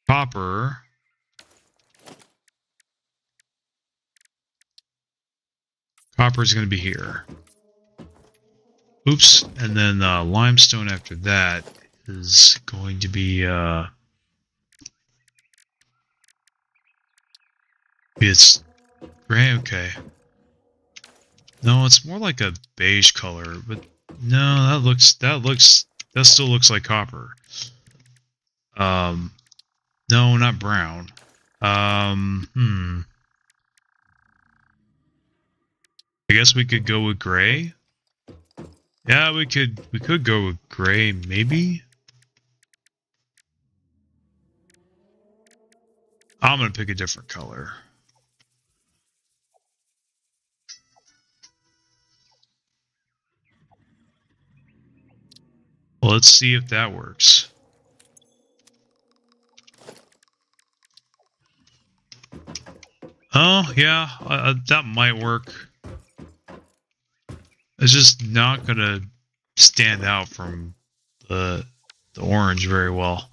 copper is going to be here. Oops. And then limestone after that is going to be it's gray. Okay. No, it's more like a beige color, but no, that still looks like copper. No, not brown. I guess we could go with gray. Yeah, we could go with gray, maybe. I'm gonna pick a different color. Well, let's see if that works. Oh, yeah, that might work. It's just not gonna stand out from the orange very well.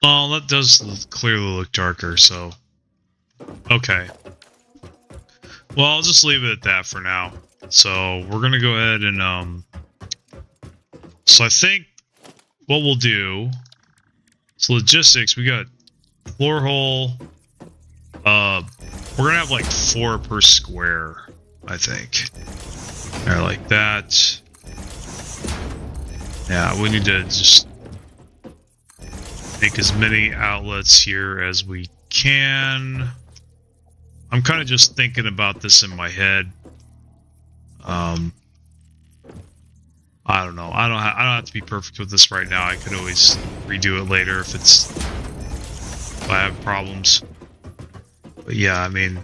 Well, that does clearly look darker, so... Okay. Well, I'll just leave it at that for now. So, we're gonna go ahead and, So I think what we'll do... So logistics, we got floor hole... we're gonna have like 4 per square, I think. Or like that. Yeah, we need to just... make as many outlets here as we can. I'm kind of just thinking about this in my head. I don't know. I don't have to be perfect with this right now. I could always redo it later if I have problems. But yeah, I mean,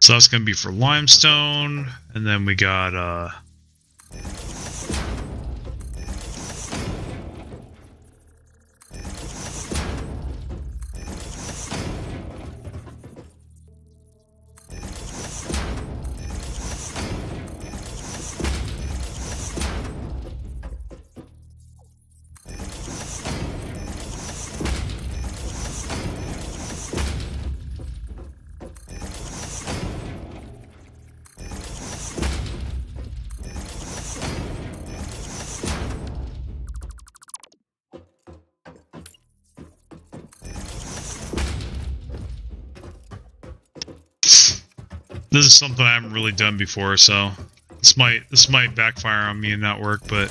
so that's going to be for limestone, and then we got, This is something I haven't really done before, so this might backfire on me and not work, but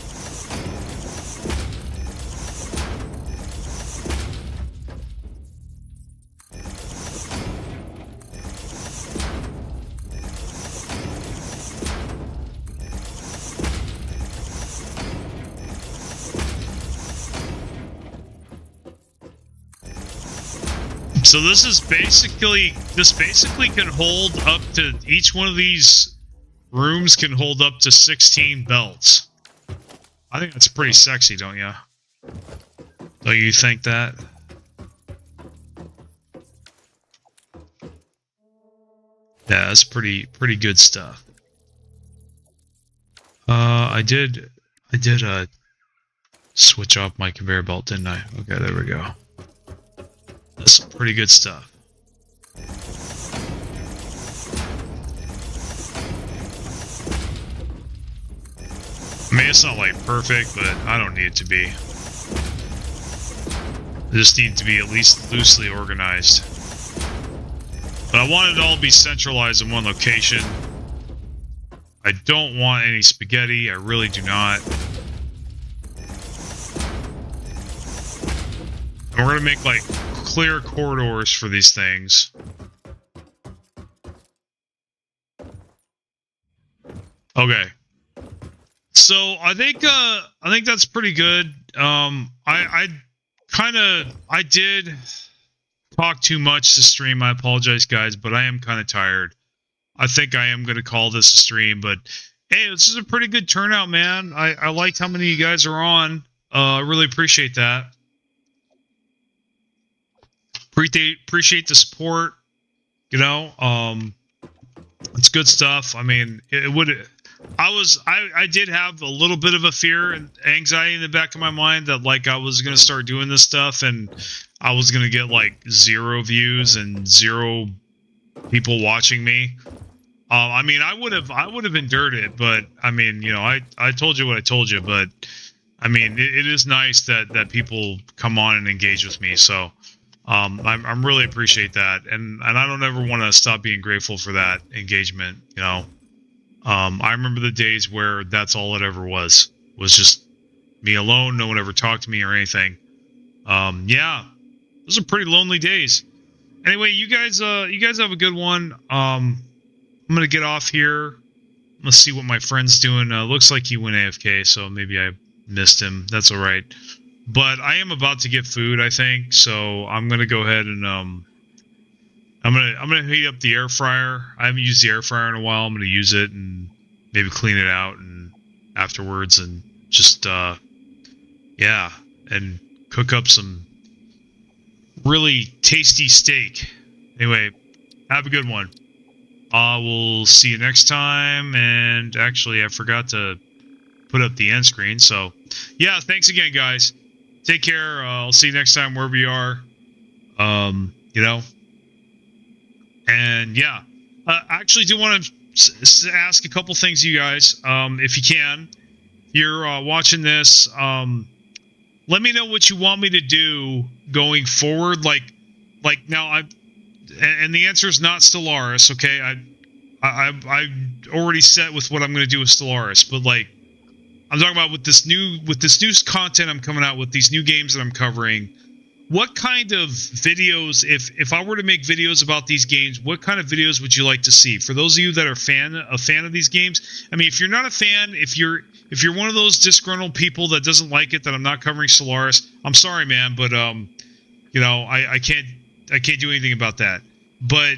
so this basically can hold up to, each one of these rooms can hold up to 16 belts. I think that's pretty sexy, don't you? Don't you think that? Yeah, that's pretty good stuff. I did switch off my conveyor belt, didn't I? Okay, there we go. That's some pretty good stuff. I mean, it's not like perfect, but I don't need it to be. I just need to be at least loosely organized. But I want it to all be centralized in one location. I don't want any spaghetti, I really do not. And we're gonna make like clear corridors for these things. Okay. So I think that's pretty good. I did talk too much to stream. I apologize, guys, but I am kind of tired. I think I am going to call this a stream, but hey, this is a pretty good turnout, man. I liked how many of you guys are on. I really appreciate that. Appreciate the support. You know, it's good stuff. I mean, I did have a little bit of a fear and anxiety in the back of my mind that like I was gonna start doing this stuff and I was gonna get like 0 views and 0 people watching me. I mean, I would have endured it, but I mean, you know, I told you what I told you, but I mean, it is nice that people come on and engage with me. So I'm really appreciate that, and I don't ever want to stop being grateful for that engagement. You know. I remember the days where that's all it ever was just me alone. No one ever talked to me or anything. Yeah, those are pretty lonely days. Anyway, you guys have a good one. I'm gonna get off here. Let's see what my friend's doing. Looks like he went AFK, so maybe I missed him. That's all right. But I am about to get food, I think. So I'm gonna go ahead and I'm gonna heat up the air fryer. I haven't used the air fryer in a while. I'm gonna use it and maybe clean it out and afterwards and just yeah, and cook up some really tasty steak. Anyway, have a good one. We'll see you next time. And actually, I forgot to put up the end screen. So yeah, thanks again, guys. Take care. I'll see you next time wherever you are. You know. And yeah, I actually do want to ask a couple things, you guys. If you can, if you're watching this, let me know what you want me to do going forward. Like now, and the answer is not Stellaris. Okay, I already set with what I'm going to do with Stellaris, but like I'm talking about with this new content I'm coming out with, these new games that I'm covering. What kind of videos, if I were to make videos about these games, what kind of videos would you like to see? For those of you that are a fan of these games, I mean, if you're not a fan, if you're one of those disgruntled people that doesn't like it that I'm not covering Stellaris, I'm sorry, man, but you know, I can't do anything about that. But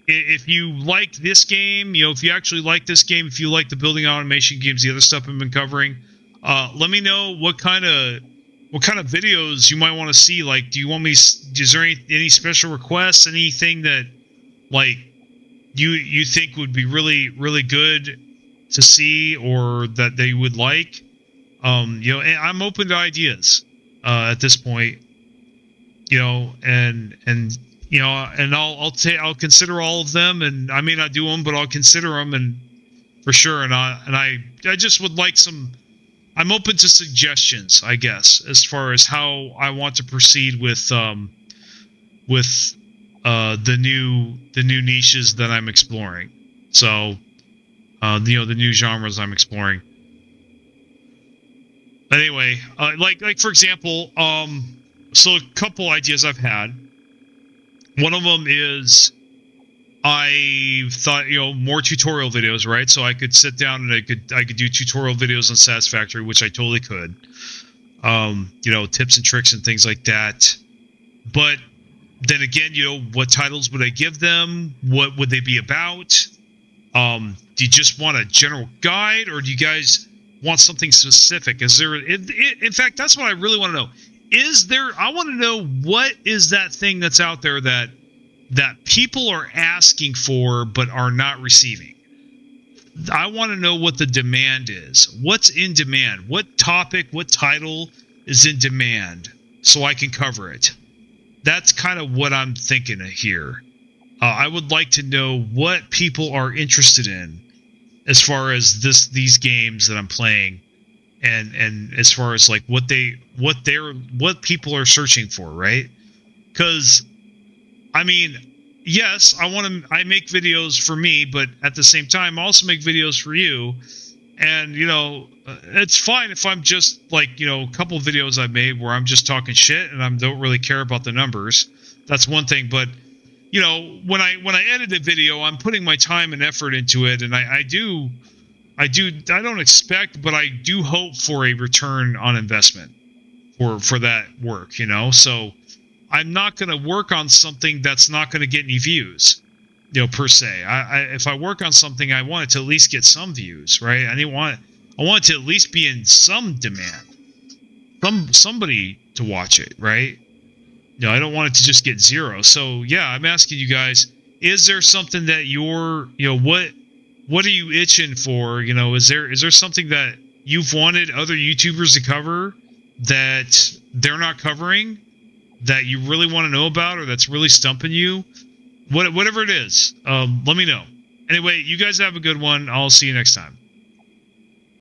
if you like this game, you know, if you actually like this game, if you like the building automation games, the other stuff I've been covering, let me know what kind of videos you might want to see. Like, do you want me? Is there any special requests? Anything that like you think would be really good to see, or that they would like? You know, and I'm open to ideas at this point. You know, and you know, and I'll consider all of them, and I may not do them, but I'll consider them, and for sure. And I just would like some. I'm open to suggestions, I guess, as far as how I want to proceed with the new niches that I'm exploring. So, you know, the new genres I'm exploring. Anyway, like for example, so a couple ideas I've had. One of them is I thought, you know, more tutorial videos, right? So I could sit down and I could do tutorial videos on Satisfactory, which I totally could. You know, tips and tricks and things like that. But then again, you know, what titles would I give them? What would they be about? Do you just want a general guide, or do you guys want something specific? Is there, in fact, that's what I really want to know. Is there, I want to know, what is that thing that's out there that people are asking for but are not receiving? I want to know what the demand is. What's in demand? What topic, what title is in demand so I can cover it? That's kind of what I'm thinking here. I would like to know what people are interested in as far as these games that I'm playing, and as far as like what people are searching for, right? Because I mean, yes, I make videos for me, but at the same time, I also make videos for you. And, you know, it's fine if I'm just like, you know, a couple of videos I made where I'm just talking shit and I don't really care about the numbers. That's one thing. But, you know, when I edit a video, I'm putting my time and effort into it. And I don't expect, but I do hope for a return on investment for that work, you know? So I'm not going to work on something that's not going to get any views, you know, per se. If I work on something, I want it to at least get some views, right? I want it to at least be in some demand, somebody to watch it, right? You know, I don't want it to just get zero. So yeah, I'm asking you guys: is there something that you're, you know, what are you itching for? You know, is there something that you've wanted other YouTubers to cover that they're not covering, that you really want to know about, or that's really stumping you? Whatever it is, let me know. Anyway, you guys have a good one. I'll see you next time.